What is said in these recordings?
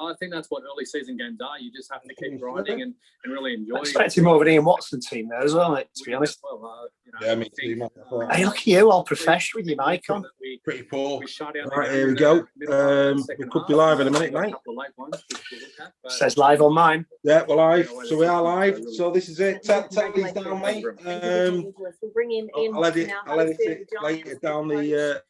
I think that's what early season games are. You just have to keep grinding and really enjoy. I expected more of an Ian Watson team there as well, mate, to be honest. Well, yeah, me too. Hey, look at you, all professional with your mic on. Pretty poor. Right, here we go. We could be live in a minute, mate. Says live on mine. Yeah, we're live. So we are live. So this is it. Tell these down, mate. I'll edit it later down the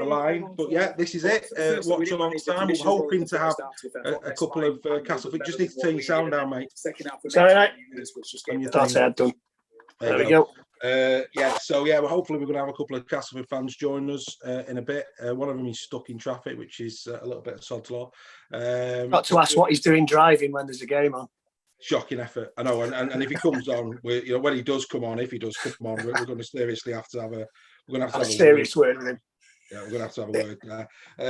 line. But yeah, this is it. Watch along time. We're hoping to have a couple of Castleford. Just need to turn your sound down, mate. Sorry, mate. That's it, done. There we go. Yeah, so yeah, hopefully we're going to have a couple of Castleford fans join us in a bit. One of them is stuck in traffic, which is a little bit of sod's law. Got to ask what he's doing driving when there's a game on. Shocking effort, I know. And if he comes on, when he does come on, we're going to seriously have to have a. We're going to have to have a serious word with him. Yeah, we're going to have to have a word there.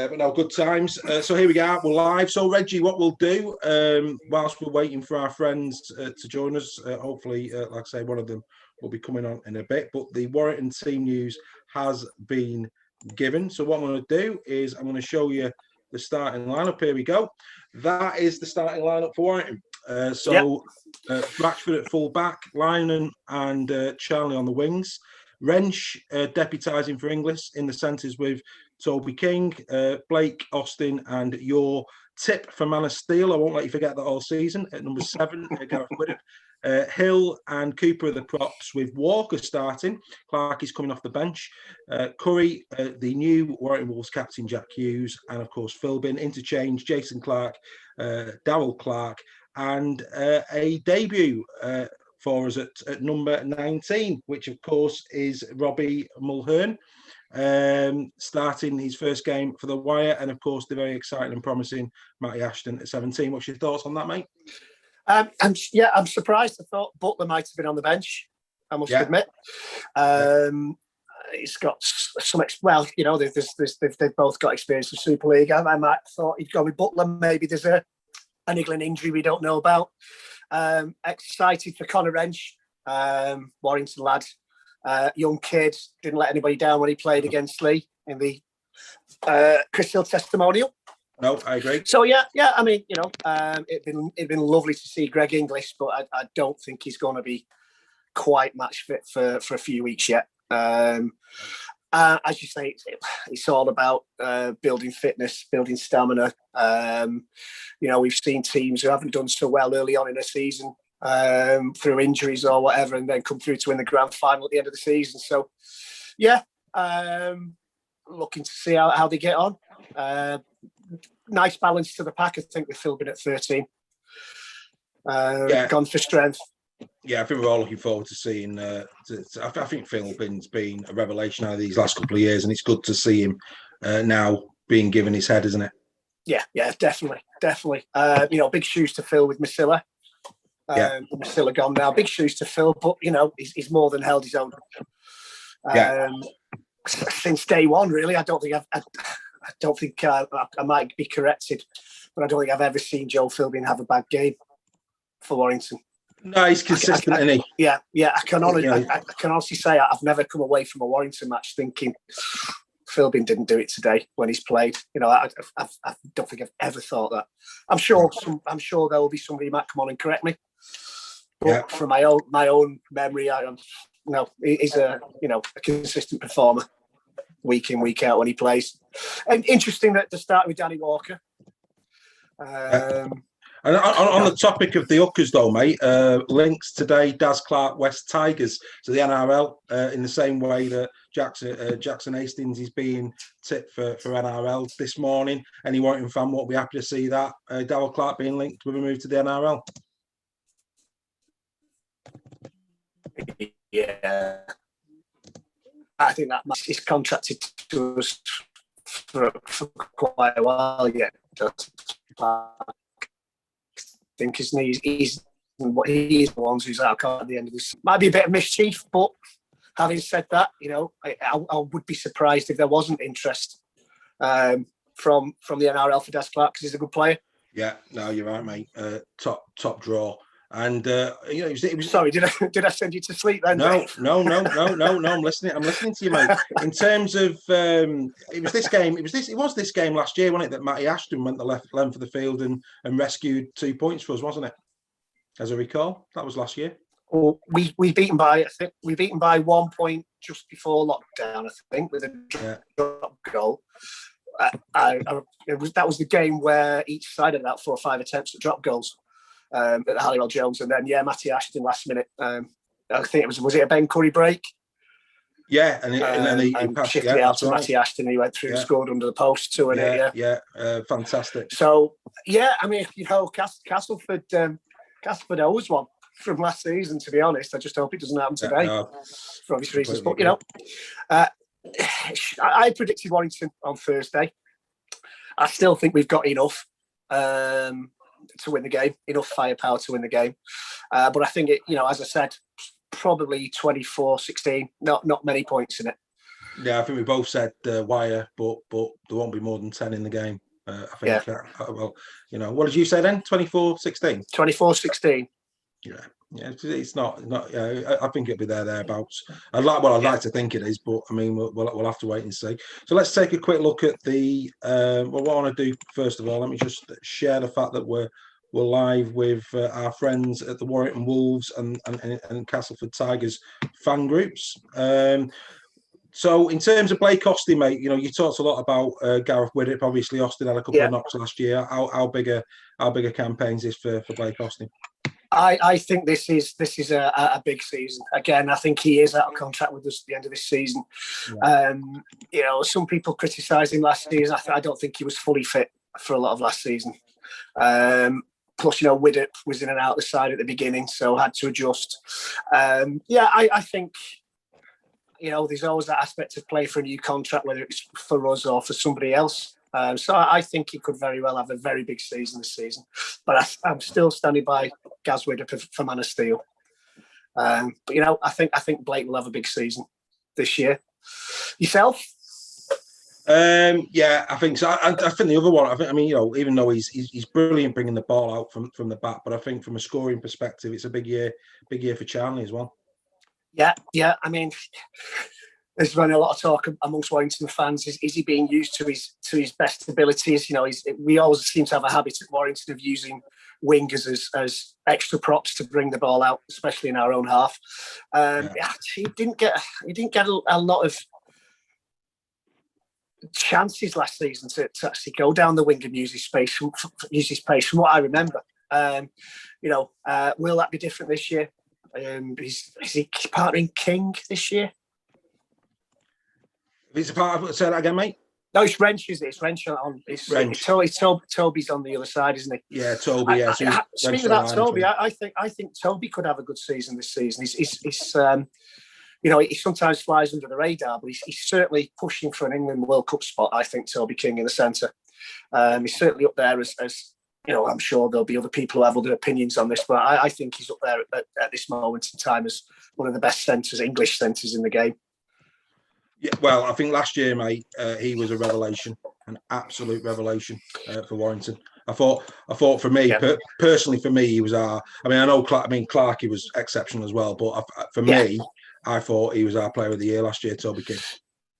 But no, good times. So here we go. We're live. So Reggie, what we'll do whilst we're waiting for our friends to join us, hopefully, like I say, one of them will be coming on in a bit. But the Warrington team news has been given. So what I'm going to do is I'm going to show you the starting lineup. Here we go. That is the starting lineup for Warrington. Ratchford at full back, Lynon and Charlie on the wings. Wrench deputising for Inglis in the centres with Toby King, Blake, Austin, and your tip for Man of Steel. I won't let you forget that all season. At number 7, Gareth Widdop. Hill and Cooper are the props with Walker starting. Clark is coming off the bench. Curry, the new Warrington Wolves captain, Jack Hughes, and of course Philbin. Interchange, Jason Clark, Darryl Clark, and a debut for us at number 19, which of course is Robbie Mulhern, starting his first game for the Wire, and of course the very exciting and promising Matty Ashton at 17. What's your thoughts on that, mate? I'm surprised. I thought Butler might have been on the bench, I must admit. He's got some, they've both got experience of Super League. I might have thought he'd go with Butler. Maybe there's a niggling injury we don't know about. Excited for Connor Wrench, Warrington lad, young kid, didn't let anybody down when he played against Lee in the Chris Hill testimonial. No, I agree. So yeah. I mean, it'd been lovely to see Greg Inglis, but I don't think he's going to be quite match fit for a few weeks yet. As you say, it's all about building fitness, building stamina. We've seen teams who haven't done so well early on in a season through injuries or whatever, and then come through to win the grand final at the end of the season. So, looking to see how they get on. Nice balance to the pack. I think with Philbin at 13. Gone for strength. Yeah, I think we're all looking forward to seeing. I think Philbin's been a revelation out of these last couple of years, and it's good to see him now being given his head, isn't it? Yeah, definitely. Big shoes to fill with Masilla. Masilla gone now. Big shoes to fill, but he's more than held his own. Since day one, really. I don't think I might be corrected, but I don't think I've ever seen Joe Philbin have a bad game for Warrington. No, he's consistent, isn't he? Yeah. I can honestly say I've never come away from a Warrington match thinking Philbin didn't do it today when he's played. I don't think I've ever thought that. I'm sure there will be somebody who might come on and correct me. But from my own memory, he's a consistent performer week in, week out when he plays. And interesting that to start with Danny Walker. And on the topic of the hookers, though, mate, links today, Daz Clark, West Tigers to the NRL in the same way that Jackson Hastings is being tipped for NRL this morning. Any Warrington fan won't be happy to see that. Darryl Clark being linked with a move to the NRL. Yeah. I think that match is contracted to us for quite a while yet. I think he's the ones who's out at the end of this. Might be a bit of mischief, but having said that, I would be surprised if there wasn't interest from the NRL for Des Clark because he's a good player. Yeah, no, you're right, mate. Top draw And it was. Sorry, did I send you to sleep then? No. I'm listening. I'm listening to you, mate. In terms of it was this game. It was this game last year, wasn't it? That Matty Ashton went the length of the field and rescued 2 points for us, wasn't it? As I recall, that was last year. Well, we beaten by 1 point just before lockdown, I think, with a drop goal. That was the game where each side had about 4 or 5 attempts at drop goals at Halliwell Jones, and then Matty Ashton last minute. I think was it a Ben Curry break? Yeah, and then he passed shifted it out to Matty Ashton. He went through and scored under the post too. Fantastic. So I mean, Castleford owes one from last season. To be honest, I just hope it doesn't happen today for obvious reasons. But I predicted Warrington on Thursday. I still think we've got enough to win the game, enough firepower to win the game. But I think as I said, probably 24-16. Not many points in it. Yeah, I think we both said wire, but there won't be more than 10 in the game. I think. Yeah. What did you say then? 24-16. 24-16. Yeah, it's not. I think it'll be thereabouts. I'd like to think it is, but I mean, we'll have to wait and see. So let's take a quick look at the. What I want to do first of all, let me just share the fact that we're live with our friends at the Warrington Wolves and Castleford Tigers fan groups. So in terms of Blake Austin, mate, you talked a lot about Gareth Widdop. Obviously, Austin had a couple of knocks last year. How big a campaign is this for Blake Austin? I think this is a big season. Again, I think he is out of contract with us at the end of this season. Yeah. Some people criticised him last season. I don't think he was fully fit for a lot of last season. Plus, Widdop was in and out of the side at the beginning, so had to adjust. I think, there's always that aspect of play for a new contract, whether it's for us or for somebody else. So I think he could very well have a very big season this season. But I'm still standing by Gaz Widdop for Man of Steel. But I think Blake will have a big season this year. Yourself? I think so. I think the other one. Even though he's brilliant bringing the ball out from the back, but I think from a scoring perspective, it's a big year for Charlie as well. Yeah. I mean, there's been a lot of talk amongst Warrington fans. Is he being used to his best abilities? We always seem to have a habit at Warrington of using wingers as extra props to bring the ball out, especially in our own half. He didn't get a lot of chances last season to actually go down the wing and use his pace. From what I remember, will that be different this year? Is he partnering King this year? It's a part of. Say that again, mate. No, it's Wrench, isn't it? It's Wrench on. It's Toby's on the other side, isn't he? Yeah, Toby. Speaking about Toby, I think Toby could have a good season this season. He sometimes flies under the radar, but he's certainly pushing for an England World Cup spot. I think Toby King in the centre. He's certainly up there as I'm sure there'll be other people who have other opinions on this, but I think he's up there at this moment in time as one of the best centres, English centres in the game. Yeah, well, I think last year, mate, he was a revelation, an absolute revelation for Warrington. I thought for me, personally, for me, he was our. I know Clarkey was exceptional as well, but for me, I thought he was our player of the year last year, Toby King.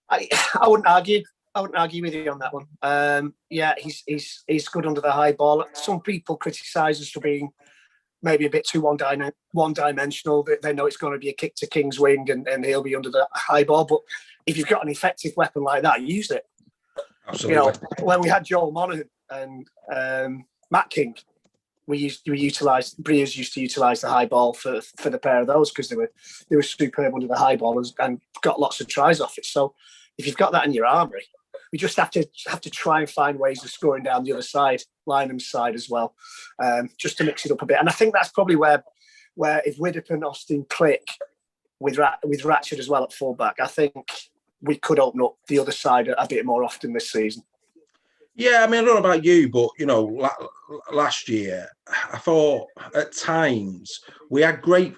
I wouldn't argue. I wouldn't argue with you on that one. He's good under the high ball. Some people criticise us for being maybe a bit too one-dimensional. They know it's going to be a kick to King's wing and he'll be under the high ball. But if you've got an effective weapon like that, use it. Absolutely. When we had Joel Monaghan and Matt King, Breers used to utilise the high ball for the pair of those because they were superb under the high ball and got lots of tries off it. So if you've got that in your armoury, we just have to try and find ways of scoring down the other side, Lynham's side as well, just to mix it up a bit. And I think that's probably where if Widdop and Austin click with Ratchett as well at fullback, I think we could open up the other side a bit more often this season. Yeah, I don't know about you, but last year I thought at times we had great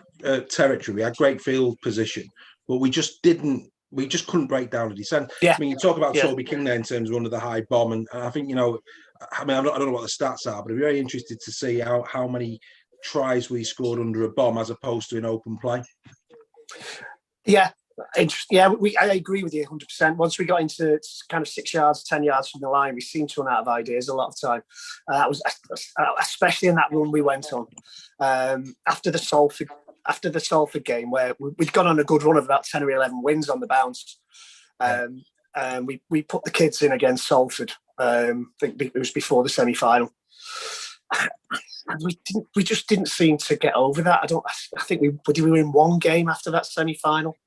territory, we had great field position, but we just couldn't break down the descent. Yeah. You talk about Toby King there in terms of under the high bomb, and I think I don't know what the stats are, but I'm very interested to see how many tries we scored under a bomb as opposed to in open play. Yeah, I agree with you 100%. Once we got into kind of 6 yards, 10 yards from the line, we seemed to run out of ideas a lot of time. That was especially in that run we went on after the Salford game, where we'd gone on a good run of about 10 or 11 wins on the bounce. We put the kids in against Salford. I think it was before the semi-final. We just didn't seem to get over that. I think we were in one game after that semi-final.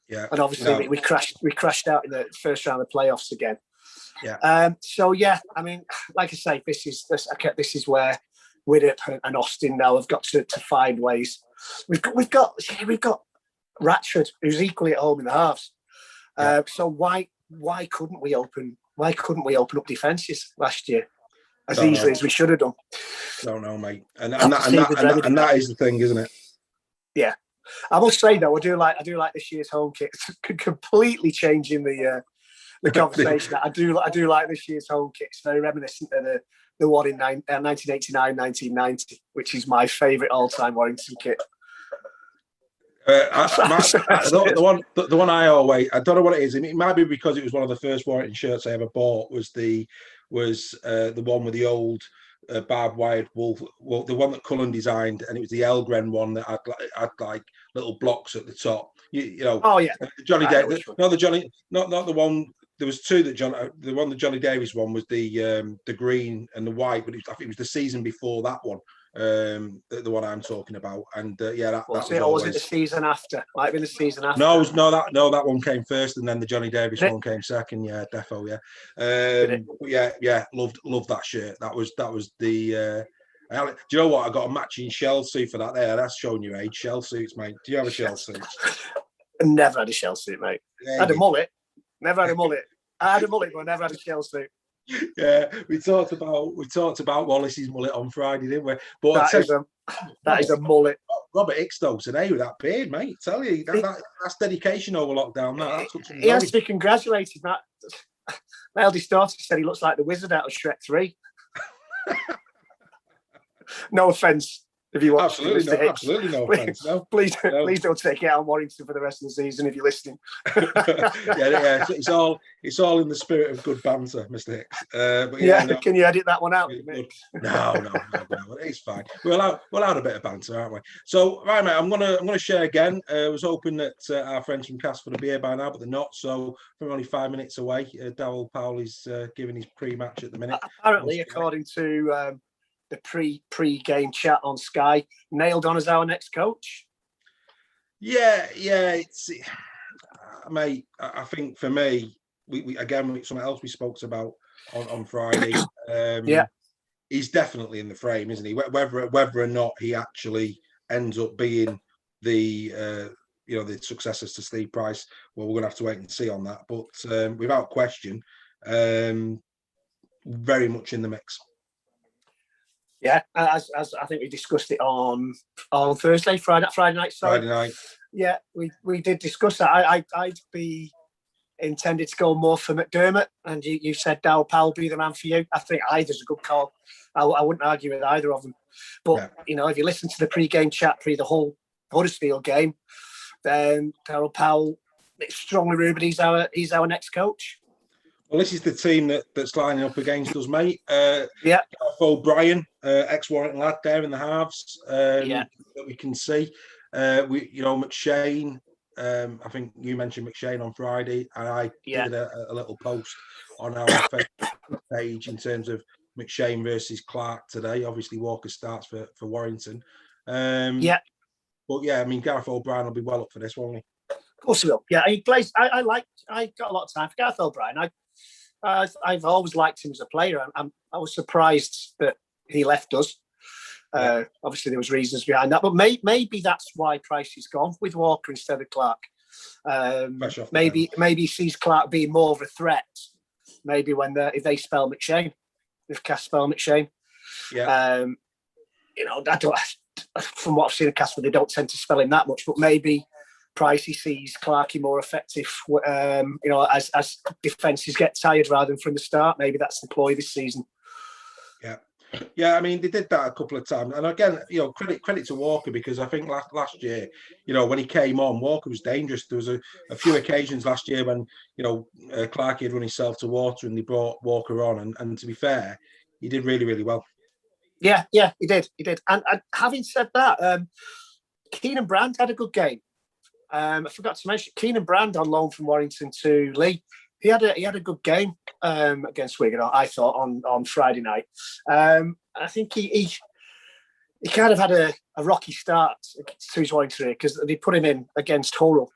Yeah, and obviously we crashed out in the first round of playoffs again. Yeah. So yeah, I mean, like I say, this is where Widdop and Austin now have got to find ways. We've got Ratchford, who's equally at home in the halves. So why couldn't we open up defences last year as easily as we should have done? Don't know, mate. And that is the thing, isn't it? Yeah. I must say though, I do like this year's home kit. It's completely changing the conversation. I do like this year's home kit. It's very reminiscent of the one in 1989, 1990, which is my favourite all-time Warrington kit. The one I don't know what it is. It might be because it was one of the first Warrington shirts I ever bought. Was the one with the old barbed wired wolf, well, the one that Cullen designed, and it was the Elgren one that had like little blocks at the top. You know. Oh yeah. Johnny Davis. Not the one. There was two that the one the Johnny Davis one was the green and the white, but I think it was the season before that one. The one I'm talking about, and that was it, or was it the season after? Might have been the season after. That one came first, and then the Johnny Davis one came second. Yeah, defo. Yeah. Loved that shirt. That was the. Do you know what? I got a matching shell suit for that. There, that's showing your age. Shell suits, mate. Do you have a shell suit? Never had a shell suit, mate. I had a mullet. Never had a mullet. I had a mullet, but I never had a shell suit. Yeah, we talked about Wallace's mullet on Friday, didn't we? But that is a mullet. Robert Hickstone today with that beard, mate. Tell you that's dedication over lockdown. He has to be congratulated. That my eldest daughter said he looks like the wizard out of Shrek 3. No offence. If you watch, absolutely no offence. No. Please don't take it out on Warrington for the rest of the season if you're listening. yeah, it's all in the spirit of good banter, Mr. Hicks. But can you edit that one out? No, it's fine. We're allowed a bit of banter, aren't we? So, right, mate, I'm gonna share again. I was hoping that our friends from Castleford would be here by now, but they're not. So, we're only 5 minutes away. Darryl Powell is giving his pre-match at the minute. Apparently, according to the pre-game chat on Sky, nailed on as our next coach. Yeah, it's mate. I think for me, we again something else we spoke about on Friday. He's definitely in the frame, isn't he? Whether or not he actually ends up being the the successors to Steve Price, well, we're gonna have to wait and see on that. But without question, very much in the mix. Yeah, as I think we discussed it on Thursday, Friday night. Sorry. Friday night. Yeah, we did discuss that. I'd be intended to go more for McDermott, and you said Darryl Powell be the man for you. I think either's a good call. I wouldn't argue with either of them. But if you listen to the pre-game chat pre the whole Huddersfield game, then Darryl Powell, it's strongly rumoured he's our next coach. Well, this is the team that's lining up against us, mate. O'Brien, ex-Warrington lad there in the halves that we can see. McShane. I think you mentioned McShane on Friday, and I did a little post on our Facebook page in terms of McShane versus Clark today. Obviously, Walker starts for Warrington. But I mean, Gareth O'Brien will be well up for this, won't he? Of course he will. Yeah, he plays. I got a lot of time for Gareth O'Brien. I've always liked him as a player. I was surprised that he left us. Obviously, there was reasons behind that, but maybe that's why Price is gone with Walker instead of Clark. Maybe he sees Clark being more of a threat. Maybe if they spell McShane, if Cass spell McShane. I don't. From what I've seen of Castleford, they don't tend to spell him that much, but maybe Pricey sees Clarkey more effective, as defences get tired rather than from the start. Maybe that's the ploy this season. Yeah. Yeah, I mean, they did that a couple of times, and again, credit to Walker, because I think last year, when he came on, Walker was dangerous. There was a few occasions last year when Clarkey had run himself to water, and they brought Walker on, and to be fair, he did really, really well. Yeah, he did. And having said that, Keenan Brand had a good game. I forgot to mention Keenan Brand on loan from Warrington to Lee. He had a good game against Wigan, I thought, on Friday night. I think he kind of had a rocky start to his Warrington career, because they put him in against Hull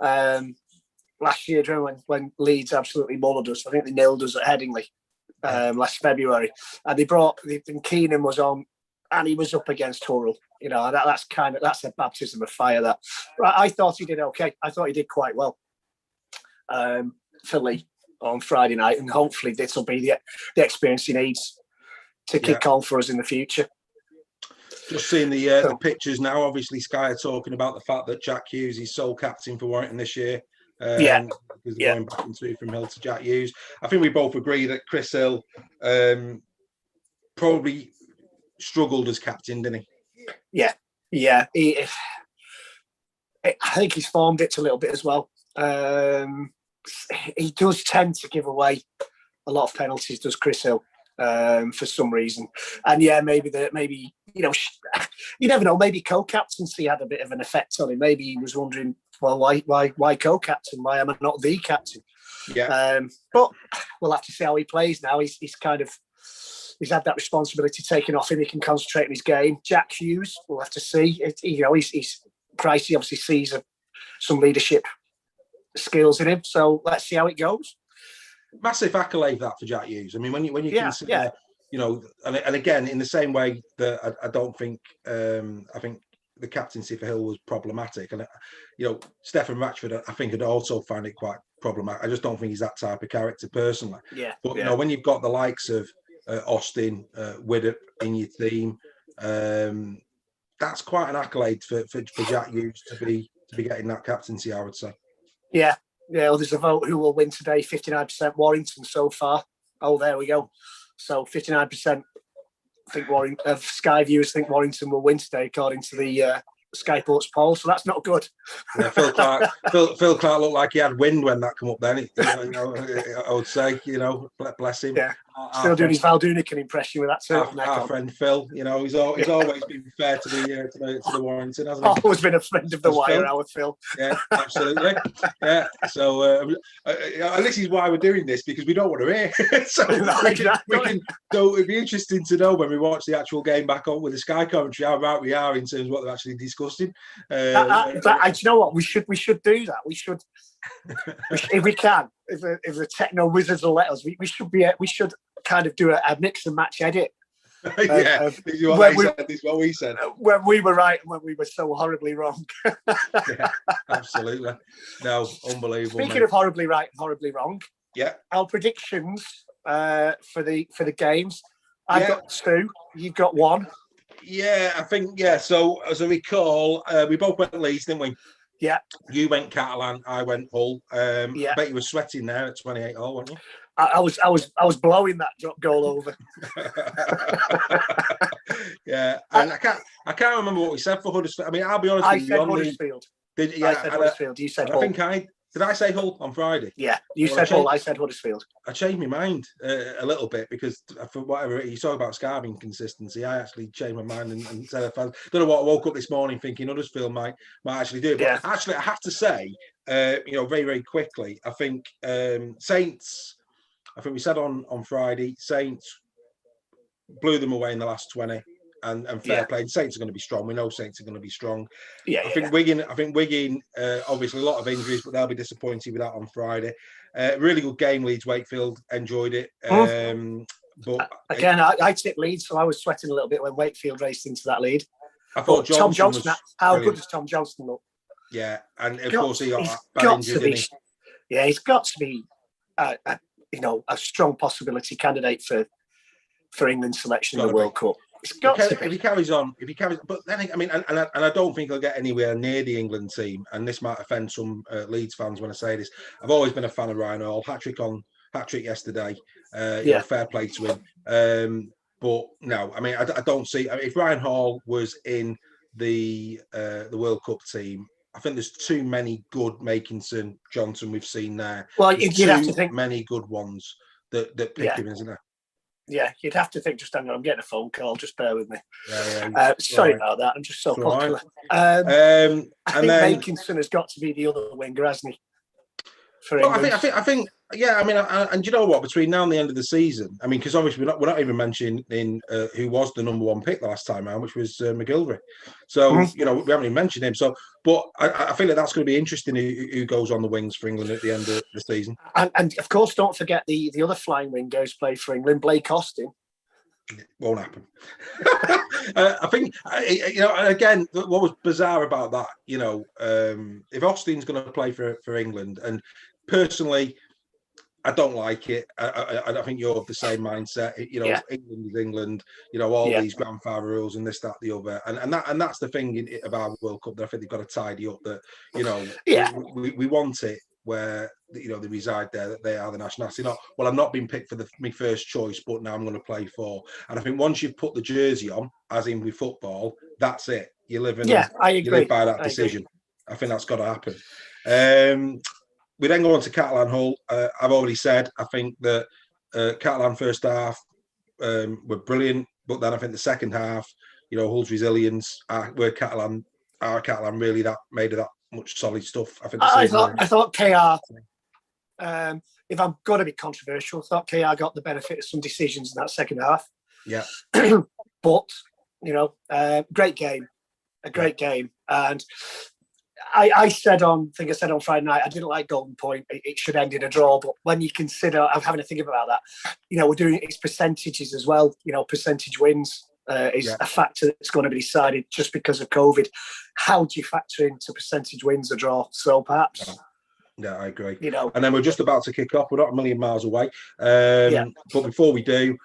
last year, when Leeds absolutely mullered us. I think they nailed us at Headingley last February, and Keenan was on, and he was up against Hull. That's a baptism of fire. That I thought he did okay. I thought he did quite well. For Lee on Friday night, and hopefully this will be the experience he needs to kick on for us in the future. Just seeing the pictures now. Obviously, Sky are talking about the fact that Jack Hughes is sole captain for Warrington this year. Because they're going back into from Hill to Jack Hughes. I think we both agree that Chris Hill probably struggled as captain, didn't he? Yeah. I think he's formed it a little bit as well. He does tend to give away a lot of penalties, does Chris Hill, for some reason. And maybe you never know. Maybe co-captaincy had a bit of an effect on him. Maybe he was wondering, well, why co-captain? Why am I not the captain? Yeah. But we'll have to see how he plays now. He's had that responsibility taken off him. He can concentrate on his game. Jack Hughes, we'll have to see. He's Pricey obviously sees some leadership skills in him, so let's see how it goes. Massive accolade that for Jack Hughes. I mean, when you consider, and again, in the same way that I don't think, I think the captaincy for Hill was problematic, and Stefan Ratchford, I think, had also found it quite problematic. I just don't think he's that type of character personally. But when you've got the likes of Austin, Widdop in your team, that's quite an accolade for Jack Hughes to be getting that captaincy, I would say. Yeah. Well, there's a vote who will win today. 59% Warrington so far. Oh, there we go. So 59% of Sky viewers think Warrington will win today, according to the Sky Sports poll. So that's not good. Yeah, Phil Clark looked like he had wind when that came up. Then I would say, bless him. Yeah, still doing his Val Dunican impression with that turtleneck. Our friend Phil, he's always been fair to the Warrington, hasn't he? Always been a friend of the wire, our Phil. Yeah, absolutely. Yeah. So this is why we're doing this, because we don't want to hear. So So it'd be interesting to know when we watch the actual game back on with the Sky commentary how right we are in terms of what they're actually discussing. But you know what? We should do that. We should, if we can, if the techno wizards will let us, we should kind of do a mix and match edit. This is what we said. When we were right and when we were so horribly wrong. Yeah, absolutely. No, unbelievable. Speaking of horribly right and horribly wrong, our predictions for the games. I've got 2. You've got 1. Yeah, I think, so as I recall, we both went Leeds, didn't we? Yeah. You went Catalan, I went Hull. I bet you were sweating there at 28 all, weren't you? I was blowing that goal over. Yeah, and I can't remember what we said for Huddersfield. I mean, I'll be honest with you. I said Huddersfield. I said Huddersfield. You said Hull. Did I say Hull on Friday? Yeah, you said Hull. I said Huddersfield. I changed my mind a little bit, because for whatever you talk about Scarby inconsistency, I actually changed my mind and said, I don't know what, I woke up this morning thinking Huddersfield might actually do it. But actually, I have to say, very, very quickly, I think Saints, I think we said on Friday, Saints blew them away in the last 20. And fair play. Saints are going to be strong. We know Saints are going to be strong. I think Wigan, obviously a lot of injuries, but they'll be disappointed with that on Friday. Really good game, Leeds Wakefield. Enjoyed it. But again, I tipped Leeds, so I was sweating a little bit when Wakefield raced into that lead. I thought Tom Johnson. How brilliant. Good does Tom Johnson look? Yeah, and of course he got injured, didn't he? Yeah, he's got to be a strong possibility candidate for England's selection in the World Cup. If he carries on, but then I mean, and I don't think he'll get anywhere near the England team. And this might offend some Leeds fans when I say this. I've always been a fan of Ryan Hall. Hat trick yesterday. Fair play to him. But no, I mean, I don't see. I mean, if Ryan Hall was in the World Cup team, I think there's too many good Makinson, Johnson we've seen there. Well, There's you'd have too to think many good ones that pick Yeah. him, isn't there? Yeah, you'd have to think. Just hang on, I'm getting a phone call. Just bear with me. Yeah. Sorry right. about that. I'm just so It's all right. popular. And I think then Makinson has got to be the other winger, hasn't he? For well, England. I think, yeah. I mean, and you know what? Between now and the end of the season, I mean, because obviously we're not even mentioning who was the number one pick the last time around, which was McGilvery. So you know, we haven't even mentioned him. So, but I feel like that's going to be interesting. Who goes on the wings for England at the end of the season? And of course, don't forget the other flying winger who's played for England, Blake Austin. It won't happen. I think, you know, and again, what was bizarre about that, you know, if Austin's going to play for England, and personally, I don't like it. I think you're of the same mindset. You know, England is England. You know, all these grandfather rules and this, that, the other, and that's the thing of our World Cup that I think they've got to tidy up. That you know, we want it where you know they reside there, that they are the nationality. Not well, I've not been picked for my first choice, but now I'm going to play for. And I think once you've put the jersey on, as in with football, that's it. You live in. I agree. You live by that decision. I think that's got to happen. We then go on to Catalan Hull. I've already said I think that Catalan first half were brilliant, but then I think the second half, you know, Hull's resilience, were Catalan really that made of that much solid stuff. I think. I thought KR. If I'm going to be controversial, I thought KR got the benefit of some decisions in that second half. Yeah. But you know, great game, a great game, and. I said on Friday night, I didn't like Golden Point. It should end in a draw. But when you consider, I'm having to think about that. You know, we're doing its percentages as well. You know, percentage wins is a factor that's going to be decided just because of COVID. How do you factor into percentage wins a draw? So perhaps. Yeah, I agree. You know, and then we're just about to kick off. We're not a million miles away. But before we do,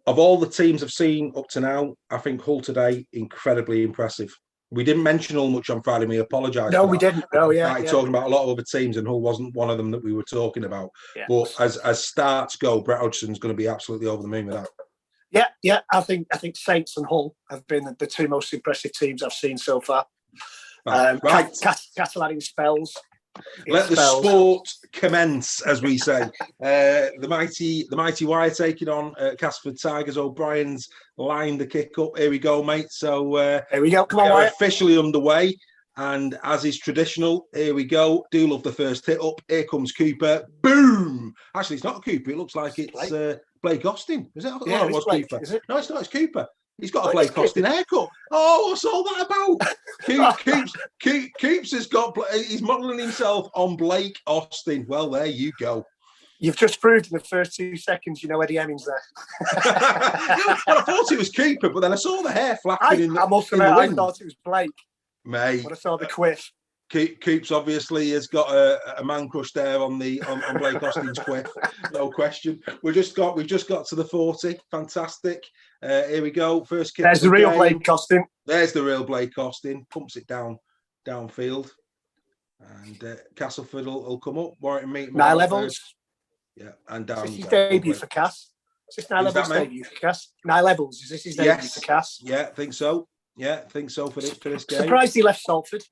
of all the teams I've seen up to now, I think Hull today incredibly impressive. We didn't mention Hull much on Friday. We apologise. No, we didn't. Oh, talking about a lot of other teams, and Hull wasn't one of them that we were talking about. Yeah. But as starts go, Brett Hodgson's going to be absolutely over the moon with that. Yeah. I think Saints and Hull have been the two most impressive teams I've seen so far. Right. Catalan spells. Let the sport commence, as we say. The mighty Wire taking on Castleford Tigers. O'Brien's lined the kick up. Here we go, mate. So here we go. Come on, Wire. Officially underway. And as is traditional, here we go. Do love the first hit up. Here comes Cooper. Boom! Actually, it's not Cooper. It looks like it's Blake Austin. Is it? Yeah, it was Blake, Cooper. Is it? No, it's not. It's Cooper. He's got a Blake Austin haircut. Oh, what's all that about? Coops has got. He's modelling himself on Blake Austin. Well, there you go. You've just proved in the first 2 seconds, you know Eddie Hemmings there. Well, I thought it was Cooper, but then I saw the hair flapping in the wind. I thought it was Blake. Mate. When I saw the quiff. Coops obviously has got a man crush there on Blake Austin's quiff, no question. We've just got to the 40. Fantastic. Here we go. First kick. There's the real Blake Austin. There's the real Blake Austin. Pumps it downfield, and Castleford will come up. Warrington meet 9 levels. Yeah, and down. Is this his debut for Cass? Is this 9 levels debut for Cass? 9 levels. Is this his debut for Cass? Yeah, I think so. Yeah, I think so for this game. Surprised he left Salford.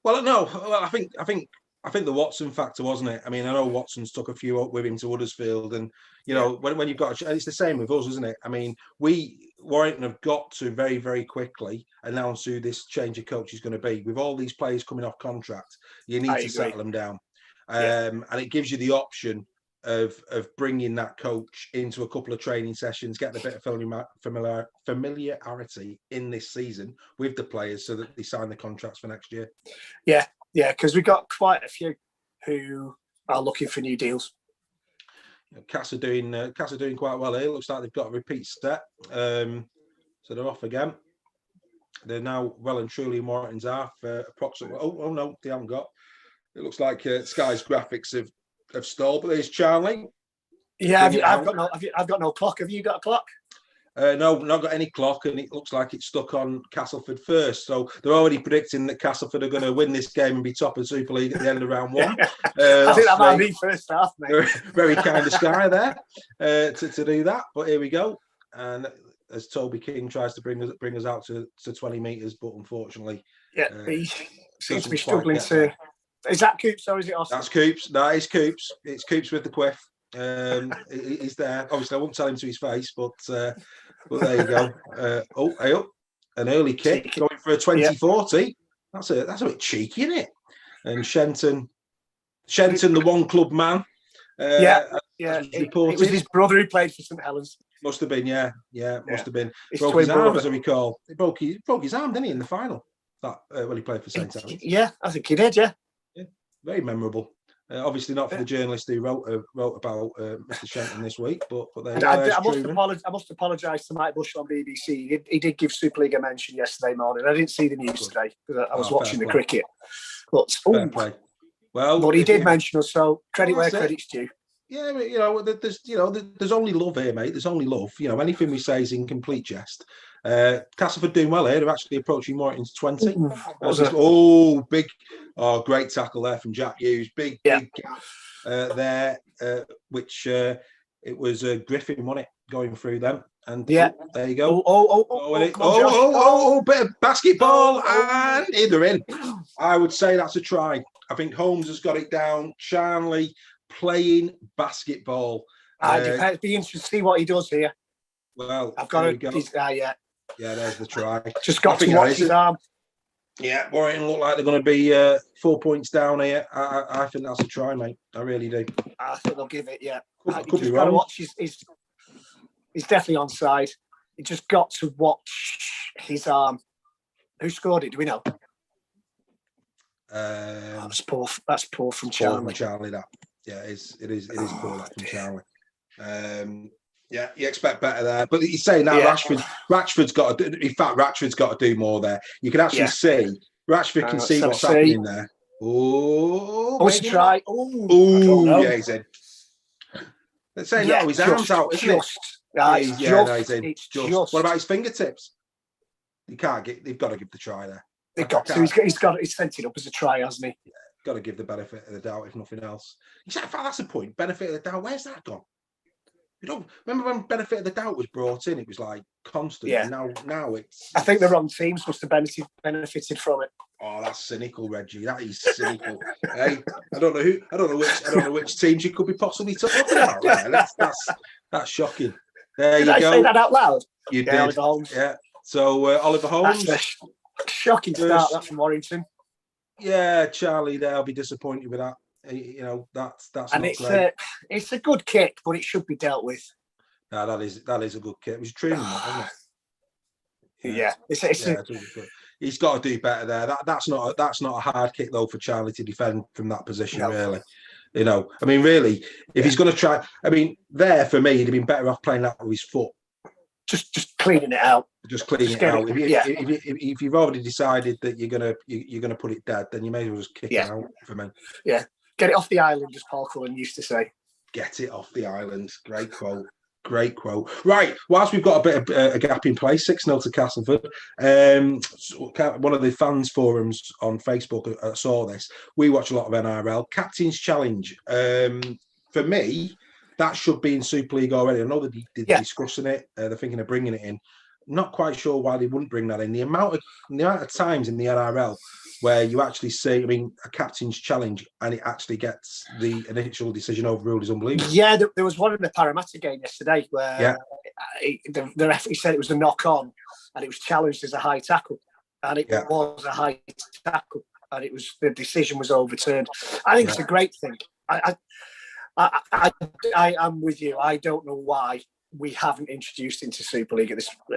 Well, no. Well, I think the Watson factor, wasn't it? I mean, I know Watson's took a few up with him to Huddersfield, and you know when you've got, and it's the same with us, isn't it? I mean, Warrington have got to very, very quickly announce who this change of coach is going to be. With all these players coming off contract, you need to settle them down, and it gives you the option of bringing that coach into a couple of training sessions, getting a bit of familiarity in this season with the players, so that they sign the contracts for next year. Yeah, because we've got quite a few who are looking for new deals. Cass are doing quite well here. Looks like they've got a repeat set, so they're off again. They're now well and truly in Warrington's half, approximately. Oh no, they haven't got. It looks like Sky's graphics have stalled, but there's Charlie. Yeah, I've got no clock. Have you got a clock? No, not got any clock, and it looks like it's stuck on Castleford first. So they're already predicting that Castleford are going to win this game and be top of Super League at the end of round one. I think that might be first half, mate. Very, very kind of Sky there to do that. But here we go. And as Toby King tries to bring us out to 20 metres, but unfortunately, he seems to be struggling to. There. Is that Coops or is it Austin? That's Coops. No, it's Coops. It's Coops with the quiff. He's there. Obviously, I won't tell him to his face, but there you go. An early kick going for a 20-40. That's a bit cheeky, isn't it? And Shenton, the one club man. It was his brother who played for St Helens. Must have been, must have been. Broke his arm, as I recall. He broke his arm, didn't he, in the final? That when he played for St Helens. Yeah, I think he did. Yeah. Very memorable. Obviously not for the journalist who wrote about Mr. Shenton this week, but I must apologise to Mike Bushell on BBC. He did give Super League a mention yesterday morning. I didn't see the news today because I was watching the cricket. But he did mention us, so credit where credit's due. Yeah, there's only love here, mate. There's only love. Anything we say is in complete jest. Castleford doing well here. They're actually approaching Warrington's 20. Great tackle there from Jack Hughes. Big gap there, which it was Griffin, wasn't it, going through them? And there you go. Bit of basketball, and they're in. I would say that's a try. I think Holmes has got it down. Charlie playing basketball. It'd be interesting to see what he does here. Well, I've got it. Yeah, there's the try. Just got to watch his arm. Yeah, Warrington look like they're going to be 4 points down here. I think that's a try, mate. I really do. I think they'll give it. Yeah, could be wrong. Got to watch he's definitely onside. You just got to watch his arm. Who scored it? Do we know? That's poor from Charlie. Poor from Charlie, that. Yeah, it is poor from Charlie. Yeah, you expect better there, but he's saying that Ratchford's got to. In fact, Ratchford's got to do more there. You can actually see Ratchford can see what's happening there. It's a try. Yeah, he's in. Let's say no, his arms out. Isn't it? He's in. It's just. What about his fingertips? You can't get. They've got to give the try there. They've got to. He's sent it up as a try, hasn't he? Yeah, got to give the benefit of the doubt, if nothing else. Exactly. That's the point. Benefit of the doubt. Where's that gone? You don't remember when benefit of the doubt was brought in? It was like constant. Yeah. Now it's. I think the wrong teams must have benefited from it. Oh, that's cynical, Reggie. That is cynical. Hey, I don't know which teams you could be possibly talking about. That's shocking. There you go. Did I say that out loud? You did. Oliver Holmes. Yeah. So Oliver Holmes. That's a shocking start. That from Warrington. Yeah, Charlie. I'll be disappointed with that. That's and not it's great. It's a good kick, but it should be dealt with. No, that is a good kick. It was true, wasn't it? Yeah, he's got to do better there. That's not a hard kick though for Charlie to defend from that position. No. Really, really, if he's going to try, there for me, he'd have been better off playing that with his foot. Just cleaning it out. Just cleaning it out. If you've already decided that you're gonna put it dead, then you may as well just kick it out for me. Yeah. Get it off the island, as Paul Cullen used to say. Get it off the island. Great quote. Great quote. Right. Whilst we've got a bit of a gap in play, 6-0 to Castleford. One of the fans forums on Facebook saw this. We watch a lot of NRL. Captain's Challenge. For me, that should be in Super League already. I know that they're discussing it. They're thinking of bringing it in. Not quite sure why they wouldn't bring that in. The amount of times in the NRL where you actually see, a captain's challenge and it actually gets the initial decision overruled is unbelievable. Yeah, there was one in the Parramatta game yesterday where the referee said it was a knock on and it was challenged as a high tackle, and it was a high tackle, and the decision was overturned. I think it's a great thing. I am with you. I don't know why we haven't introduced into Super League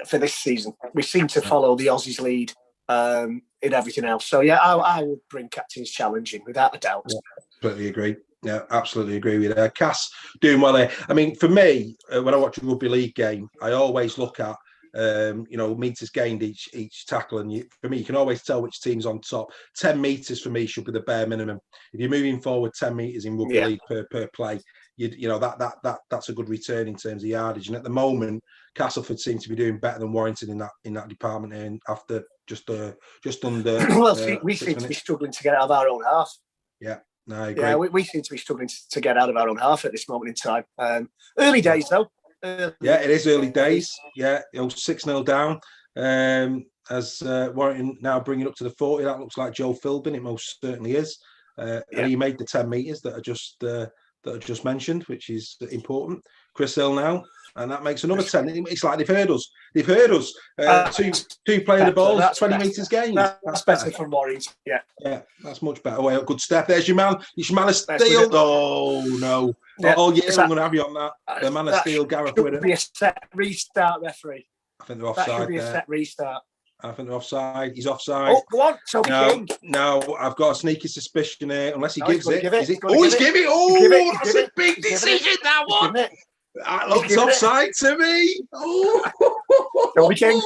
for this season. We seem to follow the Aussies' lead in everything else. So I would bring Captain's Challenge in without a doubt. Yeah, completely agree. Yeah, absolutely agree with that. Cass doing well here. For me, when I watch a rugby league game, I always look at meters gained each tackle, and for me, you can always tell which team's on top. 10 meters for me should be the bare minimum. If you're moving forward 10 meters in rugby league per play, you know that's a good return in terms of yardage. And at the moment, Castleford seem to be doing better than Warrington in that department. And after just under well, we 6 seem to be minutes. struggling to get out of our own half. Yeah, no, I agree. Yeah, we seem to be struggling to get out of our own half at this moment in time. Early days though. Yeah, it is early days. Yeah, it was 6-0 down. As Warrington now bringing up to the 40, that looks like Joe Philbin. It most certainly is. And he made the 10 metres that I just mentioned, which is important. Chris Hill now, and that makes another 10. It's like they've heard us. They've heard us. Two playing the balls, 20 metres gained. That's better from Warrington. Yeah, that's much better. Oh, good step. There's your man. Your man of steel. Oh no! Yeah. Oh yeah, I'm going to have you on that. The man of steel, Gareth Widdop. Should be a set restart, referee. I think they're offside. That should be a set restart. I think they're offside. He's offside. Oh, go on, Toby King. No, I've got a sneaky suspicion here. Unless he gives it. He's giving it. Oh, that's a big decision, that one. That looks offside to me. Oh, Toby King.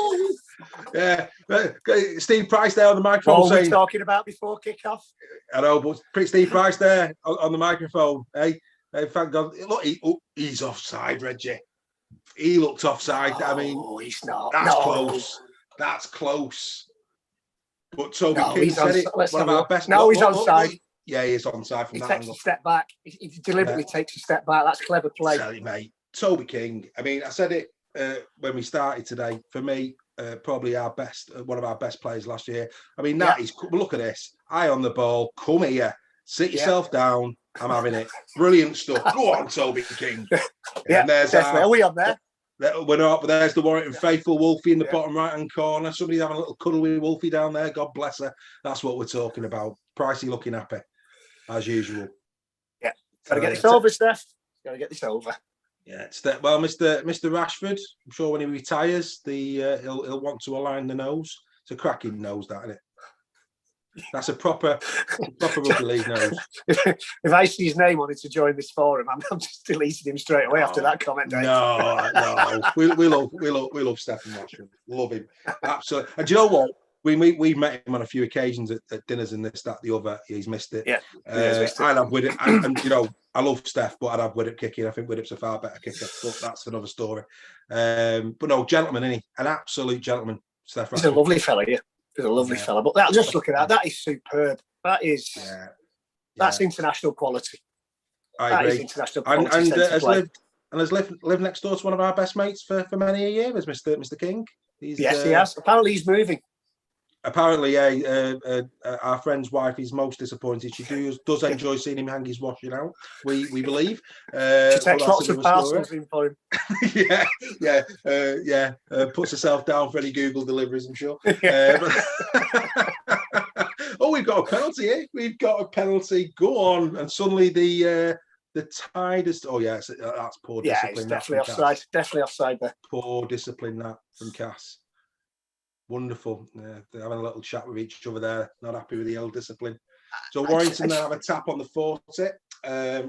Yeah, Steve Price there on the microphone. What were we talking about before kick-off? I know, but Steve Price there on the microphone. Hey, thank God. Look, he's offside, Reggie. He looked offside. I mean, he's not. That's close. That's close. But Toby King said it. One of our best. No, he's onside. Yeah, he is onside from he that takes angle. A step back. He deliberately takes a step back. That's clever play. Tell you, mate. Toby King. I mean, I said it when we started today. For me, probably one of our best players last year. I mean, that is. Look at this. Eye on the ball. Come here. Sit yourself down. I'm having it. Brilliant stuff. Go on, Toby King. Yeah, definitely. Are we on there? We're not, but there's the Warrington faithful Wolfie in the bottom right-hand corner. Somebody's having a little cuddle with Wolfie down there. God bless her. That's what we're talking about. Pricey looking happy, as usual. Yeah. Got to get this over, Steph. Got to get this over. Yeah. Well, Mr. Rashford, I'm sure when he retires, he'll want to align the nose. It's a cracking nose, that, isn't it? That's a proper rugby league nose. If I see his name on it to join this forum, I'm just deleting him straight away after that comment. Dave. No. we love Stephen Rashford. Love him absolutely. And do you know what? We met him on a few occasions at dinners and this, that, the other. He's missed it. Yeah, I'd have Widdop, and you know, I love Steph, but I'd have Widdop kicking. I think Widdop's a far better kicker, but that's another story. But no, gentleman, isn't he? An absolute gentleman, Steph Rashford. He's a lovely fella, yeah. He's a lovely fella. But just looking at that is superb. That is that's international quality. I agree. That is international quality. And has lived next door to one of our best mates for many a year, as Mr. King. He has. Apparently he's moving. Apparently, our friend's wife is most disappointed. She does enjoy seeing him hang his washing out. We believe. She takes lots of parcels in for him. Puts herself down for any Google deliveries, I'm sure. We've got a penalty here. We've got a penalty. Go on, and suddenly the tide is. Oh yeah, that's poor discipline. Yeah, it's definitely offside. Definitely offside there. Poor discipline that from Cass. Wonderful. They're having a little chat with each other there. Not happy with the old discipline. So Warrington now have a tap on the 40.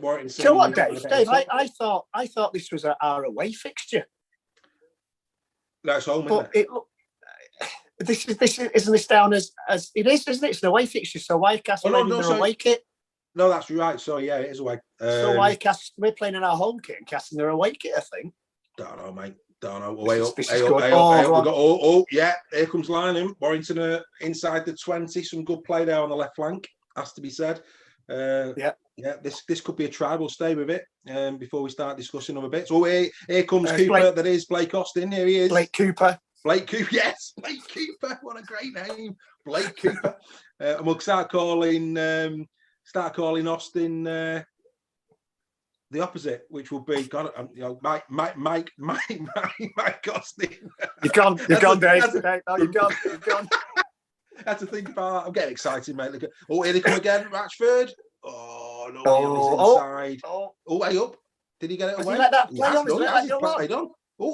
Warrington. So what, Dave? I thought this was our away fixture. No, it's home, isn't it? This isn't this down as it is, isn't it? It's an away fixture. So why cast their away kit? No, that's right. So yeah, it is away. So why cast? We're playing in our home kit and casting their away kit, I think. Don't know, mate. Don't know. Way up. Here comes Lynham. Warrington inside the 20. Some good play there on the left flank, has to be said. This could be a try. We'll stay with it before we start discussing other bits. Oh, here comes Cooper. That is Blake Austin. Here he is. Blake Cooper. Yes, Blake Cooper. What a great name, Blake Cooper. And we'll start calling Austin. The opposite, which will be Mike Austin. You've gone, Dave. You've gone. I had to think about that. I'm getting excited, mate. Look here they come again, Rashford. Oh no, inside. Way up. Did he get it away? He let that play on.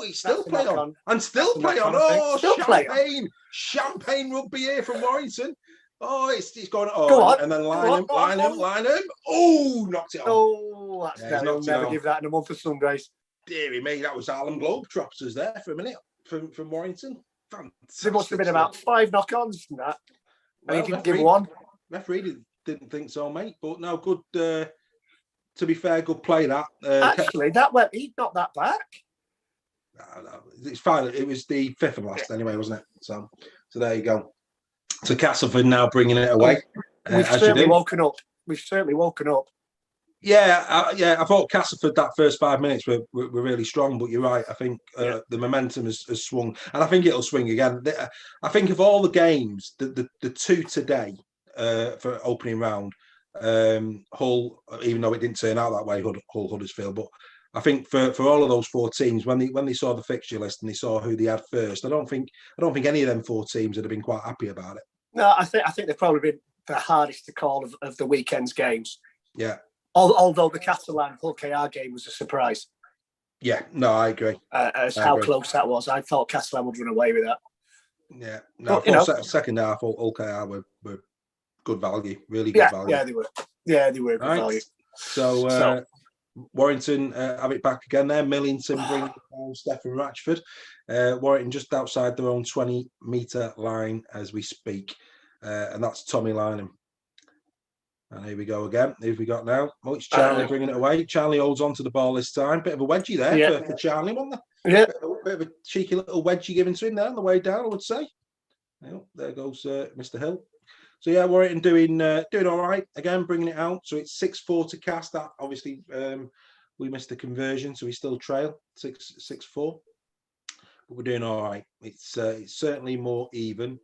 He's still playing on. And still play on. Champagne rugby here from Warrington. Oh, it's going on. Go on. And then line him. Oh, knocked it on. Oh, he'll never give that in a month of Sundays. Deary me, that was Harlem Globetrotters there for a minute from Warrington. Fantastic. There must have been about 5 knock-ons from that. And he didn't give referee, one. Referee didn't think so, mate. But no, good To be fair, good play that. Actually, he's not that back. No, it's fine. It was the fifth and last anyway, wasn't it? So there you go. So Castleford now bringing it away. We've certainly woken up. We've certainly woken up. Yeah, I thought Castleford that first 5 minutes were really strong, but you're right. I think the momentum has swung, and I think it'll swing again. I think of all the games, the two today for opening round, Hull, even though it didn't turn out that way, Hull Huddersfield, but I think for all of those four teams, when they saw the fixture list and they saw who they had first, I don't think any of them four teams would have been quite happy about it. No, I think they've probably been the hardest to call of the weekend's games. Yeah. Although the Hull KR game was a surprise. Yeah, no, I agree. How close that was. I thought Castellan would run away with that. Yeah, no, but, second half, Hull KR were good value, really good value. Yeah, they were. Yeah, they were good value. So Warrington have it back again there. Millington bringing down Stephen Ratchford. Warrington just outside their own 20-metre line as we speak. And that's Tommy Lynham. And here we go again. Who have we got now? Oh, it's Charlie bringing it away. Charlie holds on to the ball this time. Bit of a wedgie there for Charlie, wasn't there? Yeah. Bit of a cheeky little wedgie given to him there on the way down, I would say. Oh, there goes Mr. Hill. So yeah, Warrington doing all right again, bringing it out. So it's 6-4 to Cast. That obviously we missed the conversion, so we still trail 6-4. But we're doing all right. It's certainly more even.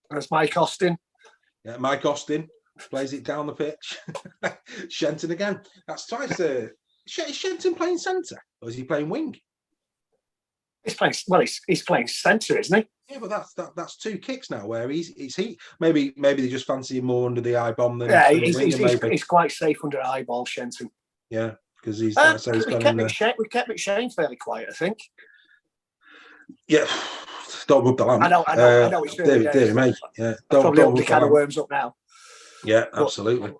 There's Mike Austin. Yeah, Mike Austin plays it down the pitch. Shenton again. That's twice. Is Shenton playing centre or is he playing wing? He's playing centre, isn't he? Yeah, but that's two kicks now. Where he's maybe they just fancy him more under the eye bomb than he's quite safe under eye ball, Shenton. Yeah, because he's kept McShane fairly quiet, I think. Yeah, don't rub the lamp. I know. It's dear mate. Yeah, don't open the can of worms up now. Yeah, absolutely.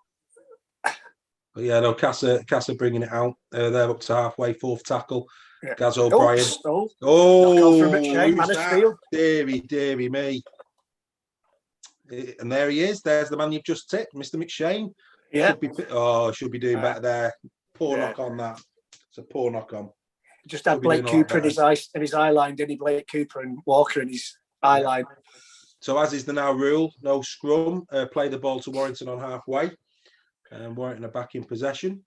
But yeah, no, Casa bringing it out. They're up to halfway, fourth tackle. Yeah. Gaz O'Brien. Deary me. And there he is. There's the man you've just tipped, Mr. McShane. Yeah. Should be doing better there. Poor knock on that. It's a poor knock on. Just had Blake Cooper in his eye line, didn't he? Blake Cooper and Walker in his eye line. So as is the now rule, no scrum. Play the ball to Warrington on halfway. And Warrington are back in possession.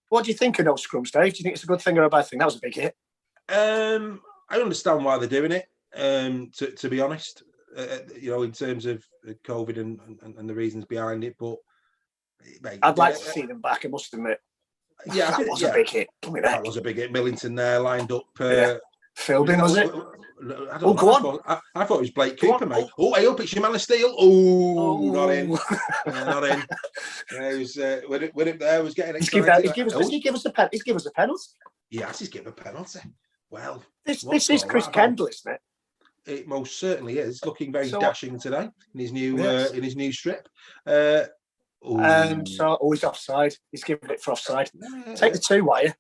What do you think of no scrums, Dave? Do you think it's a good thing or a bad thing? That was a big hit. I understand why they're doing it, to be honest, in terms of COVID and the reasons behind it. But mate, I'd like to see them back, I must admit. Yeah, that was a big hit. That was a big hit. Millington there lined up. Philbin, was it? Go on. I thought it was Blake Cooper, mate. Oh, hey up, it's your man of steel. Oh, not in. Not in. He was with it there. Was getting excited. Does he give us a penalty? Yes, he's given a penalty. Well, this is Chris Kendall, isn't it? It most certainly is. Looking very dashing today in his new strip. So he's offside. He's giving it for offside. Take the 2, wire.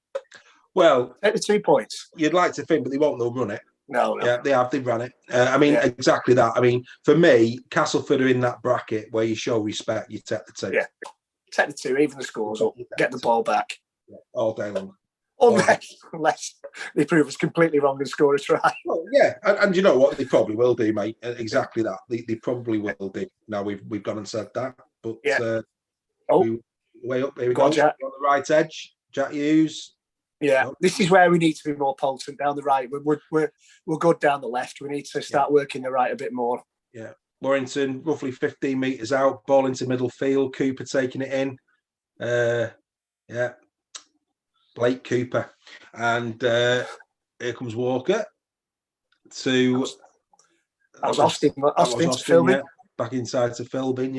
Well, take the 2 points. You'd like to think, but they won't. They'll run it. No. Yeah, they've run it. Exactly that. I mean, for me, Castleford are in that bracket where you show respect, you take the 2. Yeah, take the 2, even the scores up, get the ball back. Yeah, all day long. Unless they prove us completely wrong and score a try. Well, yeah, and you know what? They probably will do, mate. Exactly that. They probably will do. Now we've gone and said that, but way up. Here we go. Jack. On the right edge, Jack Hughes. Yeah, this is where we need to be more potent down the right. We're good down the left. We need to start working the right a bit more. Yeah, Warrington roughly 15 metres out, ball into middle field. Cooper taking it in. Blake Cooper, and here comes Walker. That was Austin to Philbin. Back inside to Philbin,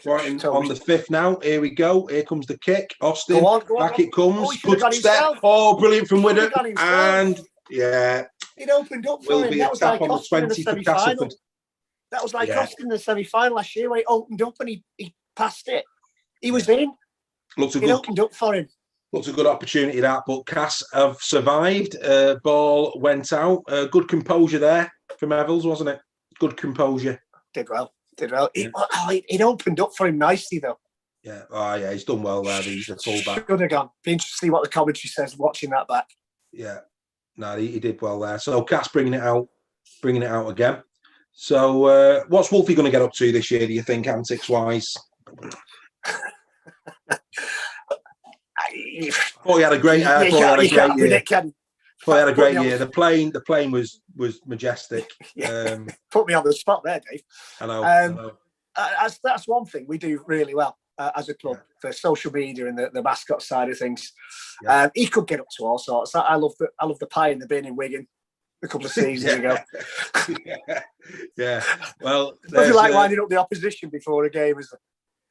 Right on the 5th now. Here we go. Here comes the kick. Austin. Go on. Back it comes. Good step. Oh, brilliant from Widder. And it opened up for him. That was like Austin in the semi-final. That was like Austin in the semi-final last year where he opened up and he passed it. He was in. Opened up for him. Looks a good opportunity that, but Cass have survived. Ball went out. Good composure there from Evans, wasn't it? Good composure. Did well. It opened up for him nicely, though. Yeah. Oh, yeah. He's done well there. He's a fullback. Should have gone. Be interested to see what the commentary says watching that back. Yeah. No, he did well there. So Cass bringing it out again. So what's Wolfie going to get up to this year, do you think, antics-wise? I thought he had a great year. I thought he had a great year. The plane was majestic. Put me on the spot there, Dave. I know. That's one thing we do really well as a club, the social media and the mascot side of things. Yeah. He could get up to all sorts. I love the pie in the bin in Wigan a couple of seasons ago. Yeah. Well, does he like winding up the opposition before a game?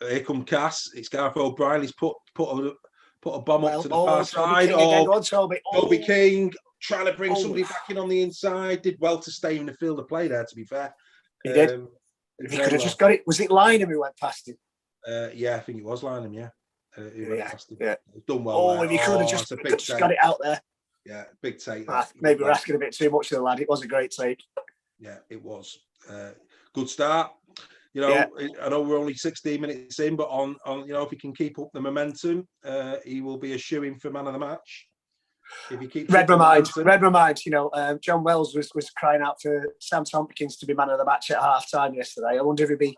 Here come Cass. It's Gareth O'Brien. He's put a bomb up to the far side. Toby King trying to bring somebody back in on the inside. Did well to stay in the field of play there, to be fair. He did. He could have just got it. Was it Lynham who went past him? Yeah, I think it was Lynham, yeah. Yeah. Done well. If he could have just got it out there. Yeah, big take. Maybe we're asking a bit too much of the lad. It was a great take. Yeah, it was. Good start. You know, I know we're only 16 minutes in, but on if he can keep up the momentum, he will be a shoo-in for man of the match. If he keeps read my mind. You know, John Wells was crying out for Sam Tompkins to be man of the match at half time yesterday. I wonder if he'd be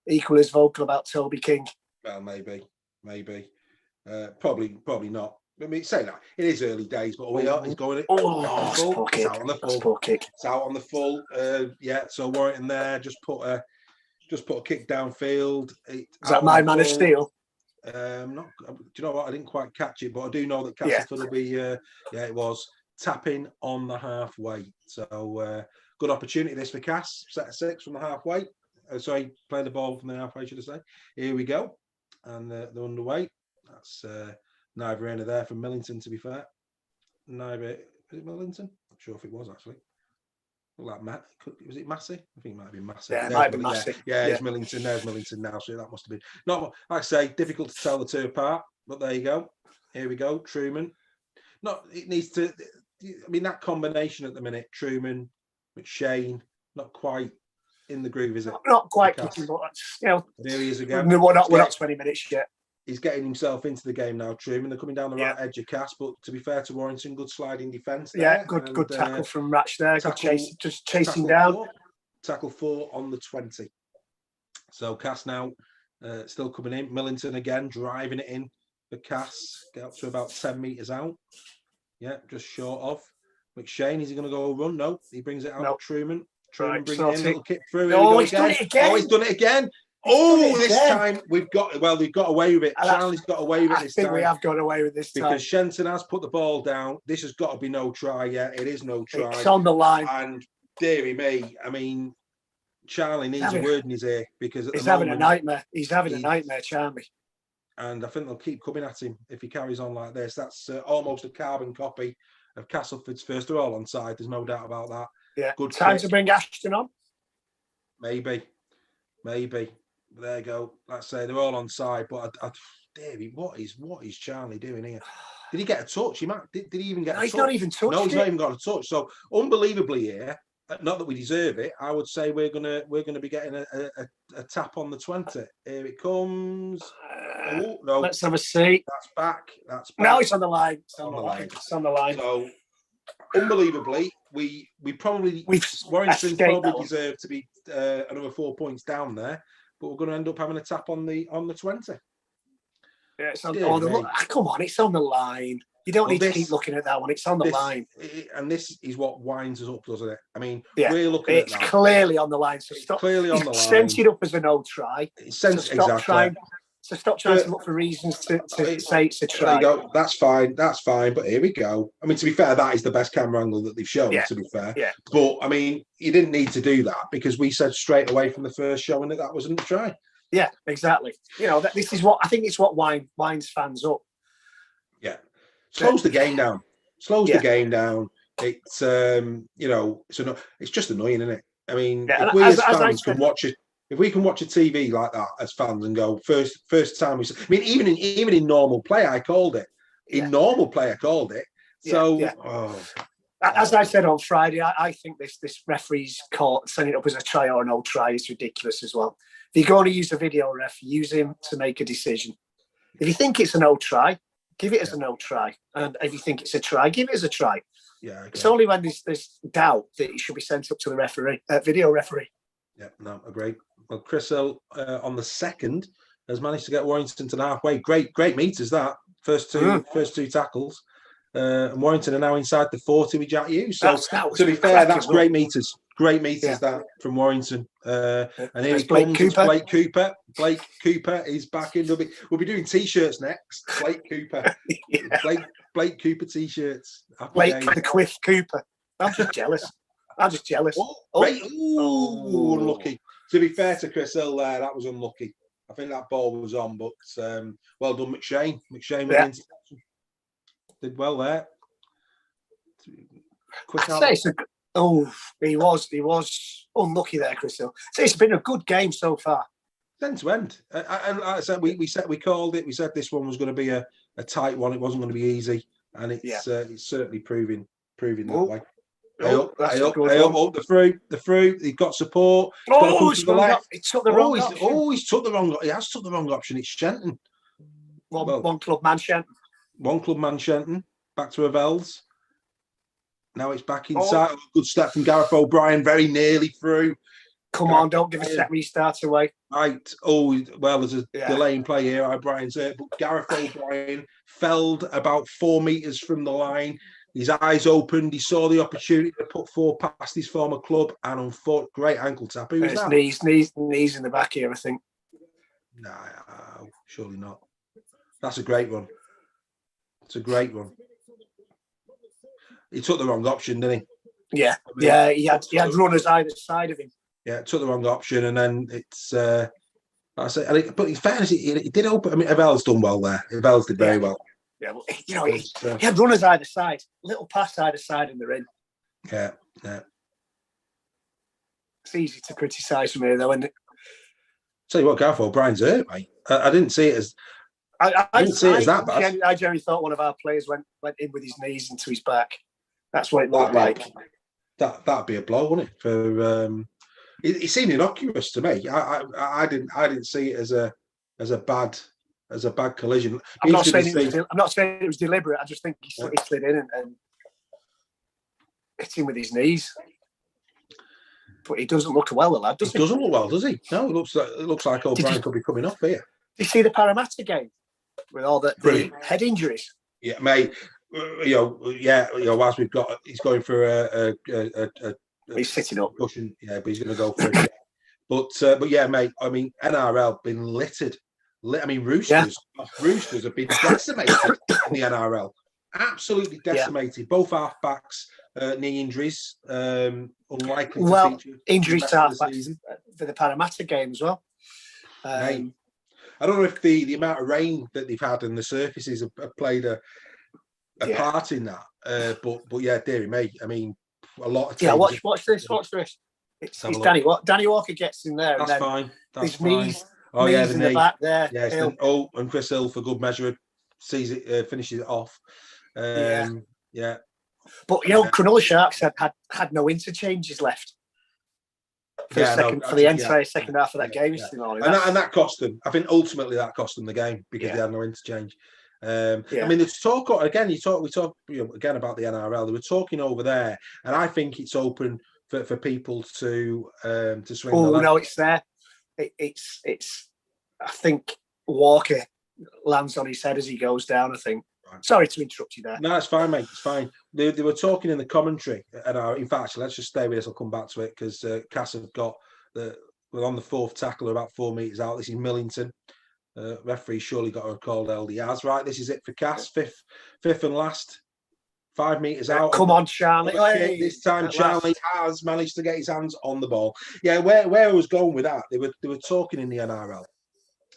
equally as vocal about Toby King. Well, maybe. Probably not. I mean, say that it is early days, but he's going. It's out on the full. It's out on the full. So Warrington there just put a kick downfield. Is that my man of steel? Do you know what? I didn't quite catch it, but I do know that Castleford will be. It was tapping on the halfway. So good opportunity this for Cass. Set of 6 from the halfway. Sorry, playing the ball from the halfway, should I say? Here we go, and they're underway. That's neither end of there from Millington, to be fair. Neither is it Millington? Not sure if it was actually. Like Matt, was it Massey? I think it might have been Massey. Yeah, it might have been Massey. Yeah, it's Millington. There's Millington now, so that must have been not. Like I say, difficult to tell the two apart. But there you go. Here we go. Truman. It needs to. I mean, that combination at the minute, Truman, McShane, not quite in the groove, is it? Not quite. But there he is again. We're not 20 minutes yet. He's getting himself into the game now, Truman. They're coming down the right edge of Cass, but to be fair to Warrington, good sliding defence there. Yeah, good tackle from Ratch there. Just chasing down. Tackle 4 on the 20. So Cass now still coming in. Millington again, driving it in for Cass. Get up to about 10 metres out. Yeah, just short of. McShane, is he going to go run? No, he brings it out. No. Truman brings it in, little kick through. He's done it again. He's done it again. This time they've got away with it. Charlie's got away with it this time. I think we have got away with this time. Because Shenton has put the ball down. This has got to be no try yet. It is no try. It's on the line. And dearie me, I mean, Charlie needs a word in his ear because he's having a nightmare. He's having a nightmare, Charlie. And I think they'll keep coming at him if he carries on like this. That's almost a carbon copy of Castleford's first. They're all on side. There's no doubt about that. Yeah. Good time to bring Ashton on. Maybe. There you go. Let's say they're all on side, but Davey, what is Charlie doing here? Did he get a touch? Did he even get a touch? He's not even touched. No, he's not even got a touch. So unbelievably here, not that we deserve it, I would say we're gonna be getting a tap on the 20. Here it comes. Oh no. Let's have a see. That's back. No, it's on the line. It's on the line. So unbelievably, Warrington probably deserve to be another 4 points down there. But we're going to end up having a tap on the 20. Yeah, it's on come on, it's on the line. You don't need to keep looking at that one. It's on the line. And this is what winds us up, doesn't it? I mean, we're looking at that. It's clearly on the line. So stop. Clearly on the line. Sent it up as a no try. Stop trying to look for reasons to say it's a try. There you go. That's fine. But here we go. I mean, to be fair, that is the best camera angle that they've shown, to be fair. Yeah. But, I mean, you didn't need to do that because we said straight away from the first showing that wasn't a try. Yeah, exactly. You know, this is what I think it's what winds fans up. Yeah. Slows the game down. The game down. It's, it's just annoying, isn't it? I mean, if we as fans can watch it, if we can watch a TV like that as fans and go first time I mean, even in normal play, I called it. In normal play, I called it. So As I said on Friday, I think this referee's caught setting it up as a try or no try is ridiculous as well. If you're going to use a video ref, use him to make a decision. If you think it's a no try, give it as a no try. And if you think it's a try, give it as a try. Yeah, okay. It's only when there's doubt that it should be sent up to the referee, video referee. Yeah, no, agreed. Well, Chris Hill on the second has managed to get Warrington to the halfway. Great meters that first two tackles. And Warrington are now inside the 40 with Jack Hughes. So to be fair, that's great meters. Great meters that from Warrington. And here he comes, Blake Cooper. Blake Cooper is back in. We'll be doing t-shirts next. Blake Cooper. Blake Cooper t-shirts. Blake the Quiff Cooper. I'm just jealous. Unlucky. To be fair to Chris Hill there, that was unlucky. I think that ball was on, but well done, McShane. McShane with the interception. Did well there. Quick out. He was unlucky there, Chris Hill. So it's been a good game so far. End to end. And like I said, we called it. We said this one was going to be a tight one. It wasn't going to be easy, and it's certainly proving that way. Up the through. He got support. He took the wrong option. He has took the wrong option. It's Shenton. One club man Shenton. One club man Shenton. Back to Avels. Now it's back inside. Good step from Gareth O'Brien. Very nearly through. Come on, don't give a set restart away. Right. Oh, well, there's a delay in play here. O'Brien's hurt, but Gareth O'Brien felled about 4 meters from the line. His eyes opened. He saw the opportunity to put 4 past his former club, and on foot, great ankle tap. Who was that? Knees in the back here, I think. No, surely not. That's a great one. It's a great one. He took the wrong option, didn't he? Yeah, he had runners either side of him. Yeah, took the wrong option, and then it's. I say, but in fairness, he did open. I mean, Avell's done well there. Avell's did very well. Yeah, well, he had runners either side, little pass either side, and they're in. Yeah. It's easy to criticise from here, though, isn't it? Tell you what, Gareth O'Brien's hurt, mate. I didn't see it as. I didn't see it as that bad. I generally thought one of our players went in with his knees into his back. That's what it looked like. That'd be a blow, wouldn't it? For it seemed innocuous to me. I didn't see it as a bad collision. I'm not saying it was deliberate. I just think he slid in and hit him with his knees. But he doesn't look well, the lad, does he? Doesn't look well, does he? No, it looks like O'Brien could be coming off here. Did you see the Parramatta game with all the head injuries? Yeah, mate. Whilst he's going for he's sitting up. Cushion, yeah, but he's going to go for it. But yeah, mate. I mean, NRL been littered. I mean, Roosters have been decimated in the NRL. Absolutely decimated. Yeah. Both halfbacks, knee injuries, unlikely to feature. Injuries to halfbacks for the Parramatta game as well. I don't know if the amount of rain that they've had and the surfaces have played a part in that. But yeah, dearie me. I mean, a lot of teams. Yeah, watch this. It's Danny. Danny Walker gets in there. That's fine. That's his fine. Knees in the back there. Yeah, and Chris Hill for good measure sees it, finishes it off. Yeah. But Cronulla Sharks had no interchanges left for the entire second half of that game. And that cost them. I think ultimately that cost them the game because they had no interchange. I mean, it's talk again. We talk again about the NRL. They were talking over there, and I think it's open for people to swing. Oh no, it's there. It's. I think Walker lands on his head as he goes down. I think. Right. Sorry to interrupt you there. No, it's fine, mate. It's fine. They were talking in the commentary, and in fact, let's just stay with this. I'll come back to it because Cass have got we're on the 4th tackle, about 4 meters out. This is Millington. Referee surely got a call. LDRs. Right, this is it for Cass. Fifth and last. 5 meters out. Come on, Charlie. This time, Charlie has managed to get his hands on the ball. Yeah, where I was going with that, they were talking in the NRL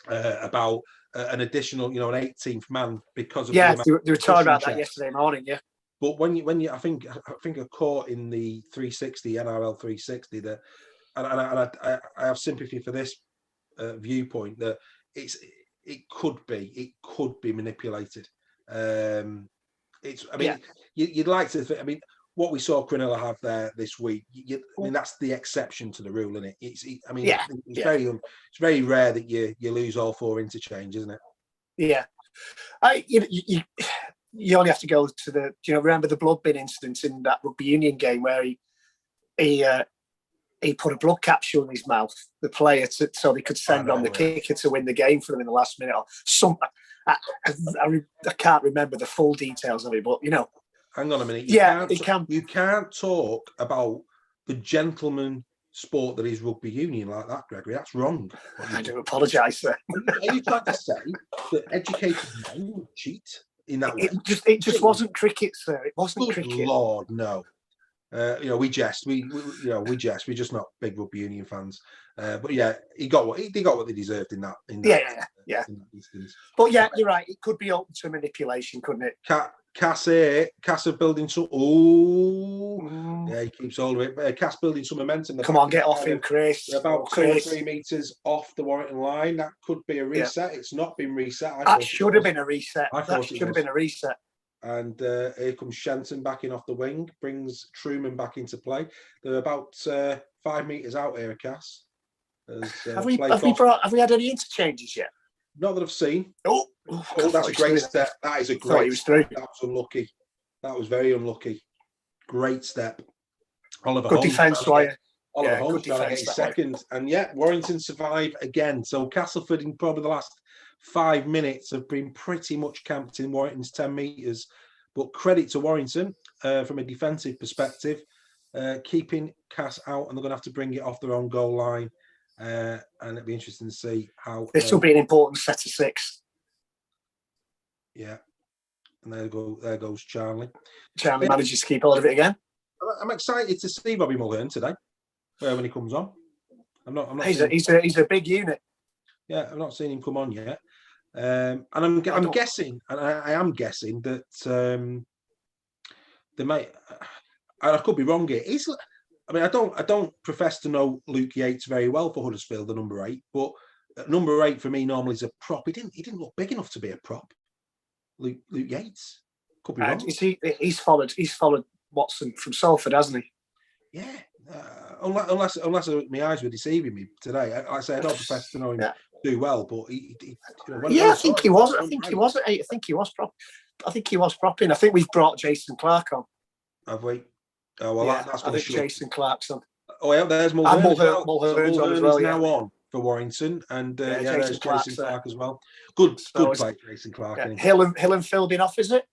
about an additional, an 18th man because of they were talking about that yesterday morning. Yeah, but when you, I think I caught in the 360 NRL 360 that, and I have sympathy for this viewpoint that it could be manipulated. You'd like to think. I mean, what we saw Cronulla have there this week, I mean, that's the exception to the rule, isn't it? It's very rare that you lose all 4 interchange, isn't it? Yeah. You only have to go to the, remember the blood bin incident in that rugby union game where he put a blood capsule in his mouth, the player, so they could send on the kicker to win the game for them in the last minute. Or something. I can't remember the full details of it, but Hang on a minute. You can't talk about the gentleman sport that is rugby union like that, Gregory. That's wrong. I do apologise, sir. Are you trying to say that educated men would cheat in that way? It just wasn't cricket, sir. It wasn't Good cricket. Lord, no. We jest. We jest. We're just not big rugby union fans. But yeah, they got what they deserved in that. Yeah. In that instance. But yeah, you're right. It could be open to manipulation, couldn't it? Cass building some. Oh, yeah, he keeps all of it. Cass building some momentum. Come on, get off him, Chris. They're about 2 or 3 meters off the Warrington line. That could be a reset. Yeah. It's not been reset. That should have been a reset. That should have been a reset. And here comes Shenton backing off the wing, brings Truman back into play. They're about 5 meters out here, Cass. Have we had any interchanges yet? Not that I've seen. Oh, that's a great step. That is a great step. That was unlucky. That was very unlucky. Great step. Oliver good defence, Wire. Oliver Holmes trying to get his second. And yeah, Warrington survive again. So Castleford in probably the last 5 minutes have been pretty much camped in Warrington's 10 metres. But credit to Warrington from a defensive perspective, keeping Cass out, and they're going to have to bring it off their own goal line. And it'll be interesting to see how this will be an important set of 6. Yeah, and there goes Charlie. Charlie manages to keep hold of it again. I'm excited to see Bobby Mulhern today when he comes on. I'm not. He's a big unit. Yeah, I've not seen him come on yet, and I'm guessing, and I am guessing that they might. I could be wrong here. I don't profess to know Luke Yates very well for Huddersfield, the number 8, but number 8 for me normally is a prop. He didn't look big enough to be a prop. Luke Yates could be wrong. He's followed Watson from Salford, hasn't he? Yeah, unless my eyes were deceiving me today. I say I don't profess to know him too well, but I think he was. I think he was at 8. I think he was propping. I think we've brought Jason Clark on. Have we? Oh well, that's going to show. Jason Clark's on. Oh yeah, there's Mulhern. Mulhern's on as well. Now on for Warrington, and there's Jason Clark as well. Good play, Jason Clark. Yeah. Hill and Phil been off, is it?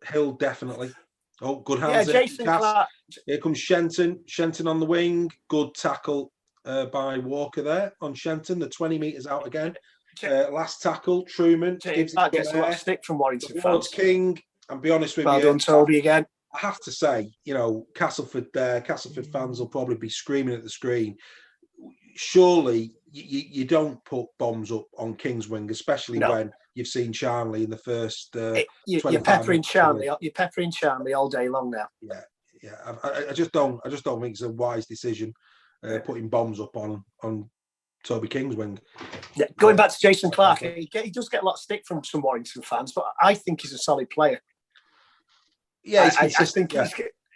Hill definitely. Oh, good hands. Yeah, Jason Clark. Here comes Shenton. Shenton on the wing. Good tackle by Walker there on Shenton. The 20 metres out again. Last tackle, Truman. That gets a lot of stick from Warrington fans. King. I'll be honest with you. Well done, Toby, again. I have to say, Castleford fans will probably be screaming at the screen. Surely you don't put bombs up on King's wing, especially when you've seen Charnley in the first. You're peppering Charnley. You're peppering Charnley all day long now. Yeah. I just don't think it's a wise decision putting bombs up on Toby King's wing. Yeah, going back to Jason Clark, he does get a lot of stick from some Warrington fans, but I think he's a solid player. Yeah, I think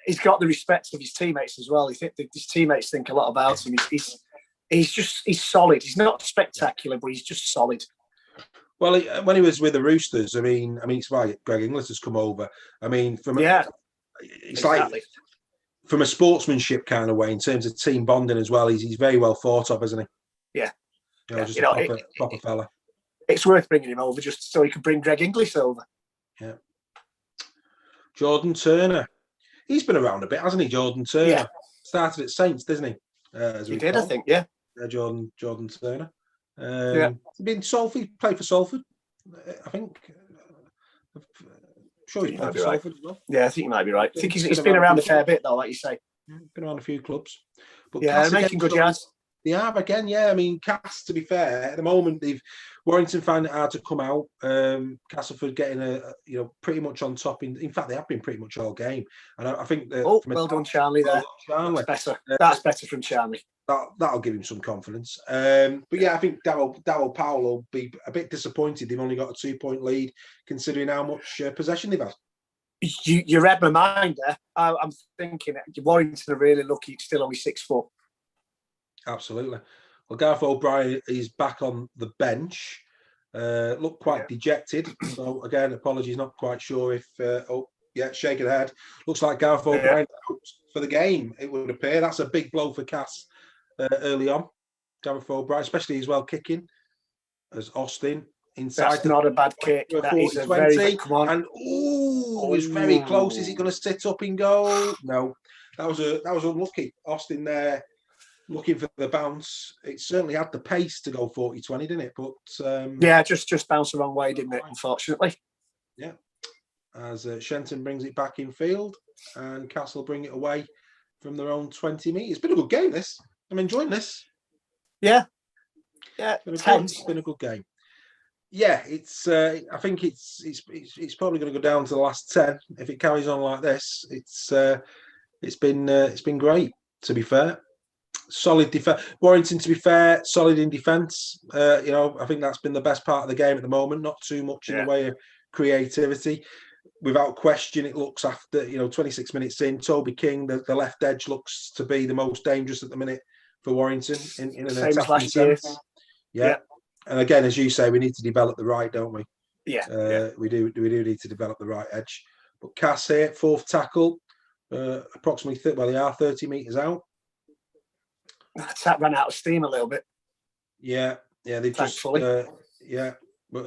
he's got the respect of his teammates as well. His teammates think a lot about him. He's solid. He's not spectacular, but he's just solid. Well, when he was with the Roosters, I mean, it's why Greg Inglis has come over. I mean, like from a sportsmanship kind of way in terms of team bonding as well. He's very well thought of, isn't he? Yeah, just a proper fella. It's worth bringing him over just so he can bring Greg Inglis over. Yeah. Jordan Turner. He's been around a bit, hasn't he, Jordan Turner? Yeah. Started at Saints, didn't he? He did, I think, yeah. Jordan Turner. Been Salford, played for Salford, I think. I'm sure he's played for Salford as well. Yeah, I think you might be right. I think he's been around a fair bit, though, like you say. Been around a few clubs. But they're making good yards. They have again, yeah. I mean, Cass, to be fair, at the moment Warrington find it hard to come out. Castleford getting pretty much on top. In fact, they have been pretty much all game. And I think that. Oh, well done, Charlie. There, Charlie. That's better. That's better from Charlie. That'll give him some confidence. But yeah, I think Darryl Powell will be a bit disappointed. They've only got a 2-point lead, considering how much possession they've had. You read my mind there. I'm thinking Warrington are really lucky it's still only 6 foot. Absolutely. Well, Gareth O'Brien is back on the bench. Looked quite dejected. So again, apologies, not quite sure if shaking head. Looks like Gareth O'Brien out for the game, it would appear. That's a big blow for Cass early on. Gareth O'Brien, especially as well kicking as Austin inside. That's not a bad kick. That is a very good, come on. And it was very close. Is he going to sit up and go? No. That was unlucky. Austin there looking for the bounce. It certainly had the pace to go 40-20, didn't it? But just bounced the wrong way, didn't it? Unfortunately. Yeah. As Shenton brings it back in field, and Castle bring it away from their own 20 metres. It's been a good game. This I'm enjoying this. Yeah. It's been a good game. Yeah, it's. I think it's probably going to go down to the last 10 if it carries on like this. It's been great, to be fair. Solid defense. Warrington, to be fair, solid in defence. I think that's been the best part of the game at the moment. Not too much in the way of creativity. Without question, it looks after 26 minutes in. Toby King, the left edge, looks to be the most dangerous at the minute for Warrington in an attacking sense. Yeah. And again, as you say, we need to develop the right, don't we? Yeah. We do need to develop the right edge. But Cass here, fourth tackle, approximately they are 30 metres out. That ran out of steam a little bit. Yeah, they've just But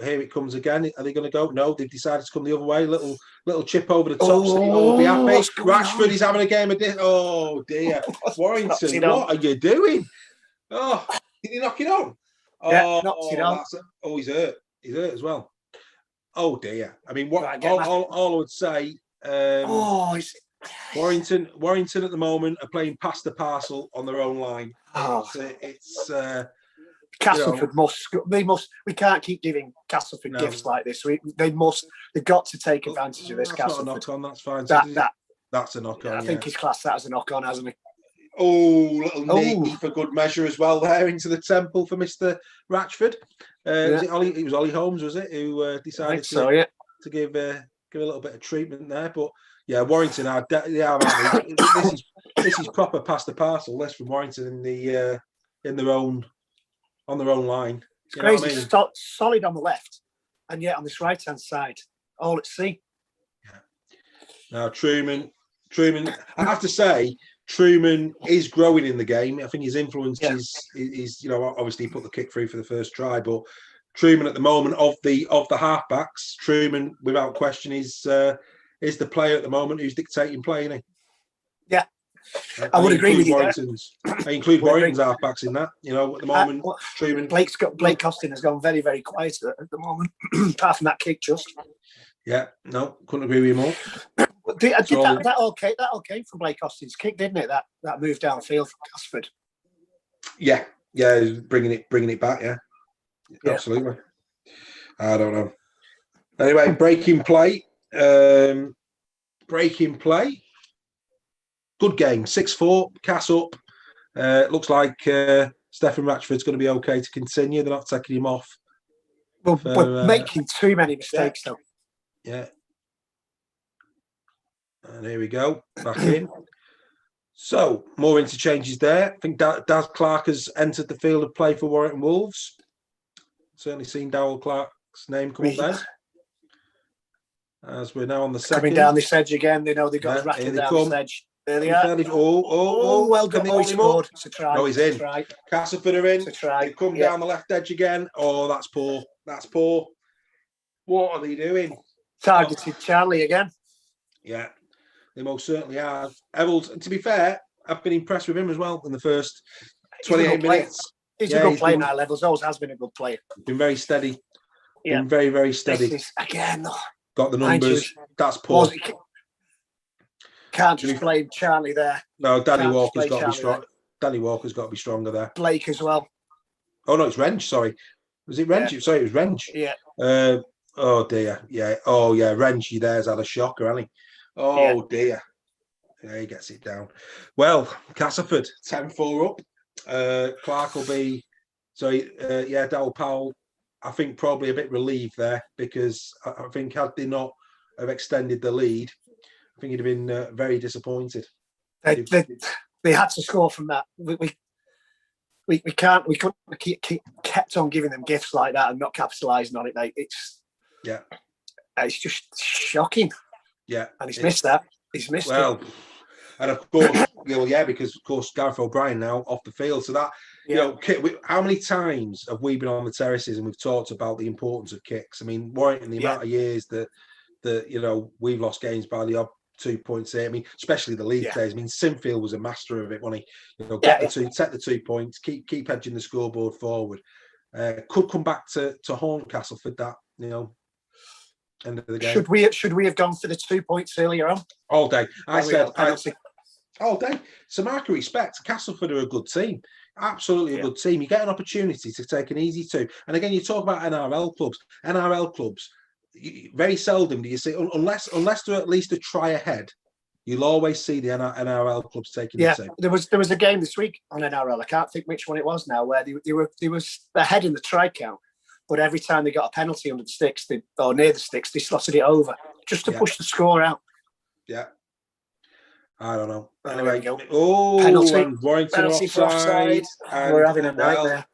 here it comes again. Are they going to go? No, they've decided to come the other way. Little chip over the top. So you'll be happy. Rashford is having a game of this. Oh dear, Warrington, what are you doing? Oh, did he knock it on? Yeah, knocked it on. He's hurt. He's hurt as well. Oh dear. I mean, all I would say. Warrington at the moment are playing past the parcel on their own line. It's Castleford we can't keep giving Castleford gifts like this. They've got to take advantage of this. That's Castleford. not a knock on, that's fine. That's a knock on. I think he's classed that as a knock on, hasn't he? Little knee for good measure as well there into the temple for Mr. Ratchford. It was Ollie Holmes, was it, who decided to give a little bit of treatment there, but. Yeah, Warrington are. This is proper past the parcel. This from Warrington on their own line. It's crazy. I mean? Solid on the left, and yet on this right hand side, all at sea. Yeah. Now Truman. I have to say, Truman is growing in the game. I think his influence is obviously he put the kick through for the first try, but Truman at the moment of the halfbacks, Truman without question is the player at the moment who's dictating play, isn't he? Yeah, I would agree with you. I include Warrington's halfbacks in that. At the moment, Truman. Blake Costin has gone very, very quiet at the moment, apart from that kick just. Yeah, no, couldn't agree with you more. That all came from Blake Costin's kick, didn't it? That move downfield for Castleford. Yeah, bringing it back. Yeah, absolutely. I don't know. Anyway, breaking play. Good game. 6-4. Cass up. Looks like Stephen Ratchford's going to be okay to continue. They're not taking him off. We're making too many mistakes though. Yeah. And here we go. Back in. So more interchanges there. I think Daz Clark has entered the field of play for Warrington Wolves. Certainly seen Darrell Clark's name come up there. As we're now on the second. Coming down this edge again. They know they've got rattled down this edge. There they are. Well done. He scored. It's a try. No, he's in. Castleford are in. It's a try. They come down the left edge again. Oh, that's poor. That's poor. What are they doing? Targeted Charlie again. Yeah, they most certainly are. Evans, to be fair, I've been impressed with him as well in the first 28 minutes. He's a good player now, Levels. Always has been a good player. Been very steady. Yeah. Been very, very steady. Again, got the numbers. That's poor. Can't just blame Charlie there. No, Danny Walker's got to be strong. Danny Walker's got to be stronger there. Blake as well. Oh no, it's Wrench. Sorry, was it Wrench? Yeah. Sorry, it was Wrench. Yeah. Oh dear. Yeah. Oh yeah. Wrenchy there's had a shocker, hasn't he? Oh dear. Yeah, he gets it down. Well, Castleford 10-4 up. Clark will be. Darrell Powell. I think probably a bit relieved there because I think had they not have extended the lead, I think he'd have been very disappointed. They had to score from that. We couldn't kept on giving them gifts like that and not capitalising on it, mate. It's just shocking. Yeah, and he's missed that. He's missed it. And of course, because of course Gareth O'Brien now off the field. So that how many times have we been on the terraces and we've talked about the importance of kicks? I mean, Warrington, the amount of years that we've lost games by the odd 2 points here. I mean, especially the league days. I mean, Sinfield was a master of it, wasn't he? Take the 2 points, keep edging the scoreboard forward. Could come back to haunt Castleford. That end of the game. Should we have gone for the 2 points earlier on? All day. All day. So, mark of respect. Castleford are a good team. Absolutely a good team. You get an opportunity to take an easy 2. And again, you talk about NRL clubs. NRL clubs. Very seldom do you see, unless they're at least a try ahead, you'll always see the NRL clubs taking the 2. There was a game this week on NRL. I can't think which one it was now, where they were ahead in the try count, but every time they got a penalty under the sticks or near the sticks, they slotted it over just to push the score out. Yeah, I don't know. Anyway, penalty. And Warrington offside. We're having a nightmare.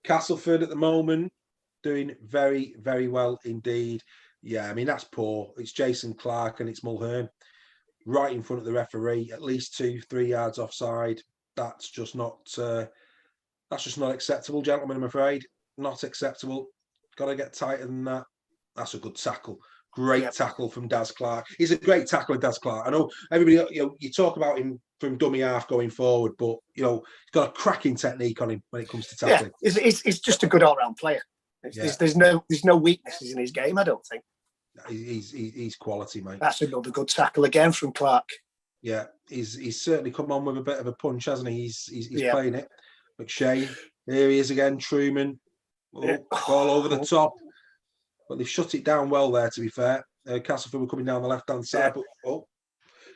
Castleford at the moment doing very, very well indeed. Yeah, I mean, that's poor. It's Jason Clark and it's Mulhern right in front of the referee, at least 2-3 yards offside. That's just not acceptable, gentlemen, I'm afraid. Not acceptable. Got to get tighter than that. That's a good tackle. Great tackle from Daz Clark. He's a great tackler, Daz Clark. I know everybody, you talk about him from dummy half going forward, but, he's got a cracking technique on him when it comes to tackling. Yeah, he's just a good all-round player. There's no weaknesses in his game, I don't think. He's quality, mate. That's another good tackle again from Clark. Yeah, he's certainly come on with a bit of a punch, hasn't he? He's playing it. McShane, here he is again. Truman, ball over the top, but they've shut it down well there. To be fair, Castleford were coming down the left-hand side, but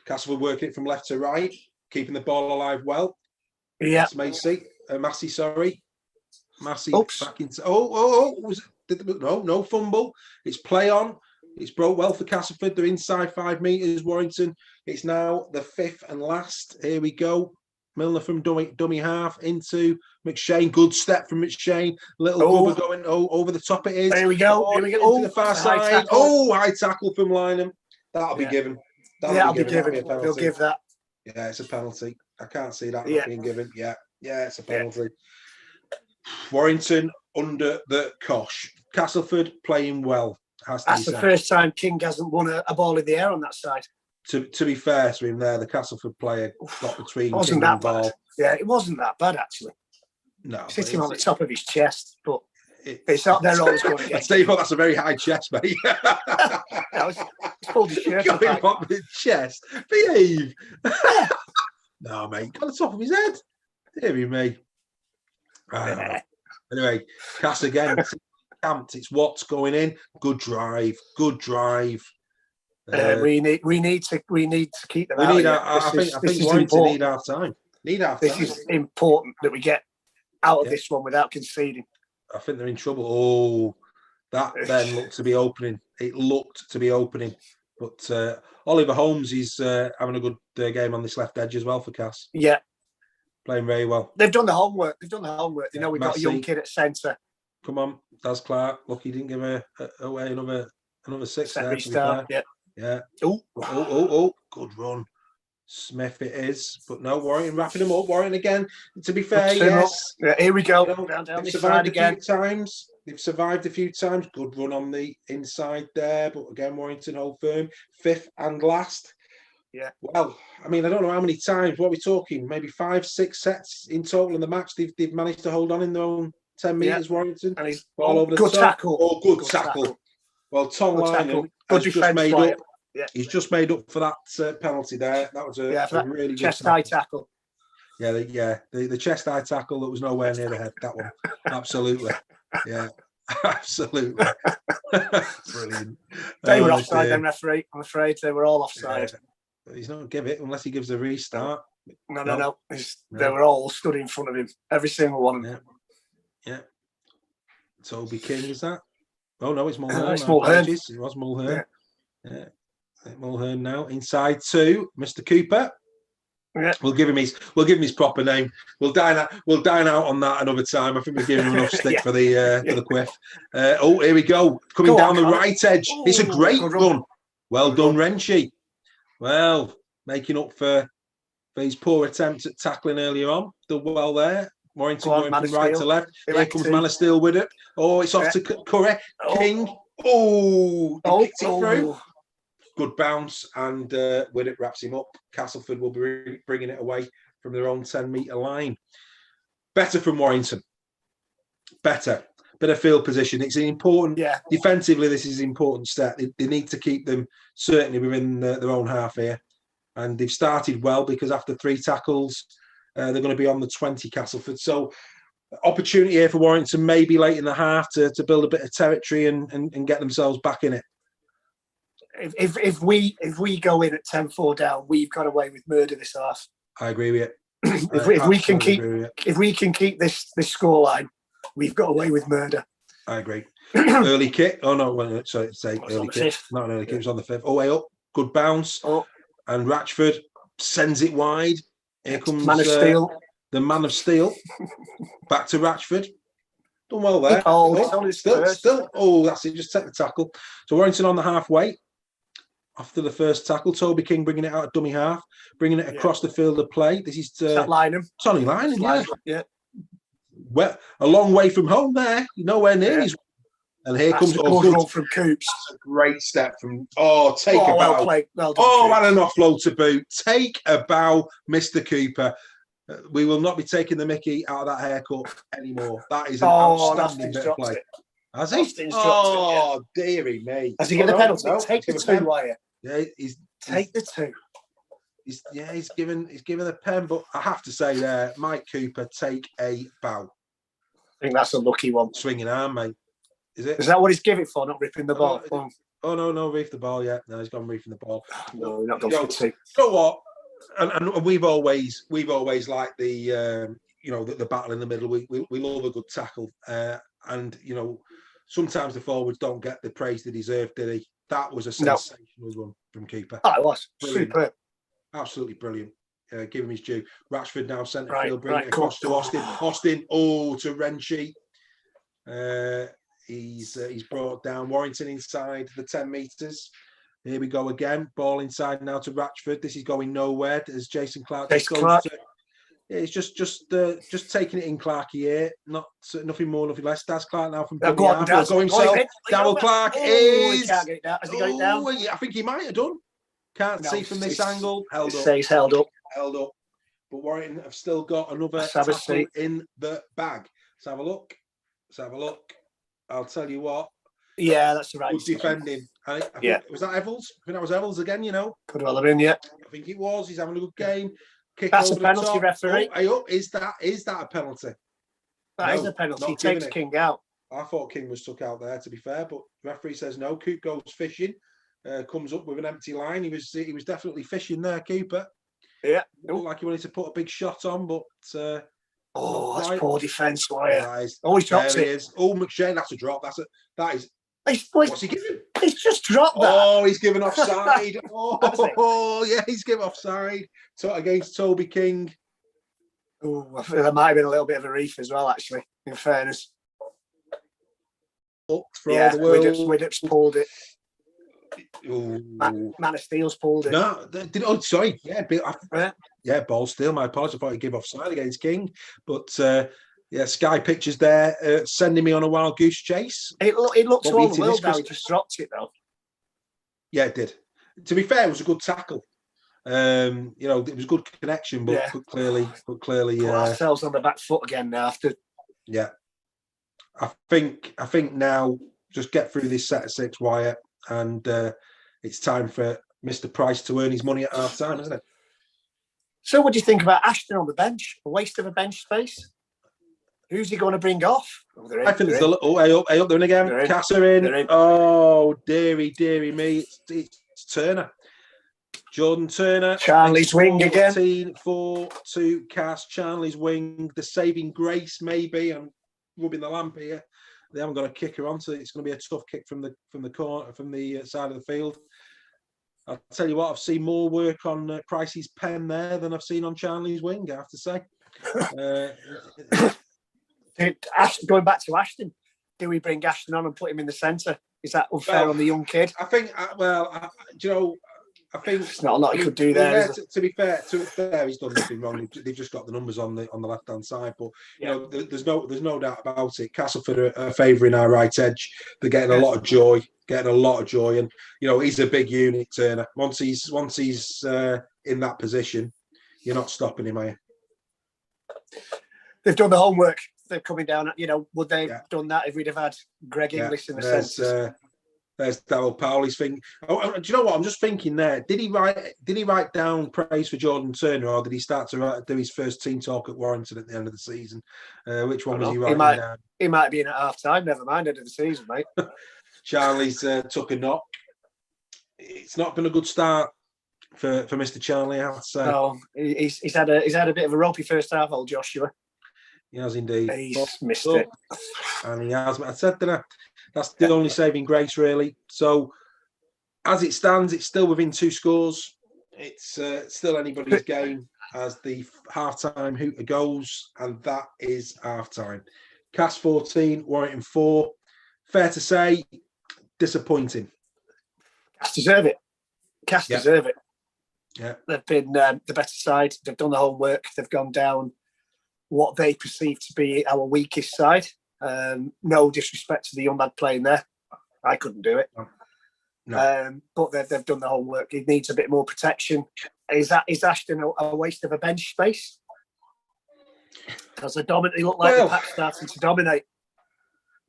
Castleford working it from left to right, keeping the ball alive well. Yeah, Massey, sorry. Massey back into no fumble. It's play on. It's broke well for Castleford. They're inside 5 meters. Warrington. It's now the 5th and last. Here we go. Milner from dummy half into McShane. Good step from McShane. Little cover going over the top. It is. There we go. Here we go. Into the far side. High tackle from Lynham. That'll be given. That'll be given. They'll give that. Yeah, it's a penalty. I can't see that not being given. Yeah, it's a penalty. Warrington under the cosh. Castleford playing well. That's the first time King hasn't won a ball in the air on that side. To be fair to him there, the Castleford player got between King and ball. Bad. Yeah, it wasn't that bad actually. No. Sitting on the top of his chest, but it's not there always going to get. I tell you what, that's a very high chest, mate. It's pulled his shirt up his chest. Behave. No, mate, got the top of his head. Dear me. Anyway, Cass again. Camped. It's what's going in. Good drive. We need to keep them out. I think Warrington need half time. This is important that we get out of this one without conceding. I think they're in trouble. Oh, that then looked to be opening. It looked to be opening. But Oliver Holmes is having a good game on this left edge as well for Cass. Yeah. Playing very well. They've done the homework. They know we've got a young kid at centre. Come on, Daz Clark. Look, he didn't give away another 6 there. Star, yeah. Oh, good run. Smith it is. But no, Warrington wrapping him up. Warrington again. To be fair, yes. Yeah, here we go. Down they've survived a few times. They've survived a few times. Good run on the inside there. But again, Warrington hold firm. 5th and last. Yeah. Well, I mean, I don't know how many times. What are we talking? Maybe 5-6 sets in total in the match. They've managed to hold on in their own 10 metres, Warrington. And he's all over the good top. Tackle. Oh, good tackle. Well, Tom Lynham has just made up. Yeah. He's just made up for that penalty there. That was a really good chest-high tackle. Yeah, the chest-high tackle that was nowhere near the head. That one, absolutely. Yeah, absolutely. Brilliant. They were offside, then, referee. I'm afraid they were all offside. Yeah. He's not going to give it unless he gives a restart. No. They were all stood in front of him. Every single one of them. Yeah. Toby King, is that? Oh, no, it's Mulhern. It's Mulhern. It was Mulhern. Yeah. Mulhern now inside to Mr. Cooper. Yeah. We'll give him his proper name. We'll dine out on that another time. I think we've given him enough stick for the quiff. Here we go. Coming down the right edge. It's a great run. Well done, Renshi. Well, making up for his poor attempt at tackling earlier on. Done well there. Warrington going from right to left. Here comes Man of Steel with it. Oh, it's off to Curry. King. Oh, he kicked it through. Good bounce, and Widdop wraps him up. Castleford will be bringing it away from their own 10-metre line. Better from Warrington. Better field position. It's an important, defensively, this is an important step. They need to keep them certainly within their own half here. And they've started well, because after 3 tackles, they're going to be on the 20, Castleford. So opportunity here for Warrington, maybe late in the half, to build a bit of territory and get themselves back in it. If we go in at 10-4 down, we've got away with murder this half. I agree with you. if we can keep this scoreline, we've got away with murder. I agree. Early kick. Oh no, sorry, early kick. Not an early kick. It was on the 5th. Oh, way up. Good bounce. Oh. And Ratchford sends it wide. Here comes Man of Steel. The Man of Steel. Back to Ratchford. Done well there. Still. Oh, that's it. Just take the tackle. So Warrington on the halfway. After the first tackle, Toby King bringing it out of dummy half, bringing it across the field of play. This is Lynham. Sonny Lynham, yeah. Well, a long way from home there. Nowhere near his. And here comes good from Coops. That's a great step from. Oh, take a bow. Well played. Well done, oh, and an offload to boot. Take a bow, Mr. Cooper. We will not be taking the mickey out of that haircut anymore. That is an outstanding bit of play. Has he? Oh, dearie me. Has he got a penalty? Take the 2, Wire. Yeah, take the 2. He's given a pen, but I have to say there, Mike Cooper, take a bow. I think that's a lucky one. Swinging arm, mate. Is it? Is that what he's giving for? Not ripping the ball. Oh no, reef the ball yet. No, he's gone reefing the ball. No, we're not going for 2. You know what? And we've always liked the the battle in the middle. We love a good tackle, and sometimes the forwards don't get the praise they deserve, did he? That was a sensational run from Cooper. Oh, it was. Brilliant. Superb. Absolutely brilliant. Give him his due. Ratchford now centre field, bringing it across to Austin. Austin, to Renshi. He's brought down Warrington inside the 10 metres. Here we go again. Ball inside now to Ratchford. This is going nowhere as Jason Clark. It's just taking it in Clarkey here. Nothing more, nothing less. That's Clark now from go himself. Darryl Clark is. He can't get it down. Has he got it down? I think he might have done. Can't see from this angle. Held up. He's held up. Held up. But Warrington have still got another tackle in the bag. Let's have a look. I'll tell you what. Yeah, that's the right. Good defending. I think, was that Evels? I think that was Evels again, Could well have been, yeah. I think it was. He's having a good game. That's a penalty, referee. Is that a penalty? That is a penalty. He takes King out. I thought King was stuck out there, to be fair, but referee says no. Coop goes fishing, comes up with an empty line. He was definitely fishing there, Cooper. Yeah. Looked like he wanted to put a big shot on, but that's poor defence, Wire. He's dropped it. Oh, McShane, that's a drop. What's he giving? He's just dropped that. Oh, he's given offside. Yeah, he's given offside. Against Toby King. Oh, I feel there might have been a little bit of a reef as well, actually, in fairness. Widdop's pulled it. Man of Steel's pulled it. No, sorry. Yeah, ball still. My apologies. I thought he'd give offside against King. But Sky Pictures there sending me on a wild goose chase. It looked to all the world now. He just dropped it, though. Yeah, it did. To be fair, it was a good tackle. It was good connection, but clearly, put ourselves on the back foot again now after. Yeah, I think now just get through this set of 6, Wyatt, and it's time for Mr. Price to earn his money at half time, isn't it? So, what do you think about Ashton on the bench? A waste of a bench space. Who's he going to bring off? I think it's hey up there again. Casser in. Oh, dearie me, it's Turner. Jordan Turner. Charlie's wing again. 14-4 Cass. Charlie's wing. The saving grace, maybe. I'm rubbing the lamp here. They haven't got a kicker on, so it's going to be a tough kick from the corner, from the side of the field. I'll tell you what, I've seen more work on Pricey's pen there than I've seen on Charlie's wing, I have to say. Going back to Ashton, do we bring Ashton on and put him in the centre? Is that unfair on the young kid? I think, do you know, I think it's not a lot he could do there. To be fair, he's done nothing wrong. They've just got the numbers on the left hand side. But you know, there's no doubt about it. Castleford are favouring our right edge. They're getting a lot of joy, and you know, he's a big unit, Turner. Once he's in that position, you're not stopping him, are you? They've done the homework. They're coming down. You know, would they have done that if we'd have had Greg Inglis in the centre? There's Darryl Powley's thing. Oh, do you know what? I'm just thinking there. Did he write down praise for Jordan Turner, or did he start to do his first team talk at Warrington at the end of the season? Which one was he writing down? He might be in at half time. Never mind, end of the season, mate. Charlie's took a knock. It's not been a good start for Mr. Charlie, I would say. No, he's had a bit of a ropey first half, old Joshua. He has indeed. He's missed it. And he has. I said that. That's the only saving grace, really. So, as it stands, it's still within 2 scores. It's still anybody's game as the half-time hooter goes, and that is half-time. Cass 14, Warrington 4. Fair to say, disappointing. Cass deserve it. Deserve it. Yeah. They've been the better side. They've done the homework. They've gone down what they perceive to be our weakest side. No disrespect to the young lad playing there. I couldn't do it. No. But they've done the homework. He needs a bit more protection. Is Ashton a waste of a bench space? Because they look like the pack's starting to dominate.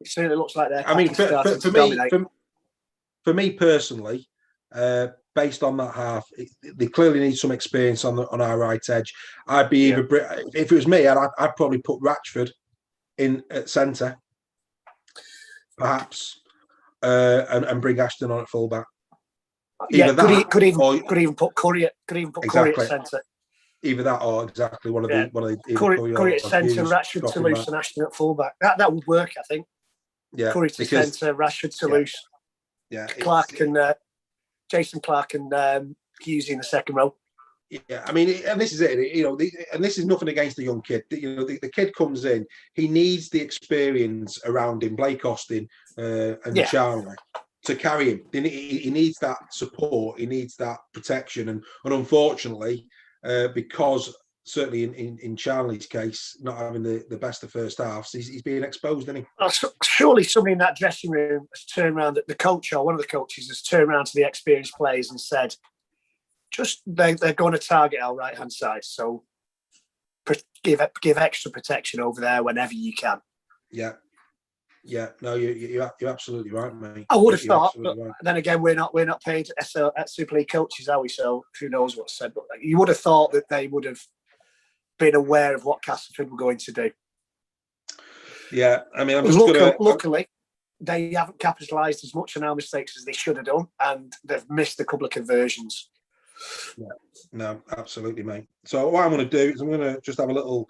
It certainly looks like they're starting to dominate. For me personally, based on that half, they clearly need some experience on our right edge. I'd be if it was me, I'd probably put Ratchford in at centre, perhaps, and bring Ashton on at fullback. Could even put Curry at centre. Either that or exactly one of the Curry at centre, Rashford to loose, and Ashton at fullback. That would work, I think. Yeah, Curry to centre, Rashford to loose. Yeah, Jason Clark and Hughes in the second row. Yeah, I mean, and this is it. You know, and this is nothing against the young kid. You know, the kid comes in. He needs the experience around him, Blake Austin and Charlie, to carry him. He needs that support. He needs that protection. And unfortunately, because certainly in Charlie's case, not having the best of first halves, he's being exposed, isn't he? Surely somebody in that dressing room has turned around, the coach or one of the coaches has turned around to the experienced players and said, they're going to target our right-hand side, so give extra protection over there whenever you can. Yeah. No, you're absolutely right, mate. I would have thought, but then again, we're not paid at Super League coaches, are we? So who knows what's said? But you would have thought that they would have been aware of what Castleford were going to do. Yeah, I mean, luckily, they haven't capitalised as much on our mistakes as they should have done, and they've missed a couple of conversions. Yeah, no, absolutely, mate. So what I'm going to do is I'm going to just have a little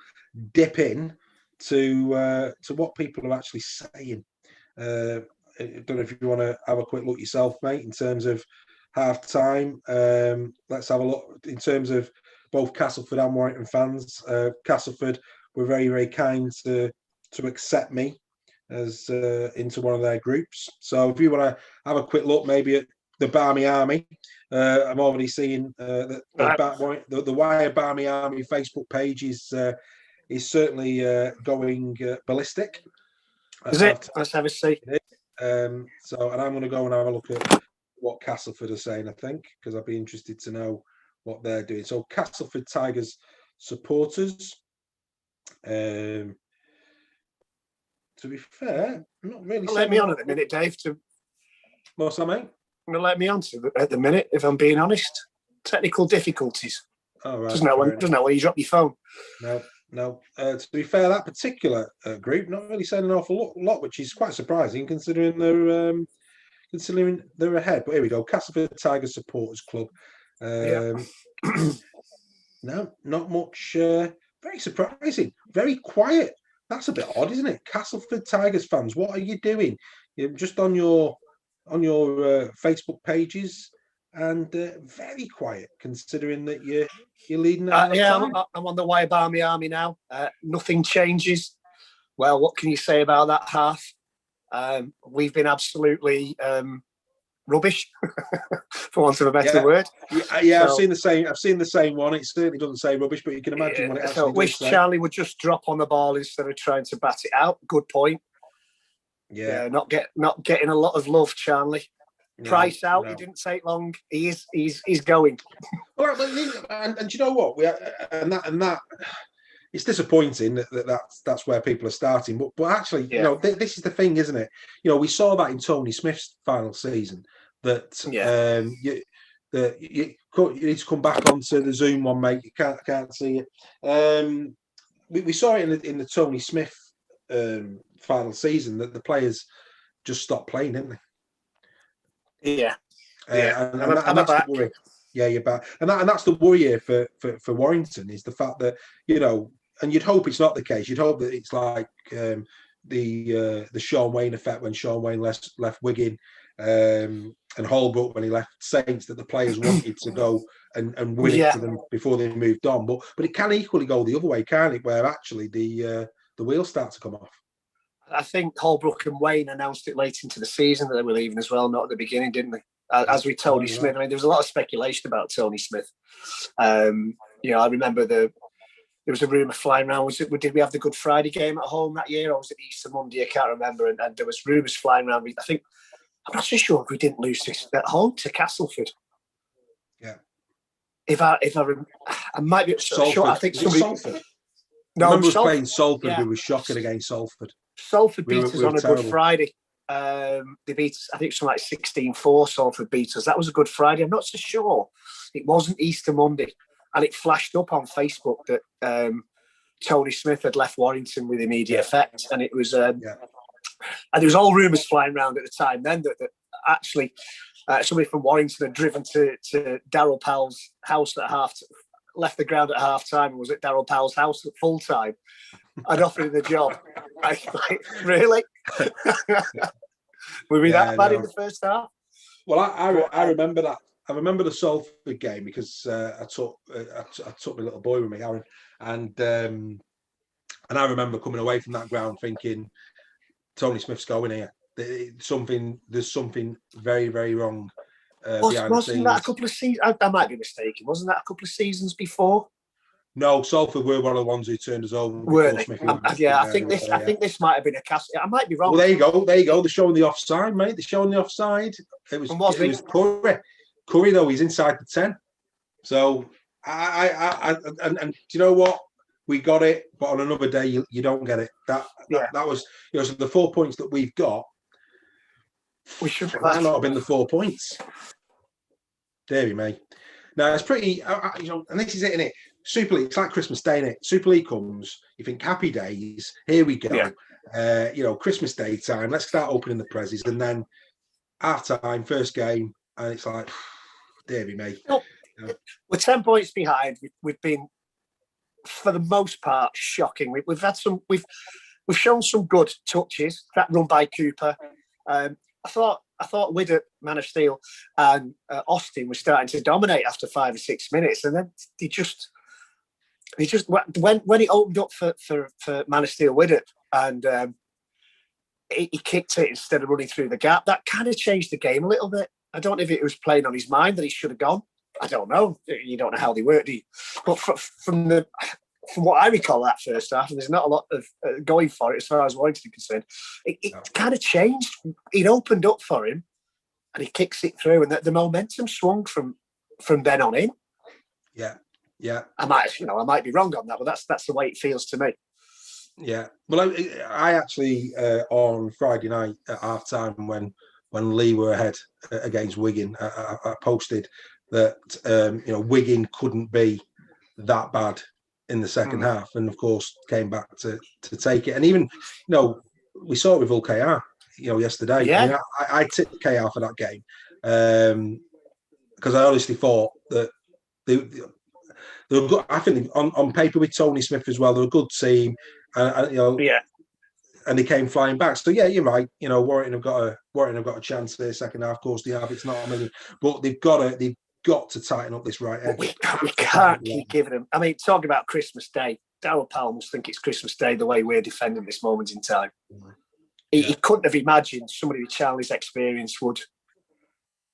dip in to what people are actually saying. I don't know if you want to have a quick look yourself, mate, in terms of half time. Let's have a look in terms of both Castleford and Warrington fans. Castleford were very, very kind to accept me as into one of their groups. So if you want to have a quick look, maybe at the Barmy Army, I'm already seeing the Wire Barmy Army Facebook page is certainly going ballistic. Is it? Let's have a see. And I'm going to go and have a look at what Castleford are saying, I think, because I'd be interested to know what they're doing. So Castleford Tigers supporters. To be fair, I'm not really. Let me on at the minute, Dave. What's that, mate? Let me on at the minute, if I'm being honest. Technical difficulties. Oh, right. Doesn't know when you drop your phone. No. To be fair, that particular group not really saying an awful lot, which is quite surprising considering they're ahead. But here we go. Castleford Tigers Supporters Club. No, not much. Very surprising. Very quiet. That's a bit odd, isn't it? Castleford Tigers fans, what are you doing? You're just on your Facebook pages. and very quiet considering that you're leading at Yeah, time. I'm on the Wire Barmy Army now. Nothing changes. Well, what can you say about that half? We've been absolutely rubbish, for want of a better word. Yeah, So, I've seen the same. I've seen the same one. It certainly doesn't say rubbish, but you can imagine what it actually does wish say. Charlie would just drop on the ball instead of trying to bat it out. Good point. Yeah, not getting a lot of love, Charlie. Price out. No. He didn't take long. He's going. Well, and do you know what? And that it's disappointing that's where people are starting. But actually, this is the thing, isn't it? We saw that in Tony Smith's final season. That you need to come back onto the Zoom one, mate. You can't see you. We saw it in the Tony Smith final season that the players just stopped playing, didn't they? Yeah. And that's the worry. Yeah, you're back, and that's the worry here for Warrington is the fact that and you'd hope it's not the case. You'd hope that it's like the Sean Wayne effect when Sean Wayne left Wigan, and Holbrook when he left Saints, that the players wanted to go and win it for them before they moved on. But it can equally go the other way, can't it? Where actually the wheels start to come off. I think Holbrook and Wayne announced it late into the season that they were leaving as well, not at the beginning, didn't they? As with Tony Smith. I mean, there was a lot of speculation about Tony Smith. I remember there was a rumour flying around. Did we have the Good Friday game at home that year, or was it Easter Monday? I can't remember. And there was rumours flying around. I'm not so sure if we didn't lose this at home to Castleford. Yeah. I might be sure. I think Salford. No, I remember us playing Salford. Yeah. We were shocking against Salford. Salford beat us on a Good Friday. They beat us, I think, something like 16-4. Salford beat us. That was a Good Friday. I'm not so sure. It wasn't Easter Monday. And it flashed up on Facebook that Tony Smith had left Warrington with immediate effect. And it was, and there was all rumours flying around at the time then that actually somebody from Warrington had driven to Darryl Powell's house at left the ground at half time and was at Darryl Powell's house at full time. I'd offered him the job. Really? Were we that bad in the first half? Well, I remember that. I remember the Salford game because I took my little boy with me, Aaron, and I remember coming away from that ground thinking, Tony Smith's going here. There's something very, very wrong. Wasn't that a couple of seasons? I might be mistaken. Wasn't that a couple of seasons before? No, Salford were one of the ones who turned us over. Were they? I think this might have been a cast. I might be wrong. Well, there you go. They're showing the offside, mate. They're showing the offside. It was Curry. Curry, though, he's inside the 10. So and do you know what? We got it, but on another day you don't get it. That was so the 4 points that we've got. We should not have been the 4 points. Deary me. Now it's pretty, and this is it, innit? Super League, it's like Christmas Day, innit? Super League comes, you think happy days, here we go. Yeah. Christmas Day time, let's start opening the prezzies, and then half time, first game, and it's like, deary me. We're 10 points behind. We've been, for the most part, shocking. We've had we've shown some good touches. That run by Cooper. I thought Widdop, Man of Steel, and Austin were starting to dominate after 5 or 6 minutes, and then he just when he opened up for Man of Steel Widdop and he kicked it instead of running through the gap. That kind of changed the game a little bit. I don't know if it was playing on his mind that he should have gone. I don't know. You don't know how they work, do you? But from what I recall that first half, and there's not a lot of going for it as far as Warrington is concerned, it kind of changed. It opened up for him, and he kicks it through, and the momentum swung from then on in. Yeah. I might be wrong on that, but that's the way it feels to me. Yeah. Well, I actually on Friday night at half time when Lee were ahead against Wigan, I posted that Wigan couldn't be that bad in the second half, and of course came back to take it. And even we saw it with Hull KR yesterday. Yeah. I mean, I tipped KR for that game because I honestly thought that they were good. I think on paper with Tony Smith as well, they're a good team. and they came flying back. So yeah, you're right. You know, Warrington have got a chance there second half. Of course, they have. It's not a million, but they've got to tighten up this right edge. We can't keep giving them. I mean, talking about Christmas Day, Darryl Powell must think it's Christmas Day the way we're defending this moment in time. He couldn't have imagined somebody with Charlie's experience would,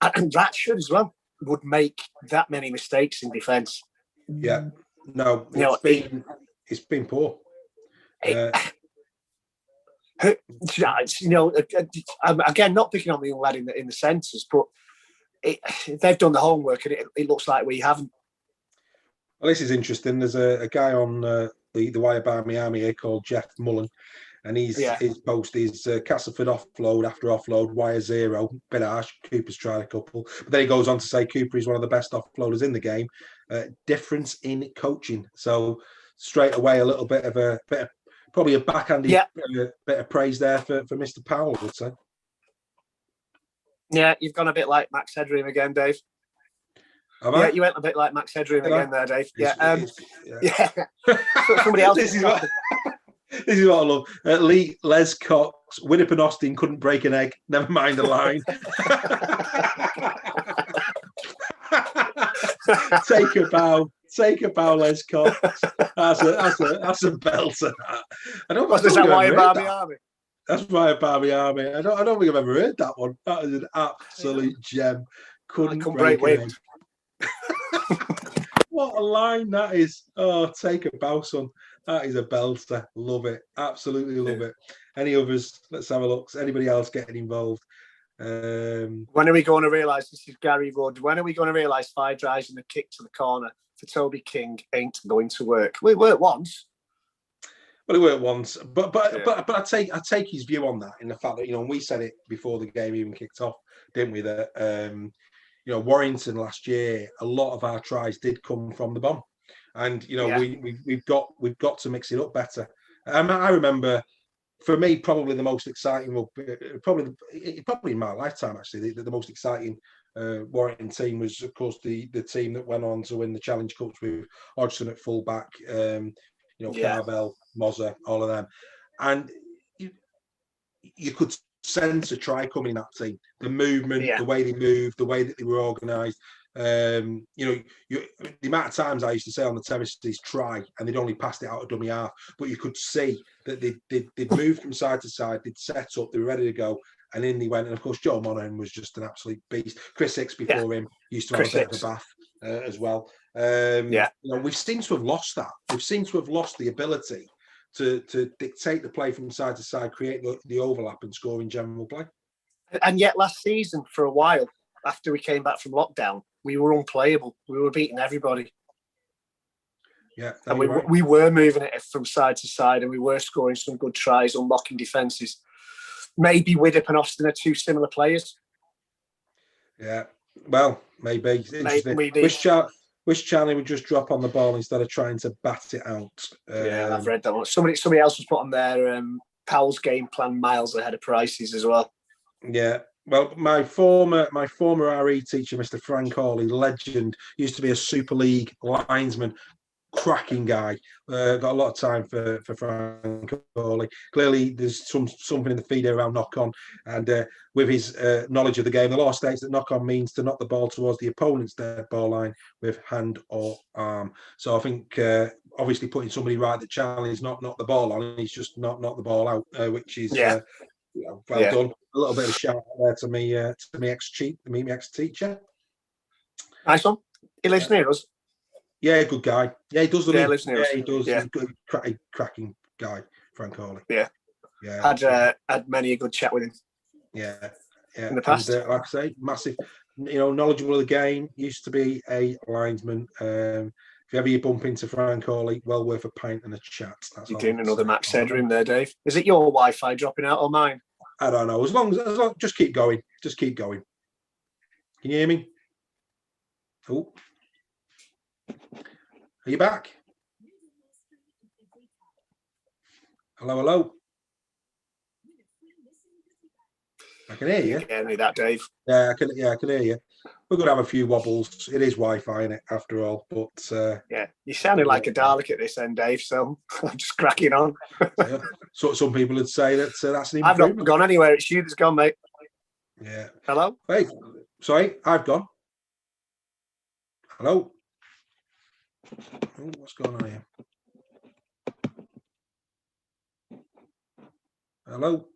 and Ratchford as well, would make that many mistakes in defence. Yeah, no, it's been poor. Again, not picking on the young lad in the centres, but they've done the homework, and it looks like we haven't. Well, this is interesting. There's a guy on the Wire Bar Miami here called Jeff Mullen, and his post is Castleford offload after offload, wire zero, bit harsh. Cooper's tried a couple, but then he goes on to say Cooper is one of the best offloaders in the game. Difference in coaching, so straight away a little bit of probably a backhanded bit of praise there for Mr. Powell, I would say. Yeah, you've gone a bit like Max Headroom again, Dave. Yeah, you went a bit like Max Headroom again there, Dave. Somebody else. This is what I love. Les Cox, Winnip and Austin couldn't break an egg. Never mind the line. Take a bow, Les Cox. That's a belter. I don't. Is that Wire Bar Army? That's Wire Bar Army. I don't think I've ever heard that one. That is an absolute gem. Couldn't break an egg. What a line that is. Oh, take a bow, son. That is a belter. Love it. Absolutely love it. Any others? Let's have a look. Anybody else getting involved? When are we going to realise, this is Gary Wood, when are we going to realise 5 drives and a kick to the corner for Toby King ain't going to work? Well, it worked once. Well, it worked once, but I take his view on that, in the fact that, and we said it before the game even kicked off, didn't we? That Warrington last year, a lot of our tries did come from the bomb, and we've got to mix it up better. I remember, for me, probably the most exciting, probably in my lifetime actually, the most exciting Warrington team was, of course, the team that went on to win the Challenge Cups with Hodgson at fullback. Carvel, Mozza, all of them. And you could sense a try coming in that team. The movement, the way they moved, the way that they were organised. The amount of times I used to say on the terraces try, and they'd only passed it out of dummy half, but you could see that they'd moved from side to side, they'd set up, they were ready to go, and in they went. And of course, Joe Monaghan was just an absolute beast. Chris Hicks before him used to have a bit of a bath as well. We've seemed to have lost that. We've seemed to have lost the ability to dictate the play from side to side, create the overlap and score in general play. And yet last season, for a while, after we came back from lockdown, we were unplayable. We were beating everybody. Yeah, and we were moving it from side to side, and we were scoring some good tries, unlocking defences. Maybe Widdop and Austin are two similar players. Yeah, well, maybe. Wish Charlie would just drop on the ball instead of trying to bat it out. I've read that one. Somebody else was put on their Powell's game plan miles ahead of Price's as well. Yeah. Well, my former RE teacher, Mr. Frank Hawley, legend, used to be a Super League linesman, cracking guy. Got a lot of time for Frank Hawley. Clearly, there's something in the feed around knock-on, and with his knowledge of the game, the law states that knock-on means to knock the ball towards the opponent's dead ball line with hand or arm. So I think obviously putting somebody right that Charlie's not the ball on, he's just not the ball out, which is well done. A little bit of a shout out there to me ex-teacher. Nice one. He lives near us. Yeah, good guy. Yeah, he does. He lives near us. He does. Yeah. He's a cracking guy, Frank Hawley. Yeah. Had many a good chat with him. Yeah. In the past, and, like I say, massive. Knowledgeable of the game. Used to be a linesman. If ever you bump into Frank Hawley, well worth a pint and a chat. You're doing another Max Headroom there, Dave. Is it your Wi-Fi dropping out or mine? I don't know. As long just keep going. Just keep going. Can you hear me? Oh. Are you back? Hello. I can hear you. You hear me that, Dave? Yeah, I can hear you. We're going to have a few wobbles. It is Wi-Fi in it after all, but Yeah, you sounded like a Dalek at this end, Dave. So I'm just cracking on. yeah. So some people would say that that's an I've improvement. not gone anywhere. It's you that's gone, mate. Yeah. Hello? Hey, sorry, I've gone. Hello. Oh, what's going on here? Hello.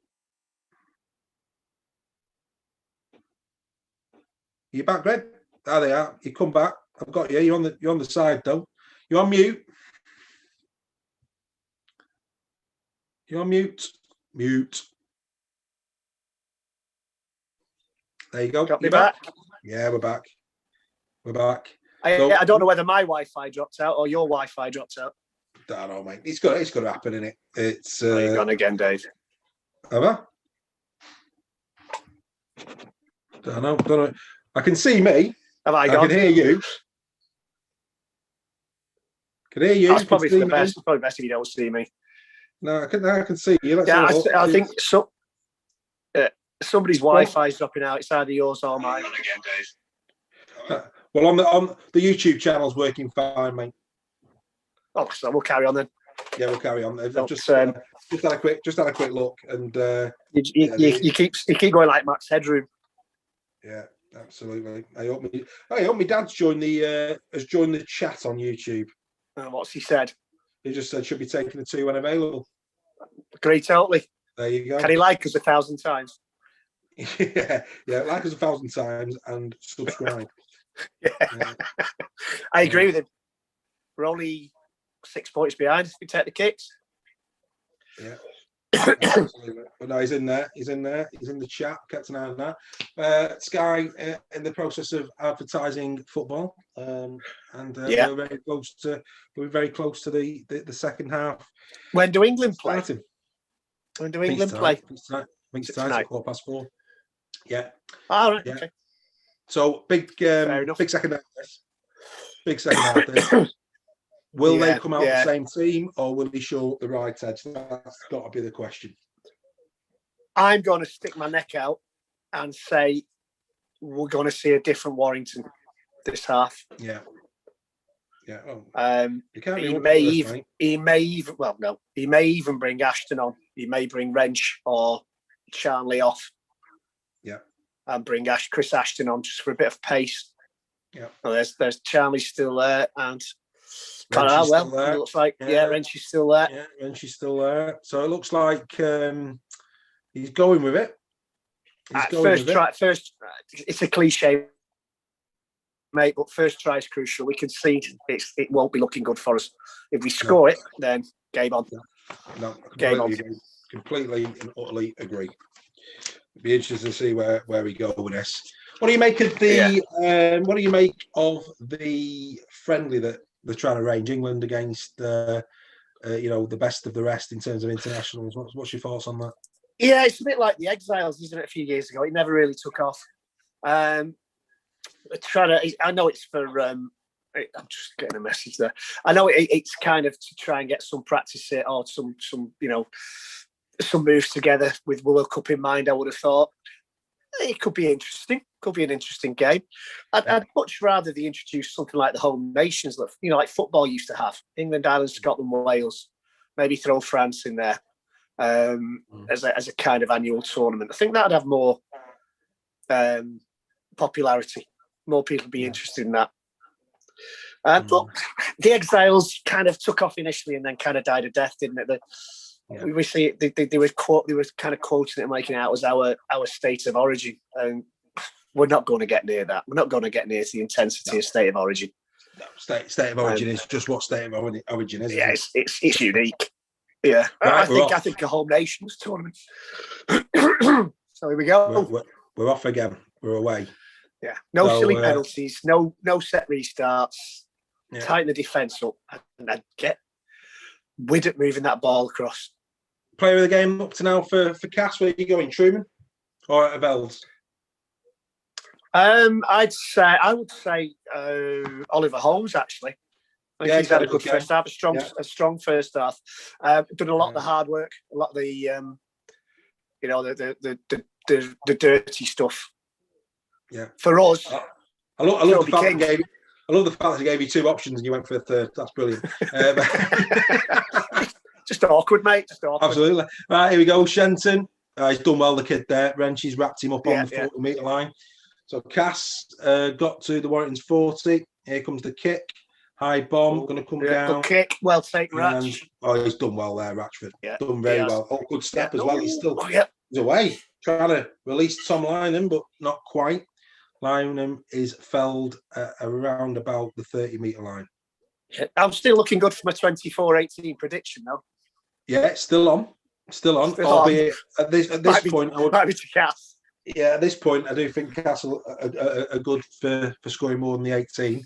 You back, Greg? There they are. You come back. I've got you. You're on the side though. You're on mute. You're on mute. Mute. There you go. Got me You back? Yeah, we're back. We're back. I So- don't know whether my Wi-Fi dropped out or your Wi-Fi dropped out. I don't know, mate. It's got to happen, innit? It's Oh, you're gone again, Dave. have I? Don't know. I can see me. Have I I gone? can hear you. Can hear you. That's Can probably see the me. best. It's probably best if you don't see me. No, I can see you. Let's Yeah, have a look. I think somebody's Wi-Fi is dropping out. It's either yours or mine. Well, on the YouTube channel's working fine, mate. Oh, so we'll carry on then. Yeah, we'll carry on. I've Don't, just had a quick look, and you keep going like Max Headroom. yeah, absolutely. I hope my dad's joined has joined the chat on YouTube. What's he said? He just said should be taking the 2 when available. Agree totally. There you go. Can he like us 1,000 times? yeah, like us 1,000 times and subscribe. Yeah. I agree with him. We're only 6 points behind if we take the kicks. Yeah. Absolutely. But no, he's in there. He's in the chat. Kept an eye on that. Sky in the process of advertising football, and we're very close to the second half. When do England play? Starting. When do England play? I think it's tonight at 4:15. Yeah. All right. Yeah. Okay. So big second half. Big second half. This. Will they come out the same team, or will he show the right edge? That's got to be the question. I'm going to stick my neck out and say we're going to see a different Warrington this half. Yeah. Yeah. He may even bring Ashton on. He may bring Wrench or Charnley off. Yeah. And bring Chris Ashton on just for a bit of pace. Yeah. Well, there's Charnley still there, and it looks like Wrench is still there. Yeah, Wrench is still there. So it looks like he's going with it. First, it's a cliche, mate, but first try is crucial. We concede, it won't be looking good for us. If we score it, then game on. No, game on. Completely and utterly agree. It'd be interesting to see where we go with this. What do you make of what do you make of the friendly that they're trying to arrange England against the best of the rest in terms of internationals? What's your thoughts on that? Yeah, it's a bit like the Exiles, isn't it? A few years ago, it never really took off. I know it's for. I'm just getting a message there. I know it's kind of to try and get some practice it or some moves together with World Cup in mind. I would have thought it could be interesting. Could be an interesting game. I'd much rather they introduce something like the Home Nations, like football used to have. England, Ireland, Scotland, Wales. Maybe throw France in there as a kind of annual tournament. I think that'd have more popularity. More people would be interested in that. But the Exiles kind of took off initially and then kind of died a death, didn't it? We see they were kind of quoting it and making it out as our state of origin, and we're not going to get near that. We're not going to get near to the intensity of state of origin. No, state of origin is just what state of origin is. Yeah, it's unique. Yeah, right, I think a Home Nations tournament. So here we go. We're off again. We're away. Yeah, no silly penalties, no set restarts. Yeah. Tighten the defence up and get Widdop moving that ball across. Player of the game up to now for Cass. Where are you going, Truman or Avels? I would say Oliver Holmes. Actually, I think he's had a good first half, a strong first half. Done a lot of the hard work, a lot of the the dirty stuff. Yeah. For us, I love the fact King. I love the fact that he gave you 2 options and you went for a third. That's brilliant. Just awkward, mate. Just awkward. Absolutely. Right, here we go. Shenton. He's done well, the kid there. Wrench's wrapped him up on the 40-metre line. So Cass got to the Warrington's 40. Here comes the kick. High bomb, going to come down. Good kick. Well taken, Ratch. He's done well there, Ratchford. Yeah, done very well. Oh, good step as well. He's still he's away. Trying to release Tom Lynham, but not quite. Lynham is felled around about the 30-metre line. I'm still looking good for my 24-18 prediction, though. Yeah, it's still on. Albeit at this point, I would might be to Cass. Yeah, at this point, I do think Castle are good for scoring more than the 18.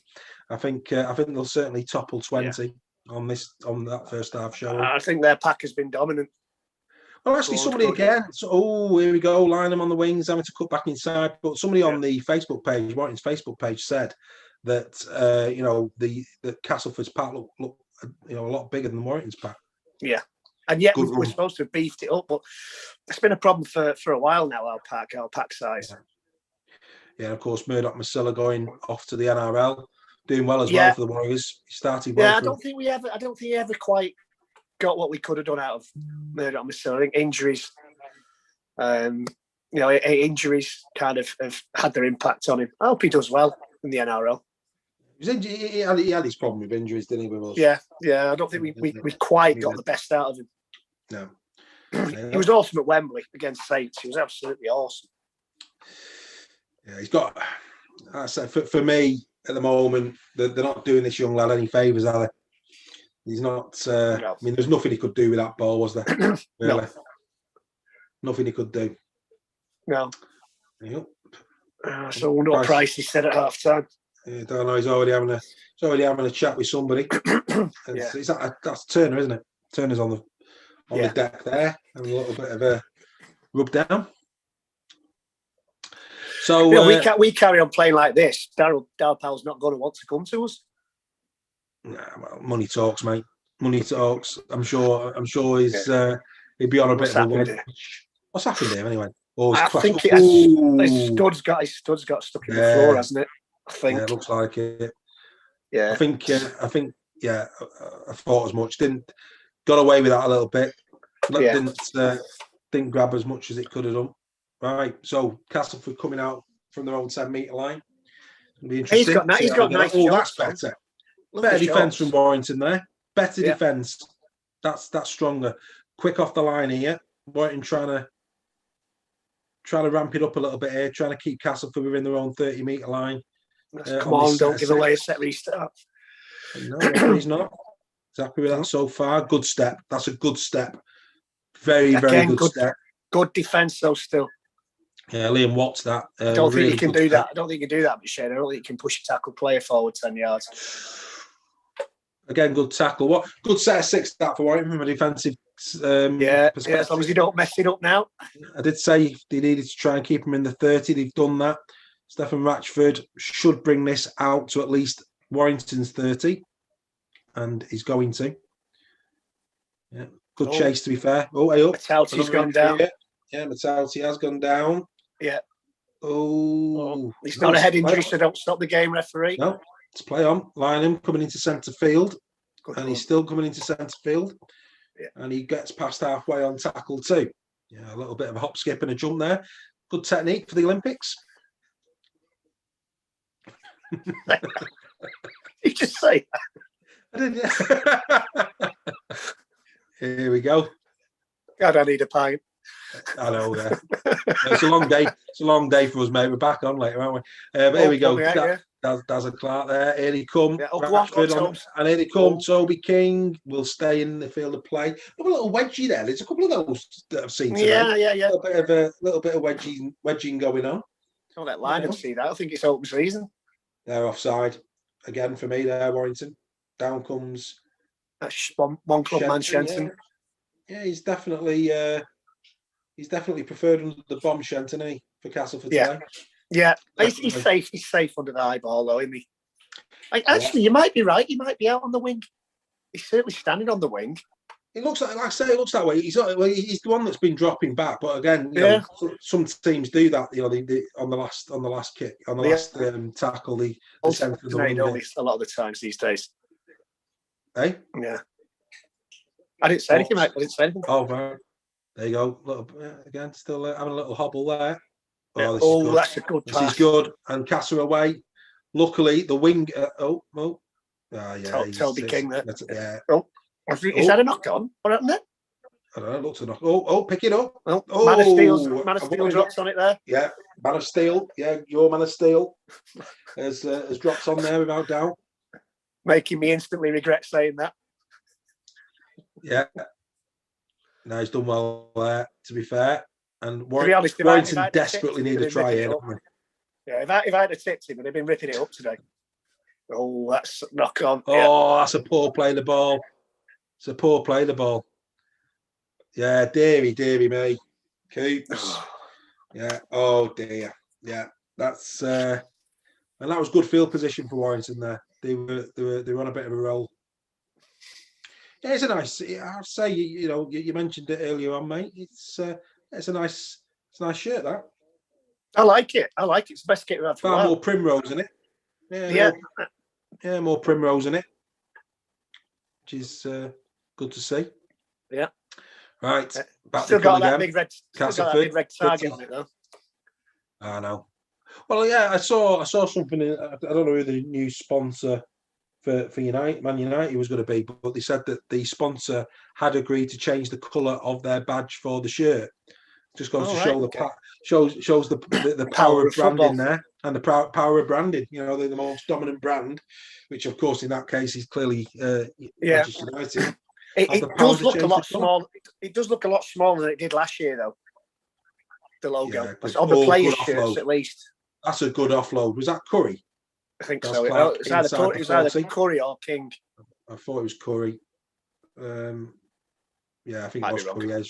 I think they'll certainly topple 20 on that first half show. I think their pack has been dominant. Well, actually, somebody again. So, here we go. Line them on the wings, having to cut back inside. But somebody on the Facebook page, Warrington's Facebook page, said that that Castleford's pack look a lot bigger than Warrington's pack. Yeah, and yet we're supposed to have beefed it up, but it's been a problem for a while now. Our pack size. Yeah, of course, Murdoch Masilla going off to the NRL, doing well as well for the Warriors. He started well. Yeah, I don't think he ever quite got what we could have done out of Murdoch Masilla. I think injuries, injuries kind of have had their impact on him. I hope he does well in the NRL. He had his problem with injuries, didn't he, with us? Yeah. I don't think we quite got the best out of him. No. He was awesome at Wembley against Saints. He was absolutely awesome. Yeah, he's got. I said for me at the moment, they're not doing this young lad any favours, are they? He's not. No. I mean, there's nothing he could do with that ball, was there? Really, no. Nothing he could do. No. Yep. So I wonder what Price he said at half time. I don't know. He's already having a chat with somebody. That's Turner, isn't it? Turner's on the deck there, having a little bit of a rub down. So we carry on playing like this. Daryl Powell's not going to want to come to us. Nah, well, money talks, mate. Money talks. I'm sure he'd be on a bit of a one. What's happened there anyway? I think his stud's got stuck in the floor, hasn't it? I think. Yeah, it looks like it. Yeah. I think. I thought as much. Got away with that a little bit. Didn't grab as much as it could have done. Right. So Castleford coming out from their own 10-metre line. It'll be interesting. He's got nice. Oh, that's better. Better defence from Warrington there. Better defence. That's stronger. Quick off the line here. Warrington trying to ramp it up a little bit here. Trying to keep Castleford within their own 30-metre line. Come on, don't give away a set restart. No, he's not. He's happy with that so far. Good step. That's a good step. Very good step. Good defence though still. Yeah, Liam Watts that. I don't think you can do that. I don't think you can do that, Michelle. I don't think you can push a tackle player forward 10 yards. Again, good tackle. What good set of 6 that for Warrington from a defensive perspective. As long as you don't mess it up now. I did say they needed to try and keep him in the 30. They've done that. Stephen Ratchford should bring this out to at least Warrington's 30. And he's going to. Yeah. Good chase, to be fair. Oh, hey, up. Metalti's gone down. Yeah, Metalti has gone down. Yeah. Oh. He's not a head injury, so don't stop the game, referee. No, let's play on. Lynham coming into centre field. And he's still coming into centre field. Yeah. And he gets past halfway on tackle too. Yeah, a little bit of a hop, skip and a jump there. Good technique for the Olympics. You just say that. I did, yeah. Here we go. God, I need a pint. I know, yeah. It's a long day. It's a long day for us, mate. We're back on later, aren't we? But here we go. There's a Clark there. Here he come. Yeah, and here he come. Toby King will stay in the field of play. Look, a little wedgie there. There's a couple of those that I've seen today. Yeah. A little bit of wedging going on. Don't let Lynham see that. I think it's open season. They're offside again for me. There, Warrington. Down comes. That's one club man, Shenton. Yeah, he's definitely preferred under the bomb, Shenton, isn't he, for Castleford today? Yeah. He's safe. He's safe under the high ball, though, isn't he? Actually, you might be right. He might be out on the wing. He's certainly standing on the wing. It looks like I say, it looks that way. He's the one that's been dropping back, but again, you know, some teams do that. You know, they on the last kick, on the last tackle, they send for the wing. A lot of the times these days. Hey, yeah. I didn't say anything, mate. I didn't say anything. Oh, right. There you go. Little, again, still having a little hobble there. Yeah. This is good. That's a good pass. This is good. And Casa away. Luckily, the wing. Toby King there. Yeah. Is that a knock on? What happened there? I don't know. Looks a knock. Pick it up. Man of Steel drops on it there. Yeah, Man of Steel. Yeah, your Man of Steel has dropped on there without doubt. Making me instantly regret saying that. Yeah. No, he's done well there, to be fair. And Warrington desperately need a try here. Yeah, if I had tipped him, they've been ripping it up today. Oh, that's knock on. Oh, that's a poor play of the ball. It's a poor play of the ball. Yeah, deary me. Coops. Yeah. Oh dear. Yeah. That's and that was good field position for Warrington there. They were on a bit of a roll. Yeah, it's a nice. I'd say you mentioned it earlier on, mate. It's a nice shirt that. I like it. It's the best kit we've had for a while. More primrose in it. Yeah. More primrose in it, which is good to see. Yeah. Right. Still got that big red target on it though. I know. Well, yeah, I saw something. I don't know who the new sponsor for Man United was going to be, but they said that the sponsor had agreed to change the colour of their badge for the shirt. Just goes to show shows the power of branding there, and the power of branding. You know, they're the most dominant brand, which of course in that case is clearly Manchester United. It does look a lot small. It does look a lot smaller than it did last year, though. The logo on the players' shirts, at least. That's a good offload. Was that Curry? I think so. It was either Curry or King. I thought it was Curry. Yeah, I think it was Curry. Yeah,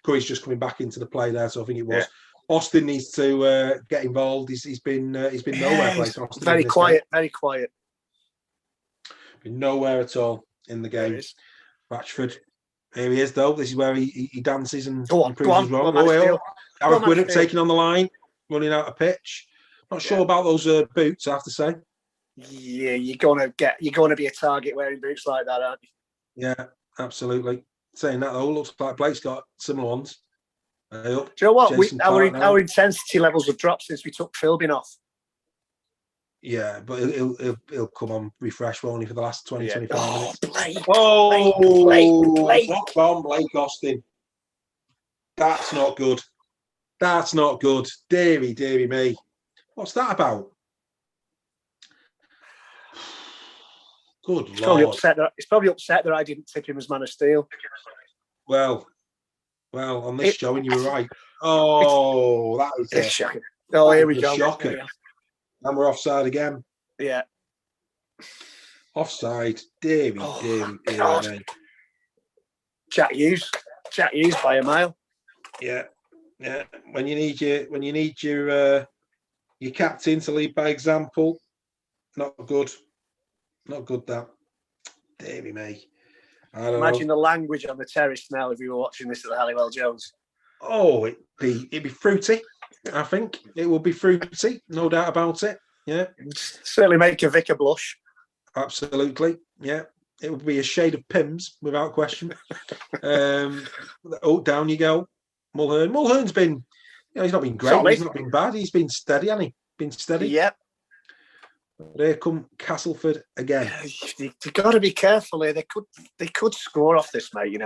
Curry's just coming back into the play there, so I think it was. Yeah. Austin needs to get involved. He's been nowhere. Austin very quiet. Been nowhere at all in the game. Ratchford. Here he is, though. This is where he dances and proves he's wrong. Gareth Winnock taking on the line, running out of pitch. Not sure about those boots, I have to say. Yeah, you're gonna be a target wearing boots like that, aren't you? Yeah, absolutely. Saying that though, looks like Blake's got similar ones. Do you know what? Our intensity levels have dropped since we took Philbin off. Yeah, but he'll come on refresh only for the last 25 minutes. Blake! Blake! What's on Blake Austin? That's not good. That's not good. Deary me. What's that about? Good Lord. It's probably upset that I didn't tip him as Man of Steel. Well, on this showing, you were right. Oh, that was shocking. Oh, here we go. Shocking. And we're offside again. Yeah. Offside. Deary me. Jack Hughes by a mile. Yeah. When you need your captain to lead by example, not good. Not good, that. Deary me. Imagine the language on the terrace now if you were watching this at the Halliwell Jones. Oh, it'd be fruity. I think it will be fruity, no doubt about it. Yeah, certainly make a vicar blush. Absolutely. Yeah, it would be a shade of Pims without question. Down you go, Mulhern. Mulhern's been, he's not been great. Solid. He's not been bad. He's been steady, hasn't he? Been steady. Yep. Here come Castleford again. You've got to be careful here. They could score off this, mate.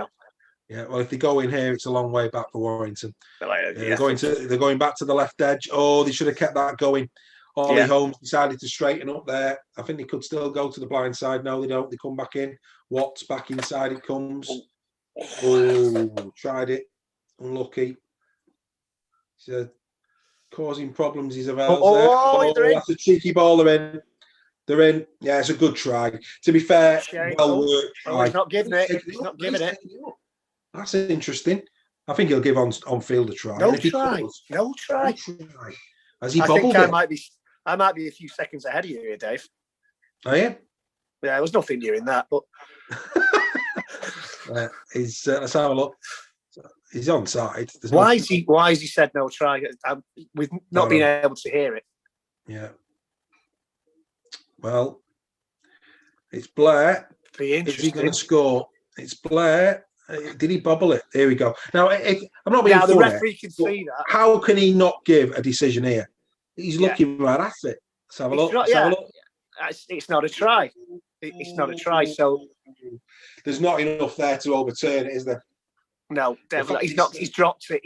Yeah, well, if they go in here, it's a long way back for Warrington. They're going back to the left edge. Oh, they should have kept that going. Ollie Holmes decided to straighten up there. I think they could still go to the blind side. No, they don't. They come back in. Watts back inside. It comes. Oh, tried it. Unlucky. So causing problems. He's available. That's a cheeky ball. They're in. Yeah, it's a good try. To be fair, well worked. He's not giving it. He's not giving it. That's interesting. I think he'll give on field a try. No try. Has he bobbled it? I might be a few seconds ahead of you here, Dave. Oh yeah. Yeah, there was nothing new in that, but Let's have a look. He's onside. Why is he said no try? We've not been able to hear it. Yeah. Well, it's Blair. Is he going to score? It's Blair. Did he bobble it? Here we go. Now, I'm not being funny. The referee can see that. How can he not give a decision here? He's looking right at it. Let's have a look. It's not a try. It's not a try. So there's not enough there to overturn it, is there? No, definitely. He's dropped it.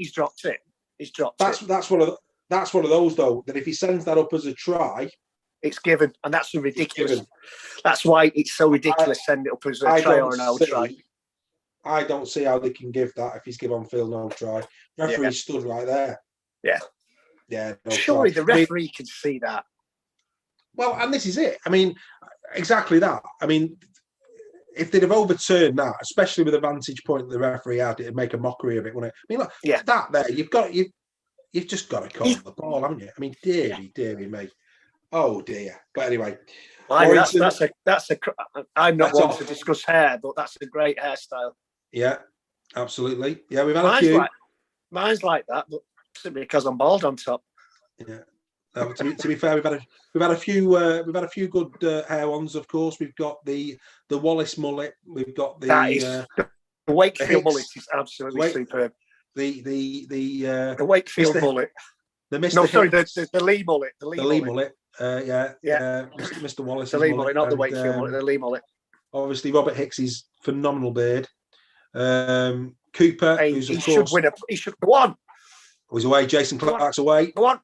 That's one of those though. That if he sends that up as a try, it's given, and that's ridiculous. That's why it's so ridiculous. Send it up as a try or an no try. I don't see how they can give that if he's given on field no try. Referee stood right there. Yeah. Yeah. No Surely try. the referee can see that. Well, and this is it. I mean, exactly that. I mean, if they'd have overturned that, especially with the vantage point the referee had, it'd make a mockery of it, wouldn't it? I mean, look, that there, you've just got to call the ball, haven't you? I mean, dearie me. Oh dear. But anyway, that's a. I'm not one to discuss hair, but that's a great hairstyle. Yeah, absolutely. Yeah, we've had a few. Mine's like that, but simply because I'm bald on top. Yeah. To be fair, we've had a few good hair ones. Of course, we've got the Wallace mullet. We've got the Wakefield mullet is absolutely superb. The Wakefield mullet. The the Lee mullet. The Lee mullet. Mr. Wallace. The Lee mullet, not the Wakefield mullet. The Lee mullet. Obviously, Robert Hicks's phenomenal beard. Cooper, he should win He should go on. He's away. Jason Clark's away. Go on.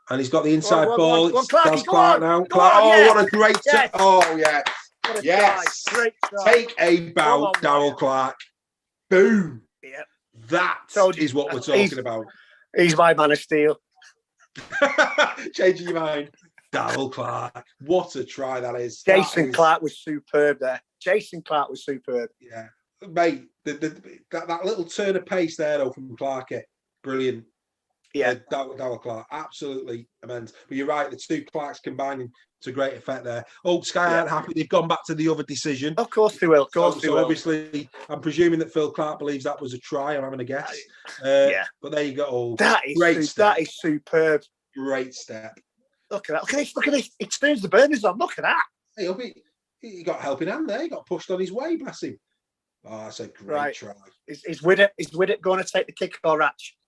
And he's got the inside ball. It's Clark now. What a great yes. Oh, yeah. Yes. Great try. Take a bow, Darryl Clark. Boom. Yeah. That is what we're talking about. He's my man of steel. Changing your mind. Darryl Clark. What a try that is. Jason Clark was superb there. Yeah. Mate, that little turn of pace there, though, from Clark. Brilliant. Yeah, Darryl Clark, absolutely immense. But you're right, the two Clarks combining to great effect there. Oh, Sky aren't happy. They've gone back to the other decision. Of course they will. Obviously, I'm presuming that Phil Clark believes that was a try. I'm having a guess. But there you go. Oh, that is superb. Great step. Look at that. Look at this. It turns the burners on. Look at that. Hey, he got a helping hand there. He got pushed on his way. Bless him. Oh, that's a great try. Is Widdop going to take the kick or Ratch?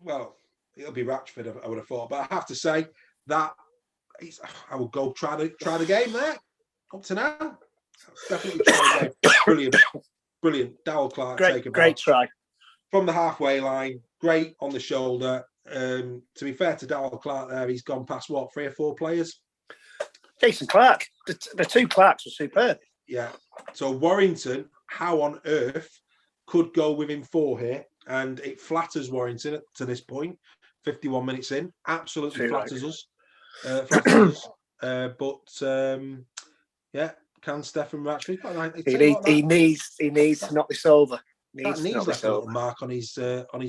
Well, it'll be Ratchford, I would have thought. But I have to say that I will go try the game there. Up to now, definitely try the game. Brilliant. Darryl Clark, great try from the halfway line. Great on the shoulder. To be fair to Darryl Clark, there he's gone past 3 or 4 players. Jason Clark, the two Clarks were superb. Yeah. So Warrington, how on earth could go within 4 here? And it flatters Warrington to this point. 51 minutes in, absolutely flatters us. Can Stefan Ratchford? He needs to knock this over. That needs like a little mark on his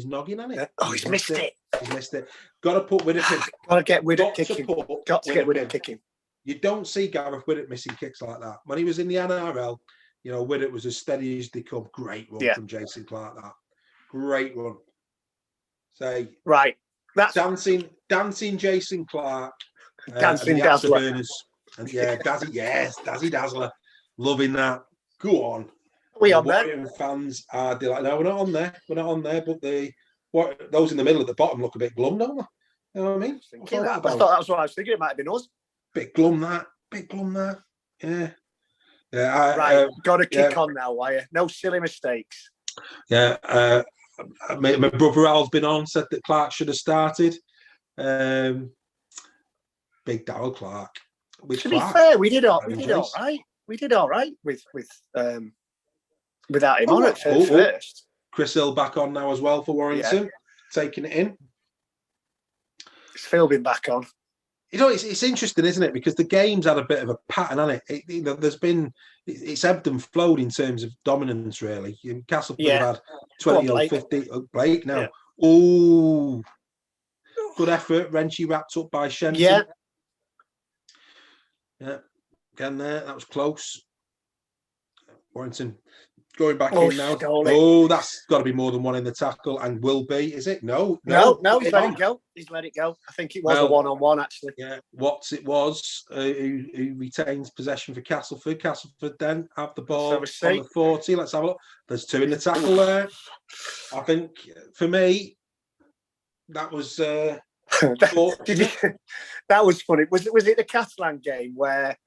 noggin, hasn't it? Oh, he's missed it. He's missed it. Got to put Widdop in. Got to get Widdop kicking. Got to get Widdop kicking. You don't see Gareth Widdop missing kicks like that. When he was in the NRL, Widdop was as steady as they come. Great run from Jason Clark. That great run. Right. That's dancing Jason Clark. Dancing Dazzler. And Dazzy Dazzler. Loving that. Go on. We on there? Fans are delighted. No, we're not on there. But those in the middle at the bottom look a bit glum, don't they? You know what I mean? I thought that was what I was thinking. It might have been us. Bit glum that. Yeah. Yeah. Right. Got to kick on now, wire. No silly mistakes. Yeah. My brother Al's been on, said that Clark should have started. Big Darryl Clark. To be fair, we did all right. We did all right with without him on at first. Chris Hill back on now as well for Warrington, taking it in. It's Phil been back on. It's interesting, isn't it? Because the game's had a bit of a pattern, hasn't it? There's been it's ebbed and flowed in terms of dominance, really. Castleford have had 20 or 50. Blake now. Yeah. Oh, good effort. Wrenchy wrapped up by Shenton. Yeah. Again there, that was close. Warrington Going back in now. Stole it. Oh, that's got to be more than one in the tackle, and will be. Is it? No, No, he's let it go. He's let it go. I think it was a one-on-one, actually. Yeah, Watts it was, who retains possession for Castleford. Castleford then have the ball on the 40. Let's have a look. There's 2 in the tackle there. I think, for me, that was... that was funny. Was it the Catalan game where...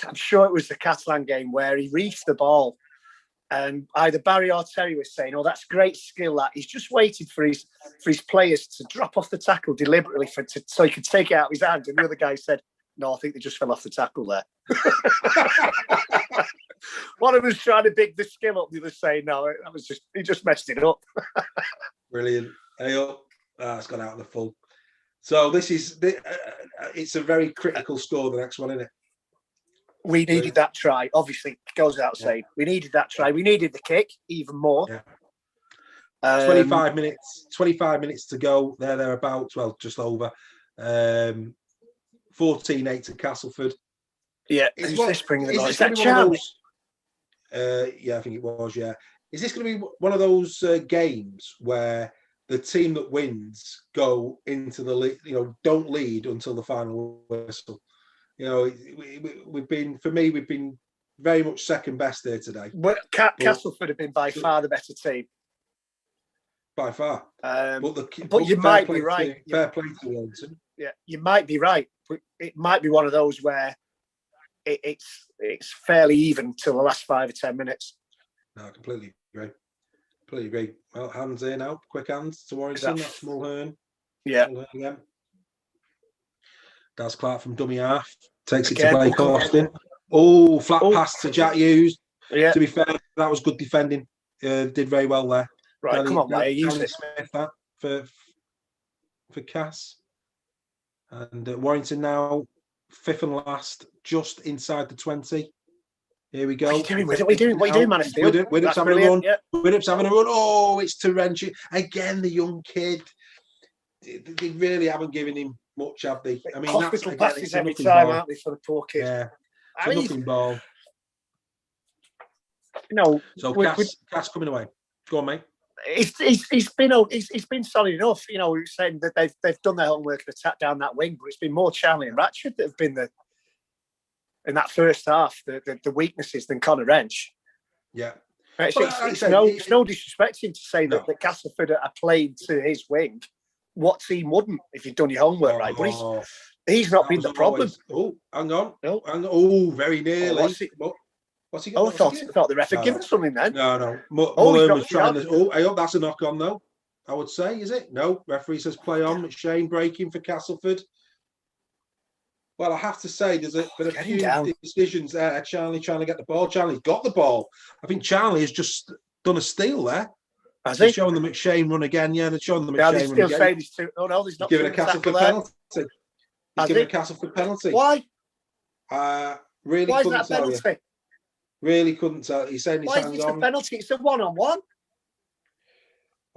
I'm sure it was the Catalan game where he reached the ball and either Barry or Terry was saying, "Oh, that's great skill. That he's just waited for his players to drop off the tackle deliberately so he could take it out of his hand." And the other guy said, "No, I think they just fell off the tackle there." One of them was trying to big the skill up. The other saying, "No, that was he just messed it up." Brilliant. Hey up. It's gone out of the full. So this is it's a very critical score. The next one, isn't it? We needed that try. Obviously, it goes without saying. We needed that try. We needed the kick even more. Yeah. 25 minutes. 25 minutes to go. Thereabouts. Well, just over. 14-8 to Castleford. Yeah. Is that Charlie? Yeah, I think it was. Yeah. Is this going to be one of those games where the team that wins go into the lead? Don't lead until the final whistle. We've been very much second best here today. Castleford have been by far the better team. By far. But you might be right. Fair play to Warrington. Yeah, you might be right. But it might be one of those where it's fairly even till the last 5 or 10 minutes. No, I completely agree. Well, hands in now. Quick hands to Warrington. That's Mulhern. Yeah. Mulhern again. Daz Clark from dummy half takes it to Blake Austin. Oh, flat pass to Jack Hughes. Yeah. To be fair, that was good defending. Did very well there. Right, come on, mate. Use it. Smith that for Cass. And Warrington now 5th and last, just inside the 20. Here we go. What are you doing, Mansfield? Widdop's having a run. Widdop's having a run. Oh, it's to wrench it. Again, the young kid. They really haven't given him much, have they? I mean, hospital passes every time, aren't they, for the poor kid? Yeah, it's a nothing ball. So Cass coming away. Go on, mate. He's been solid enough. We're saying that they've done their homework and attacked down that wing, but it's been more Charlie and Ratchford that have been in that first half the weaknesses than Connor Wrench. Yeah. It's no disrespecting to say that Castleford are playing to his wing. What team wouldn't if you'd done your homework right? But he's not been the problem. Hang on. No. Oh, very nearly. What's he got? I thought the ref had given something then. No. Mullen was trying to. I hope that's a knock on though. I would say, is it? No. Referee says play on. Shane breaking for Castleford. Well, I have to say, there's been a few decisions there. Charlie trying to get the ball. Charlie's got the ball. I think Charlie has just done a steal there. They're showing the McShane run again. Yeah, they're showing the McShane run again. They're still saying he's too... Oh, no, he's not giving a Castleford penalty. He's giving a Castleford penalty. Why? Really Why couldn't is that a penalty? Tell you. Really couldn't tell. He's saying he's hanging on. Why is it a penalty? It's a one-on-one.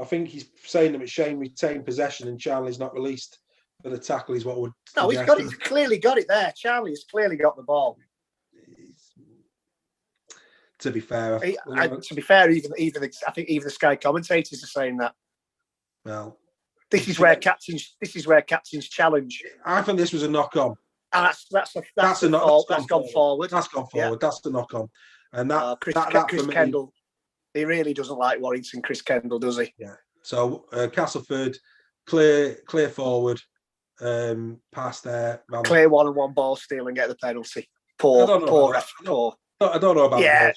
I think he's saying that McShane retained possession and Charlie's not released for the tackle. Is what would. No, he's got it. He's clearly got it there. Charlie has clearly got the ball. To be fair, even I think even the Sky commentators are saying that. Well, this is where captain's challenge. I think this was a knock on. And that's a knock. That's gone forward. That's gone forward. Yeah. That's the knock on. And Chris Kendall, he really doesn't like Warrington. Chris Kendall, does he? Yeah. So Castleford, clear forward, pass there. Clear 1-on-1 ball steal and get the penalty. Poor. I don't know about that.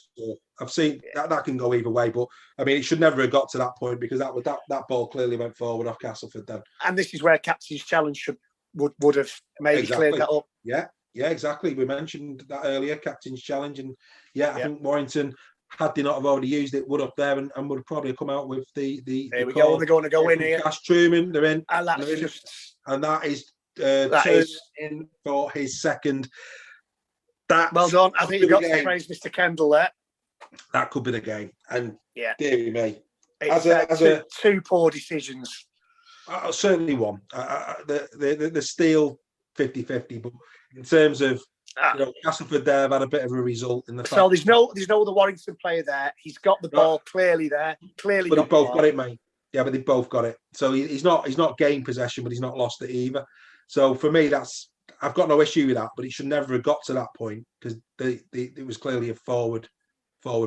I've seen that can go either way, but I mean, it should never have got to that point because that ball clearly went forward off Castleford then. And this is where captain's challenge would have maybe cleared that up. Yeah, exactly. We mentioned that earlier, captain's challenge, and I think Warrington, had they not have already used it, would up there and would have probably come out with the. Here we go. They're going to go in here. Cash Truman, they're in, and that is in for his second. Well done. I think you got to praise Mr. Kendall there. That could be the game. And dearie me. It's two poor decisions. Certainly one. The steal 50-50, but in terms of Castleford there have had a bit of a result in the fact. So there's no other Warrington player there. He's got the ball clearly there. Clearly, but they've both got it, mate. Yeah, but they've both got it. So he's not gained possession, but he's not lost it either. So for me, I've got no issue with that. But it should never have got to that point because it was clearly a forward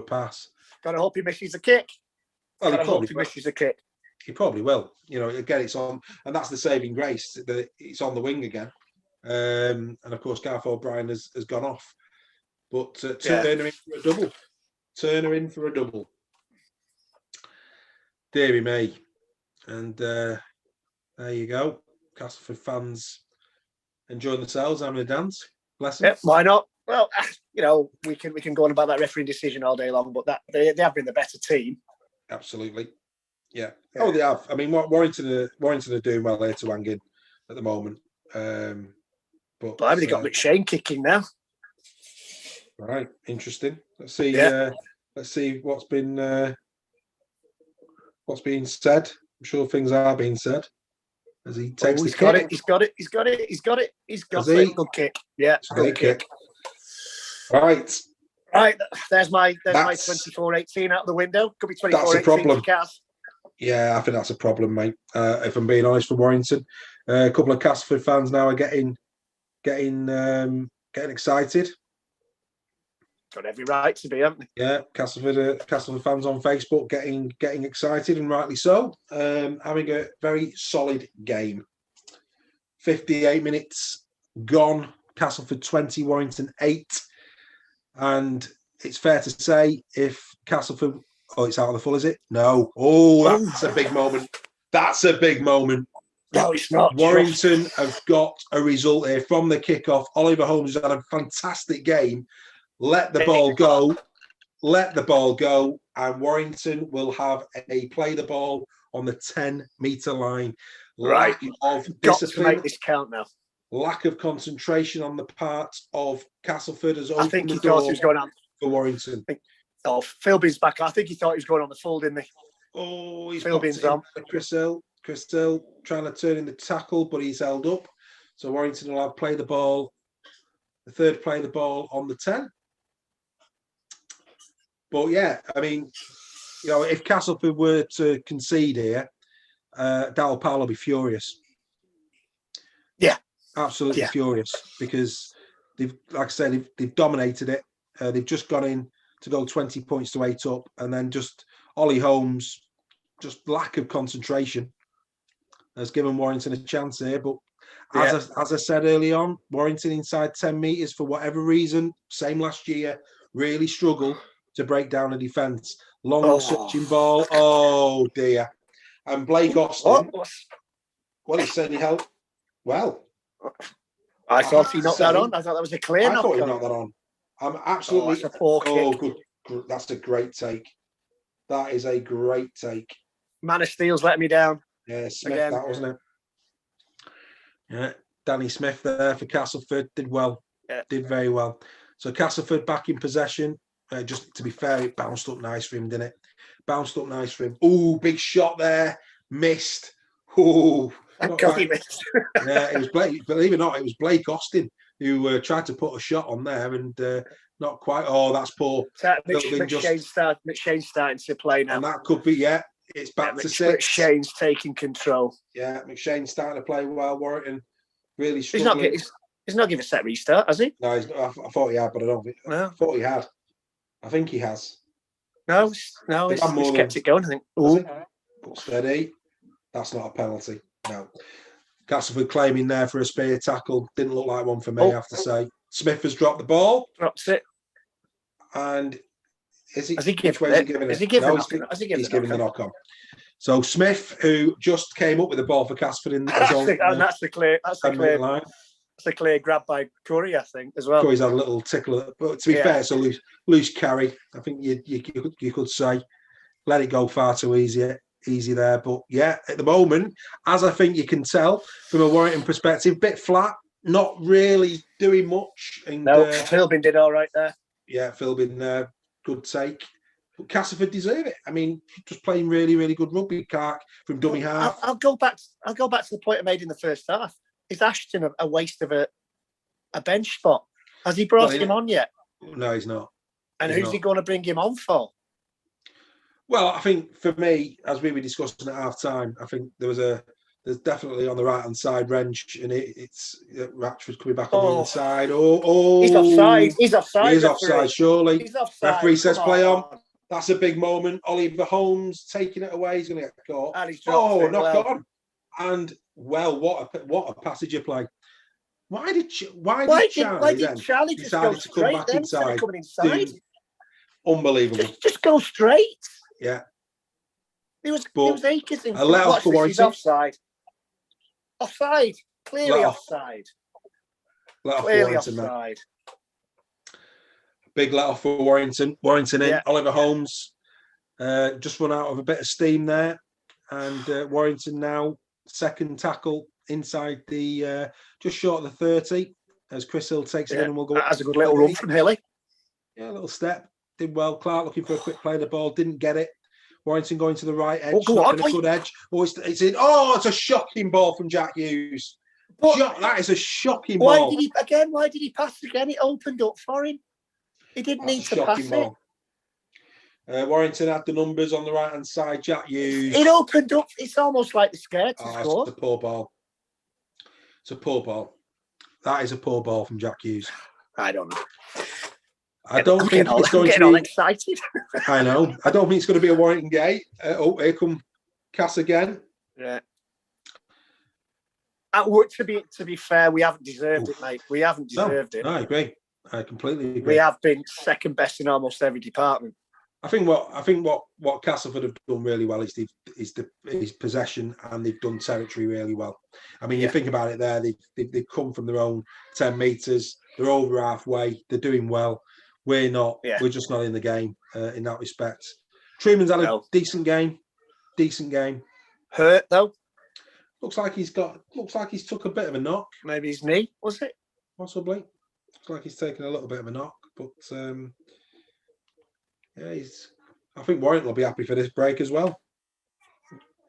pass. Gotta hope he misses a kick. Well, he misses a kick. He probably will. Again, it's on, and that's the saving grace. It's on the wing again. And of course, Gareth O'Brien has gone off. But Turner in for a double. Turner in for a double. Deary me. And there you go. Castleford fans enjoying themselves, having a dance. Bless them. Yeah, why not? Well, we can go on about that refereeing decision all day long, but that they have been the better team. Absolutely. Yeah. Oh, they have. I mean, Warrington are doing well here to hang in at the moment. But I mean, they got McShane kicking now. Right. Interesting. Let's see. Let's see what's been said. I'm sure things are being said as he takes the kick. He's got it. Good kick. Yeah, good kick. Right. There's my 24-18 out the window. Could be 24-18. That's a problem. Yeah, I think that's a problem, mate. If I'm being honest, for Warrington, a couple of Castleford fans now are getting excited. Got every right to be, haven't they? Yeah, Castleford fans on Facebook getting excited, and rightly so. Having a very solid game. 58 minutes gone. Castleford 20, Warrington 8. And it's fair to say if Castleford... Oh, it's out of the full, is it? No. Oh, that's a big moment. That's a big moment. No, it's not. Warrington have got a result here from the kickoff. Oliver Holmes has had a fantastic game. Let the ball go, and Warrington will have a play the ball on the 10-metre line. Right. Lack of discipline. Got to make this count now. Lack of concentration on the part of Castleford has opened I think he the door thought he was going on for Warrington. Philbin's back. I think he thought he was going on the full, didn't he? Oh, he's Philbin's on. Chris Hill trying to turn in the tackle, but he's held up. So Warrington will have the third play the ball on the 10. But yeah, I mean, if Castleford were to concede here, Darryl Powell will be furious. Yeah, absolutely furious because they've dominated it. They've just gone in to go 20 points to 8 up, and then just Ollie Holmes, just lack of concentration, has given Warrington a chance here. But as I said early on, Warrington inside 10 metres for whatever reason, same last year, really struggle to break down a defence. Long switching ball. Oh dear. And Blake Austin. Well, he certainly helped. Well, I thought he knocked that on. I thought that was a clear knock. I thought he knocked that on. I'm absolutely. That's a poor kick. Good. That's a great take. That is a great take. Man of Steel's letting me down. Yeah, Smith, again. That wasn't it. Yeah, Danny Smith there for Castleford did well. Yeah. Did very well. So Castleford back in possession. Just to be fair, it bounced up nice for him, didn't it? Bounced up nice for him. Oh, big shot there. Missed. Oh, he missed. Yeah, it was Blake. Believe it or not, it was Blake Austin who tried to put a shot on there and not quite. Oh, that's poor. McShane's starting to play now. And that could be, it's back to 6. McShane's taking control. Yeah, McShane's starting to play well. Warrington really struggling. He's not given a set restart, has he? No, I thought he had, but I don't think. No. I thought he had. I think he has. No, he's kept it going, I think. Ooh. Steady. That's not a penalty. No. Castleford claiming there for a spear tackle. Didn't look like one for me, I have to say. Smith has dropped the ball. Drops it. And has he given it? He's given the knock on. So Smith, who just came up with the ball for Castleford in his own, and that's the clear line. That's a clear grab by Curry, I think, as well. Curry's had a little tickle, but to be fair, it's a loose carry. I think you could say, let it go far too easy there. But yeah, at the moment, as I think you can tell from a Warrington perspective, bit flat, not really doing much. And, Philbin did all right there. Yeah, Philbin, good take. But Castleford deserve it. I mean, just playing really, really good rugby, Clark, from dummy half. I'll go back to the point I made in the first half. Is Ashton a waste of a bench spot? Has he brought him on yet? No, he's not. And He's who's he not. going to bring him on for? Well, I think for me, as we were discussing at half time, I think there's definitely on the right hand side Wrench, and it's Ratchford coming back on the inside. He's offside. He's offside. He is referee. offside, surely. He's offside. Referee says Come play on. That's a big moment. Oliver Holmes taking it away. He's going to get caught. And he's dropped it. Knock on. And what a passage of play. Why did Charlie just go decide to come back inside? Coming inside? Unbelievable. Just go straight. Yeah. He was acres in. A let off for Warrington. Offside. Offside. Clearly offside. Clearly offside. Big let off for Warrington. Warrington in. Oliver Holmes just run out of a bit of steam there. And Warrington now second tackle inside the just short of the 30 as Chris Hill takes it in and will go. That's a good little run from Hilly. Yeah, a little step. Did well. Clark looking for a quick play of the ball. Didn't get it. Warrington going to the right edge. Go on, a good edge. It's in. Oh, it's a shocking ball from Jack Hughes. That is a shocking ball. Why did he pass again? It opened up for him. He didn't need to pass it. Warrington had the numbers on the right hand side. Jack Hughes. It opened up. It's almost like the scared to score. It's a poor ball. It's a poor ball. That is a poor ball from Jack Hughes. I don't know. I don't think it's going to be. I'm excited. I know. I don't think it's going to be a Warrington gate. Here come Cass again. Yeah. To be fair, we haven't deserved it, mate. We haven't deserved it. No, I agree. I completely agree. We have been second best in almost every department. I think what Castleford have done really well is his possession, and they've done territory really well. I mean, you think about it there, they've come from their own 10 metres. They're over halfway. They're doing well. We're not. Yeah. We're just not in the game in that respect. Truman's had a decent game. Hurt though. Looks like he's took a bit of a knock. Maybe his knee, was it? Possibly. Looks like he's taken a little bit of a knock, but I think Warrington will be happy for this break as well.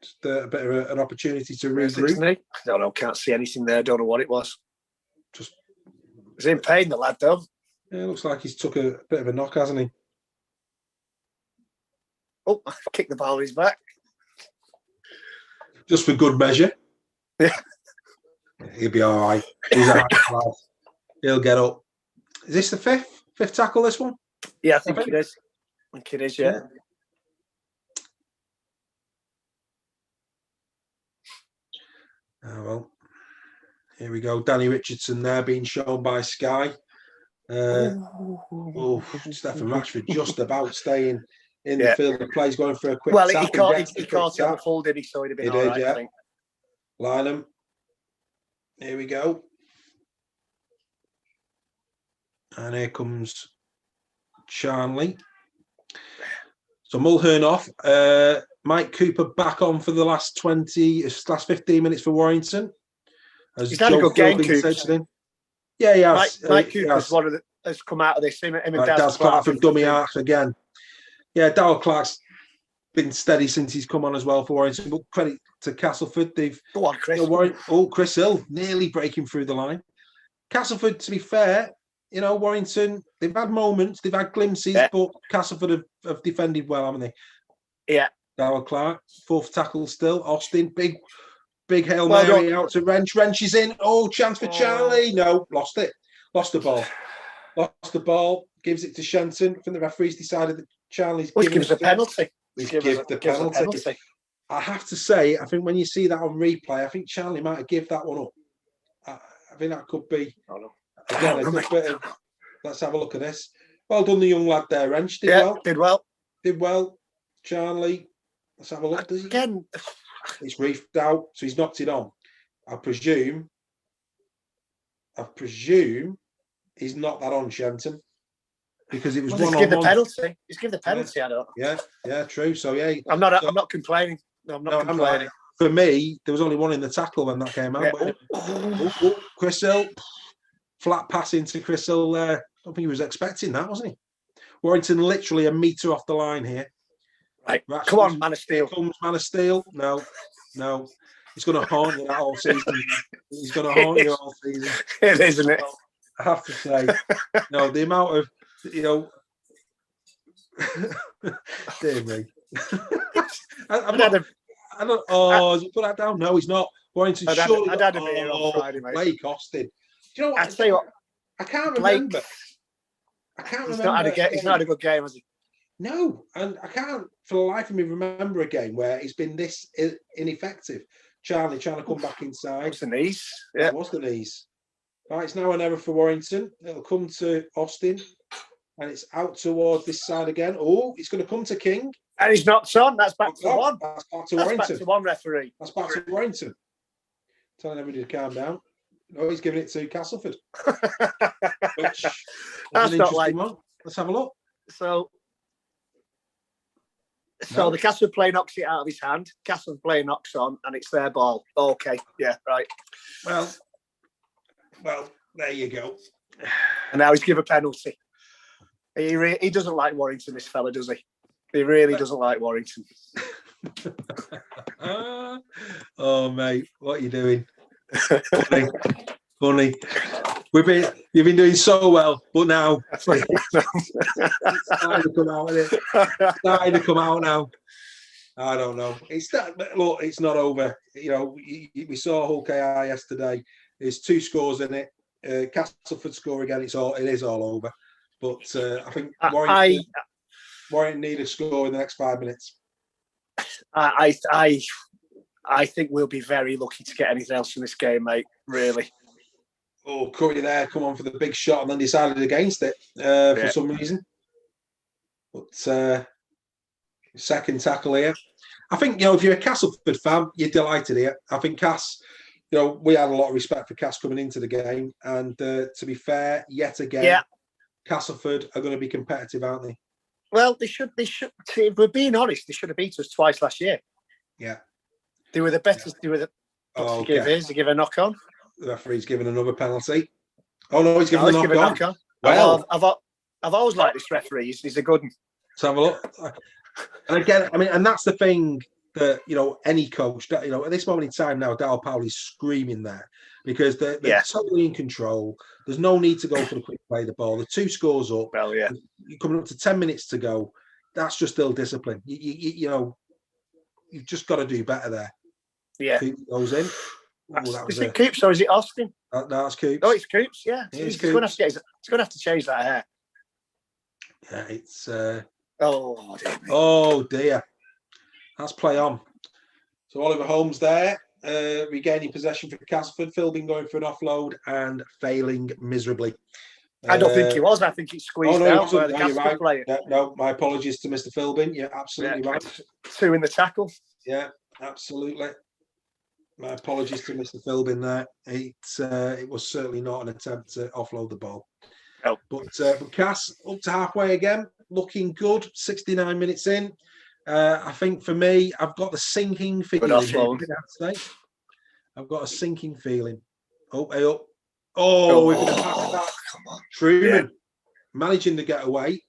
Just a bit of an opportunity to regroup. I don't know. Can't see anything there. Don't know what it was. He's in pain, the lad, though. Yeah, looks like he's took a bit of a knock, hasn't he? Oh, kick the ball in his back. Just for good measure. Yeah. He'll be all right. He's a lad. He'll get up. Is this the fifth tackle, this one? Yeah, I think it is. Yeah. Oh, well, here we go. Danny Richardson there being shown by Sky. Stephen Rashford just about staying in the field of play. He's going for a quick tap. He caught it on the full, did he? So he'd have been all right, I think. Lynham. Here we go. And here comes Charnley. So Mulhern off. Mike Cooper back on for the last 15 minutes for Warrington. He's had a good game, Cooper. Yeah, he has. Mike Cooper's one of has come out of this. Him and Daz Clark from dummy arcs again. Yeah, Darryl Clark's been steady since he's come on as well for Warrington. But credit to Castleford. Go on, Chris. Chris Hill nearly breaking through the line. Castleford, to be fair, Warrington, they've had moments, they've had glimpses, but Castleford have defended well, haven't they? Yeah. Darryl Clark, fourth tackle still. Austin, big Hail Mary out to Wrench. Wrench is in. Oh, chance for Charlie. No, lost it. Lost the ball. Gives it to Shenton. I think the referee's decided that Charlie's gives a penalty. Give the penalty. I have to say, I think when you see that on replay, I think Charlie might have given that one up. I think that could be again a good bit of. Let's have a look at this. Well done, the young lad there, Wrench. Did well. Charlie. Let's have a look. Again, it's reefed out, so he's knocked it on. I presume he's knocked that on, Shenton, because it was one on one. He's given the penalty. I don't. Yeah, true. So yeah, I'm not complaining. No, I'm not complaining. For me, there was only one in the tackle when that came out. Yeah. Chris Hill, flat pass into Chris Hill there. I don't think he was expecting that, wasn't he? Warrington literally a metre off the line here. Right, come on, Man of Steel. Comes Man of Steel. No. He's going to haunt you that whole season. He's going to haunt you all season. It is, isn't it? I have to say, the amount of, dear me. I'm not, I don't. Oh, has he put that down? No, he's not. Warrington, surely. I'd had a beer on Friday, mate. Blake Austin. Do you know what? I'd say what. I can't Blake, remember. He's not had a good game, has he? No, and I can't for the life of me remember a game where he's been this ineffective. Charlie trying to come back inside. It was the knees. Yeah, it was the knees. Right, it's now an error for Warrington. It'll come to Austin, and it's out towards this side again. Oh, it's going to come to King. And he's knocked on. That's back to one. That's back to Warrington. Back to one, referee. That's back to Warrington. Telling everybody to calm down. No, he's giving it to Castleford. Which that's not like. One. Let's have a look. So the Castleford player knocks it out of his hand. Castleford player knocks on, and it's their ball. Okay, yeah, right. Well, there you go. And now he's given a penalty. He doesn't like Warrington, this fella, does he? He really doesn't like Warrington. Oh, mate, what are you doing? Funny. You've been doing so well, but now it's starting to come out with it. Starting to come out now. I don't know. Look, it's not over. We saw Hull KI yesterday. There's 2 scores in it. Castleford score again. It is all over. But I think Warrington need a score in the next 5 minutes. I think we'll be very lucky to get anything else from this game, mate. Really. Oh, Curry there, come on for the big shot and then decided against it for some reason. But second tackle here. I think, if you're a Castleford fan, you're delighted here. I think Cass, we had a lot of respect for Cass coming into the game. And to be fair, yet again, Castleford are going to be competitive, aren't they? Well, they should. If we're being honest, they should have beat us twice last year. Yeah. They were the better. Yeah. They were the. They give a knock on. The referee's given another penalty. Oh no, he's given a knock on. Well, I've always liked this referee. He's a good one. Let's have a look. And again, and that's the thing that any coach, at this moment in time now, Dal Powley's screaming there because they're totally in control. There's no need to go for the quick play of the ball. The 2 scores up. Well, yeah. You're coming up to 10 minutes to go. That's just ill discipline. You've just got to do better there. Yeah. Coops goes in. Is it Coops or is it Austin? No, it's Coops. Oh, it's Coops. Yeah. He's going to have to change that hair. Yeah, it's. Oh dear. That's play on. So Oliver Holmes there, regaining possession for Castleford. Philbin going for an offload and failing miserably. I don't think he was. I think he squeezed out by the Castleford player. Yeah, no, my apologies to Mr. Philbin. You're absolutely right. 2 in the tackle. Yeah, absolutely. My apologies to Mr. Philbin there. It was certainly not an attempt to offload the ball. No. But Cass up to halfway again, looking good. 69 minutes in. I think for me, I've got the sinking feeling. I've got a sinking feeling. Oh, hey up. Oh, we're going to pass that. Come on. Truman managing to get away.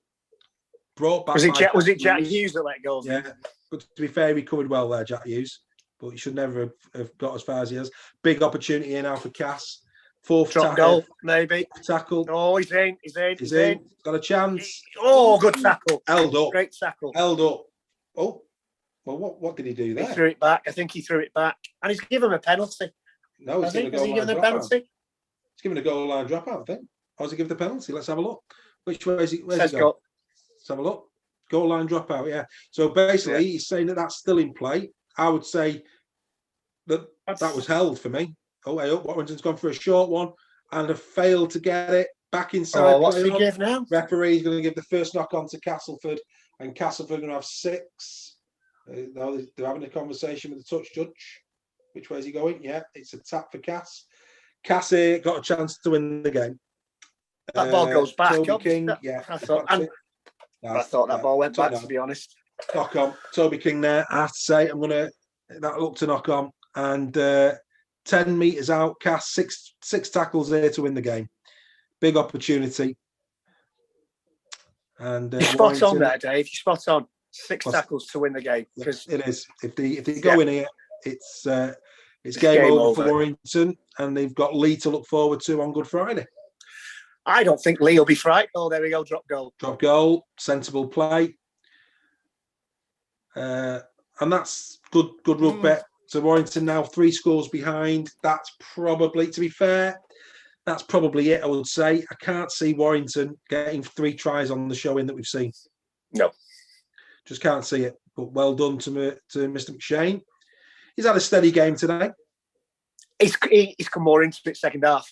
Brought back. Was it Jack Hughes that let go? Yeah. But to be fair, he covered well there, Jack Hughes. But he should never have got as far as he has. Big opportunity here now for Cass. 4th tackle, goal, maybe. Tackle. Oh, he's in. He's in. Got a chance. Good tackle. Held up. Great tackle. Held up. Oh, well, what did he do there? He threw it back. I think he threw it back. And he's given him a penalty. No, he's given a penalty. He's given a goal line dropout, I think. Or has he given the penalty? Let's have a look. Which way is he? Where's he going? Let's have a look. Goal line dropout, yeah. So basically, he's saying that that's still in play. I would say that was held for me. Oh, hey, Warrington's gone for a short one and have failed to get it back inside. Oh, what's he give now? Referee's going to give the first knock on to Castleford, and Castleford are going to have 6. They're having a conversation with the touch judge. Which way is he going? Yeah, it's a tap for Cass. Cass here got a chance to win the game. That ball goes back. Toby King, I thought that ball went back, to be honest. Knock on. Toby King there. I have to say, that looked to knock on. And 10 metres out, Cass, six tackles there to win the game. Big opportunity. And you're spot on there, Dave. You're spot on. 6 tackles to win the game. Because it is. If they go in here, it's game over for Warrington, and they've got Lee to look forward to on Good Friday. I don't think Lee will be frightened. Oh, there we go, drop goal. Drop goal, sensible play. And that's good rugby. So Warrington now 3 scores behind. That's probably, to be fair, that's probably it, I would say. I can't see Warrington getting 3 tries on the showing that we've seen. No. Just can't see it. But well done to Mr. McShane. He's had a steady game today. He's come more into it second half.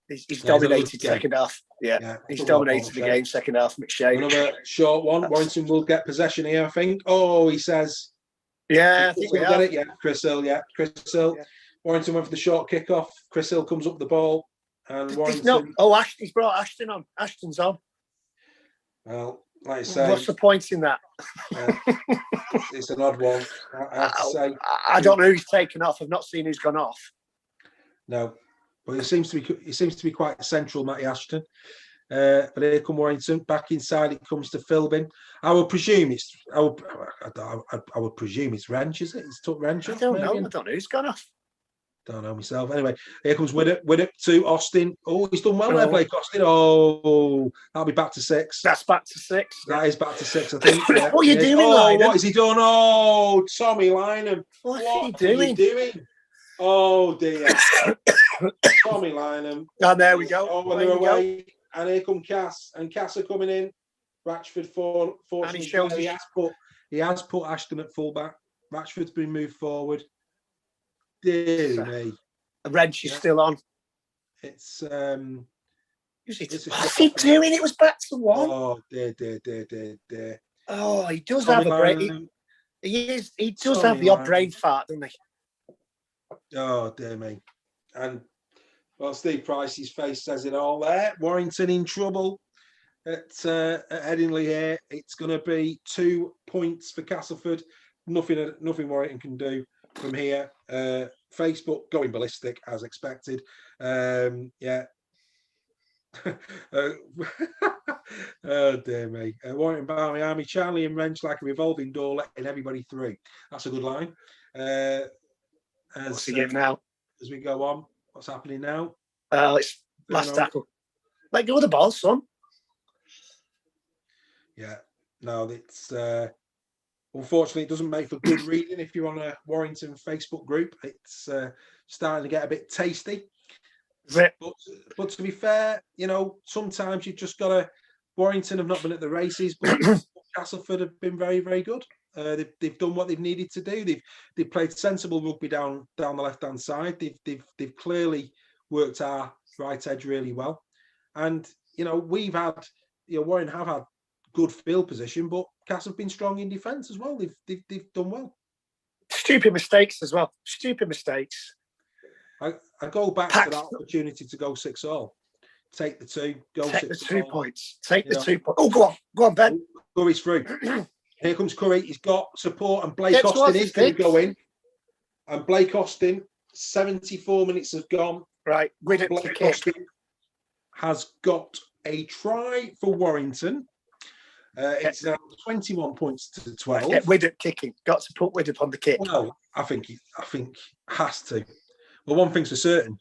He's dominated second half. Yeah, he's dominated the game second half, McShane. Another short one. Warrington will get possession here, I think. Oh, he says. Yeah, I think we get it. Yeah, Chris Hill. Yeah, Chris Hill. Yeah. Warrington went for the short kick-off. Chris Hill comes up the ball. And Warrington... He's brought Ashton on. Ashton's on. Well, like I say... What's the point in that? It's an odd one, I have to say. I don't know who's taken off. I've not seen who's gone off. No. But he seems to be quite central, Matty Ashton. But here come Warrington back inside. It comes to Philbin. I would presume it's Wrench, is it? It's took Wrench. I don't know. I don't know who's gone off. Don't know myself. Anyway, here comes Widdop to Austin. Oh, he's done well there, Blake Austin. Oh, that'll be back to 6. That's back to 6. That is back to 6, I think. What are you doing, Lynham? What has he done? Oh, Tommy Lynham. What are you doing? Oh, dear. Tommy Lynham. And there we go. Oh, they're away. And here come Cass. And Cass are coming in. Ratchford fortunately he has put Ashton at fullback. Ratchford's been moved forward. Dear me. The wrench is still on. It's what's he doing? It was back to 1. Oh, dear. Oh, he does have a brain. He does have the odd brain fart, doesn't he? Oh, dear me. And well, Steve Price's face says it all there. Warrington in trouble at Headingley here. It's going to be 2 points for Castleford. Nothing Warrington can do from here. Facebook going ballistic as expected. Yeah. Oh dear me. Warrington Barmy Army, Charlie and Wrench like a revolving door, letting everybody through. That's a good line. What's he getting now? As we go on, what's happening now? It's last tackle. Let go of the ball, son. Yeah. No, it's unfortunately it doesn't make for good reading if you're on a Warrington Facebook group. It's starting to get a bit tasty. But to be fair, sometimes you've just got to. Warrington have not been at the races, but Castleford have been very, very good. They've done what they've needed to do. They've played sensible rugby down the left hand side. They've clearly worked our right edge really well. And we've had Warrington have had good field position, but Castle have been strong in defence as well. They've done well. Stupid mistakes as well. Stupid mistakes. I go back to that opportunity to go 6-all. Take the 2, go 6-all. Take the 2 points. Take the 2 points. Oh, go on, Ben. Curry's through. Here comes Curry. He's got support, and Blake Austin is going to go in. And Blake Austin, 74 minutes have gone. Right, Blake Austin has got a try for Warrington. It's now 21 points to 12. Get Widdop kicking. Got to put Widdop on the kick. Well, I think has to. Well, one thing's for certain: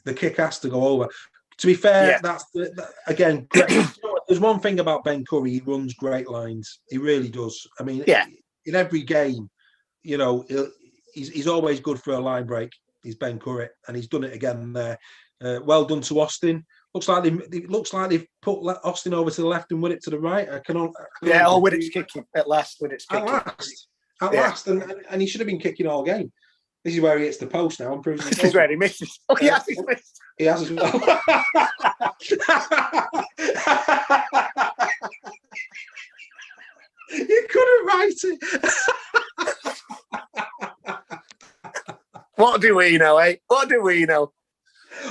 the kick has to go over. To be fair, that's again. There's one thing about Ben Curry: he runs great lines. He really does. I mean, in every game, he's always good for a line break. He's Ben Curry, and he's done it again there. Well done to Austin. Looks like they've put Austin over to the left and Widdop to the right. Widdop's kicking at last. At last, and he should have been kicking all game. This is where he hits the post now. This is where he misses. Oh, he has missed. He has as well. You couldn't write it. What do we know, eh? What do we know?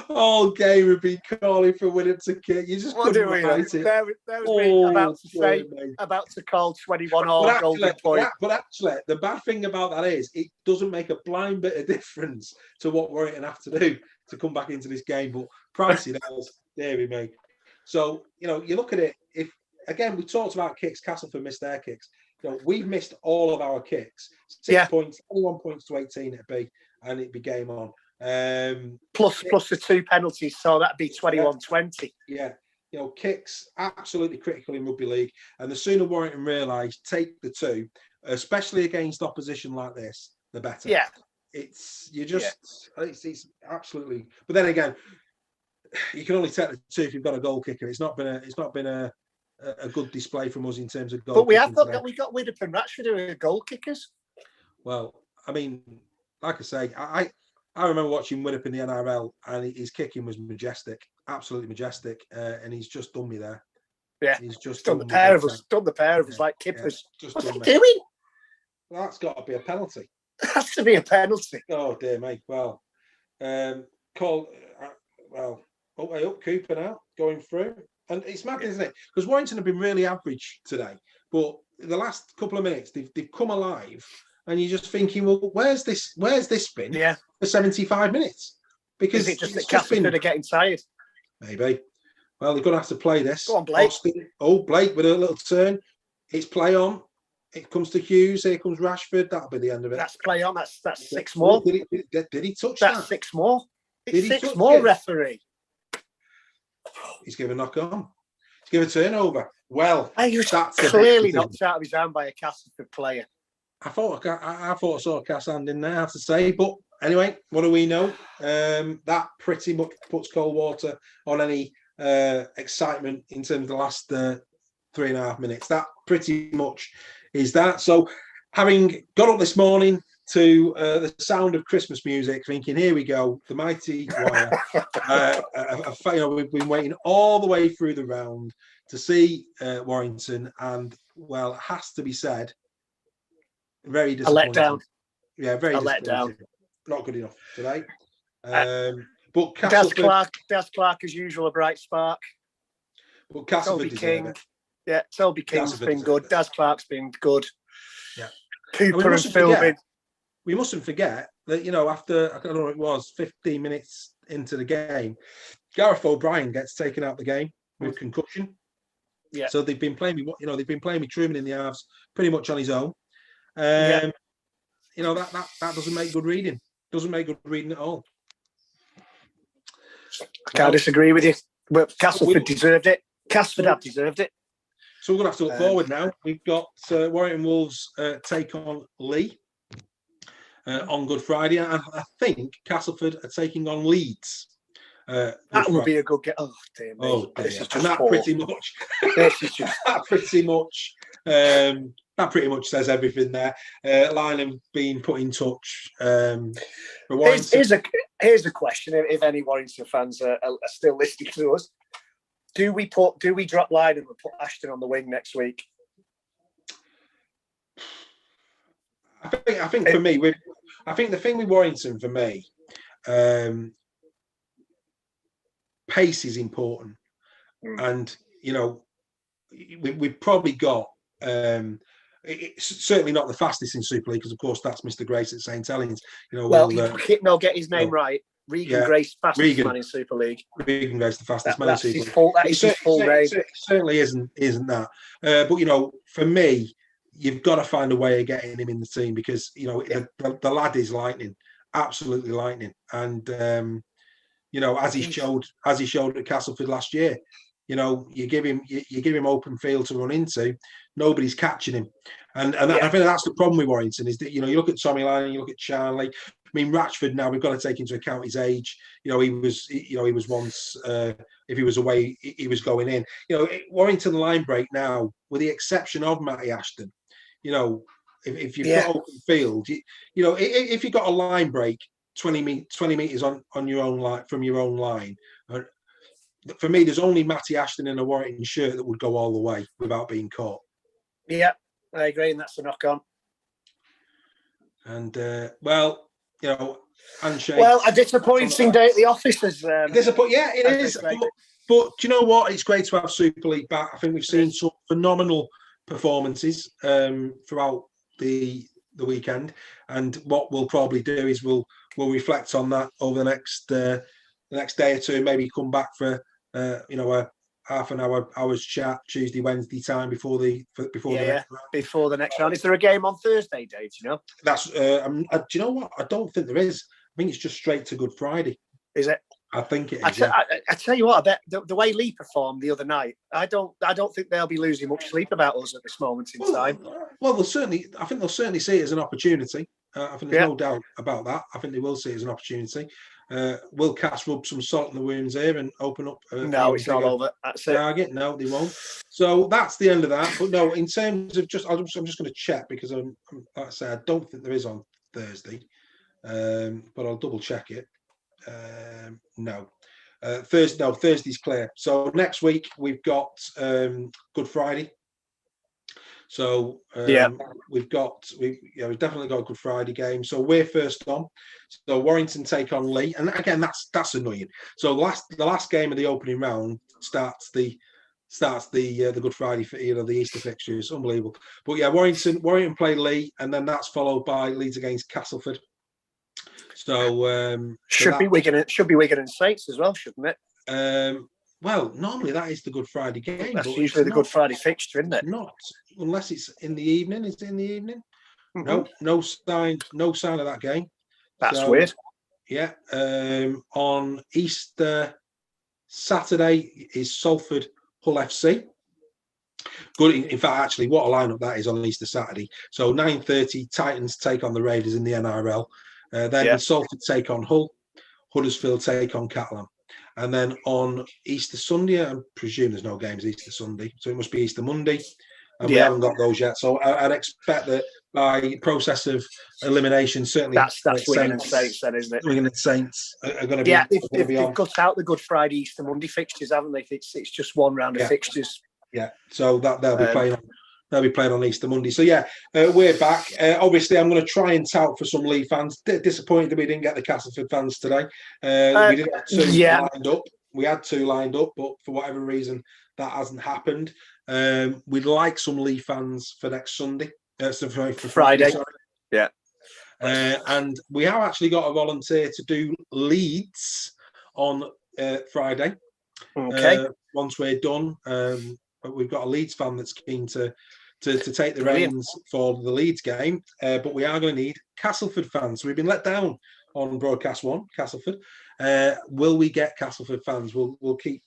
All game would be calling for Widdop to kick. You just couldn't write it. There was me about to call 21 all golden point. But actually, the bad thing about that is it doesn't make a blind bit of difference to what Warrington have to do to come back into this game. But Pricey knows, dearie me. So, you look at it, if again we talked about kicks, Castleford missed their kicks. We've missed all of our kicks. 6 points, 21 points to 18 it'd be, and it'd be game on. Plus the 2 penalties, so that'd be 21-20. Yeah. kicks absolutely critical in rugby league, and the sooner Warrington realise take the 2, especially against opposition like this, the better. Yeah, It's absolutely. But then again, you can only take the 2 if you've got a goal kicker. It's not been a good display from us in terms of goal. But we kicking have today. we got Widdop and Ratchford who are goal kickers. Well, I mean, like I say, I remember watching Winnip in the NRL, and his kicking was majestic, absolutely majestic, and he's just done me there. Yeah, he's just done the pair of us. Done the pair of us like kippers. Just What's he me. doing? Well, that's got to be a penalty. It has to be a penalty. Oh dear me. Well, way up Cooper now going through, and it's mad, isn't it? Because Warrington have been really average today, but the last couple of minutes they've come alive. And you're just thinking, well, where's this been for 75 minutes? Because is it just that Castleford are getting tired? Maybe. Well, they're going to have to play this. Go on, Blake. Blake with a little turn. It's play on. It comes to Hughes. Here comes Rashford. That'll be the end of it. That's play on. That's 6 more. Did he touch that? That's 6 more. It's 6 more, referee. He's given a knock on. He's given a turnover. Well, he was clearly knocked out of his hand by a Castleford player. I thought I saw a cast hand in there, I have to say. But anyway, what do we know? That pretty much puts cold water on any excitement in terms of the last 3.5 minutes. That pretty much is that. So having got up this morning to the sound of Christmas music, thinking, here we go, the mighty wire. We've been waiting all the way through the round to see Warrington, and, well, it has to be said, very disappointing. A letdown. Yeah, very disappointing. Letdown. Not good enough today. But Daz Clark, as usual, a bright spark. But Toby King. Yeah, Toby King's been good. Daz Clark's been good. Yeah. Cooper and Philbin. We mustn't forget that, after, I don't know what it was, 15 minutes into the game, Gareth O'Brien gets taken out the game with concussion. Yeah. So they've been playing with Truman in the halves pretty much on his own. That doesn't make good reading. Doesn't make good reading at all. I can't disagree with you. But Castleford deserved it. Castleford have deserved it. So we're going to have to look forward now. We've got Warrington Wolves take on Lee on Good Friday. And I think Castleford are taking on Leeds. That would be a good game. Oh, dear me. Oh, dear. This is just that pretty much. That pretty much says everything there. Lynham being put in touch. Here's a question: if any Warrington fans are still listening to us, do we drop Lynham and put Ashton on the wing next week? I think for me, I think the thing with Warrington for me, pace is important, and we've probably got. It's certainly not the fastest in Super League because, of course, that's Mr. Grace at St. Helens. Get his name right. Regan Grace, fastest man in Super League. Regan Grace, the fastest man in Super League. That is his full name. It certainly isn't that. But for me, you've got to find a way of getting him in the team because the lad is lightning, absolutely lightning, and as he showed at Castleford last year. You give him open field to run into, nobody's catching him, and I think that's the problem with Warrington is that you look at Tommy Lyon, you look at Charlie. I mean Ratchford now we've got to take into account his age. He was once if he was away he was going in. Warrington line break now with the exception of Matty Ashton. If you've got open field, if you've got a line break 20 meters on your own line from your own line. For me, there's only Matty Ashton in a Warrington shirt that would go all the way without being caught. Yeah, I agree, and that's a knock on. And handshake. Well, a disappointing day at the office. Yeah, it is. But do you know what? It's great to have Super League back. I think we've seen some phenomenal performances throughout the weekend, and what we'll probably do is we'll reflect on that over the next day or two. Maybe come back for. A half an hour's chat Tuesday, Wednesday time before the next round. Before the next round. Is there a game on Thursday, Dave? Do you know? That's do you know what? I don't think there is. I think it's just straight to Good Friday. Is it? I think it I, is. Yeah. I tell you what, I bet the way Lee performed the other night, I don't think they'll be losing much sleep about us at this moment in time. Well, I think they'll certainly see it as an opportunity. I think there's no doubt about that. I think they will see it as an opportunity. Will Cass rub some salt in the wounds here and open up? No, it's all over. That's target? No, they won't. So that's the end of that. But no, in terms of I'm just going to check because like I say, I don't think there is on Thursday, but I'll double check it. No. Thursday's clear. So next week we've got Good Friday. So we've definitely got a Good Friday game. So we're first on. So Warrington take on Lee, and again that's annoying. So the last game of the opening round starts the Good Friday for the Easter fixture. It's unbelievable. But yeah, Warrington play Lee, and then that's followed by Leeds against Castleford. So should be Wigan and Saints as well, shouldn't it? Well, normally that is the Good Friday game. That's usually the Good Friday fixture, isn't it? Not unless it's in the evening. Is it in the evening? Mm-hmm. No sign of that game. That's weird. Yeah. On Easter Saturday is Salford Hull FC. Good. In fact, actually, what a lineup that is on Easter Saturday. So 9:30, Titans take on the Raiders in the NRL. Then Salford take on Hull. Huddersfield take on Catalan. And then on Easter Sunday, I presume there's no games Easter Sunday, so it must be Easter Monday. And we haven't got those yet. So I'd expect that by process of elimination, certainly that's Wigan and Saints, then, isn't it? Wigan and Saints are going to be. They've cut out the Good Friday, Easter Monday fixtures, haven't they? It's just one round of fixtures. Yeah, so that they'll be playing. They'll be playing on Easter Monday. So yeah, we're back. Obviously, I'm going to try and tout for some Lee fans. Disappointed that we didn't get the Castleford fans today. We didn't have two lined up. We had two lined up, but for whatever reason, that hasn't happened. We'd like some Lee fans for next Sunday. For Friday. Sorry. Yeah. And we have actually got a volunteer to do Leeds on Friday. Okay. Once we're done. We've got a Leeds fan that's keen to take the reins for the Leeds game, but we are going to need Castleford fans. So we've been let down on broadcast one, Castleford. Will we get Castleford fans? We'll keep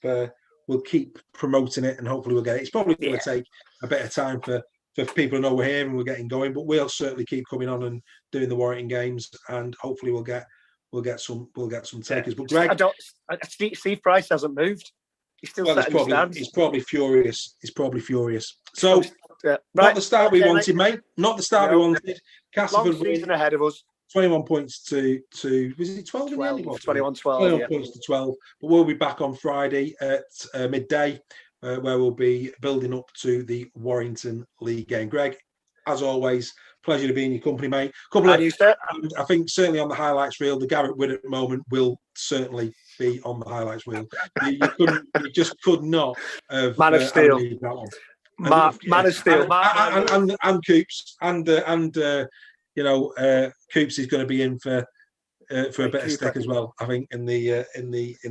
promoting it, and hopefully we'll get it. It's probably going to take a bit of time for people to know we're here and we're getting going, but we'll certainly keep coming on and doing the Warrington games, and hopefully we'll get some takers. But Greg, Steve Price hasn't moved. He's still he's probably furious. So, not the start we wanted, mate. Not the start we wanted. Castleford season ahead of us. 21 points to was it 12 in the end? 21-12. 21 points to 12. But we'll be back on Friday at midday, where we'll be building up to the Warrington League game. Greg, as always, pleasure to be in your company, mate. I think certainly on the highlights reel, the Garrett Winnett moment will certainly be on the highlights reel. You just could not have Man of Steel. That one. Man of Steel. And Coops and Coops is going to be in for a bit of stick as well, I think, in the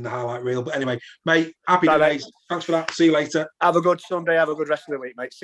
highlight reel. But anyway, mate, happy days. Thanks for that. See you later. Have a good Sunday. Have a good rest of the week, mate. See you.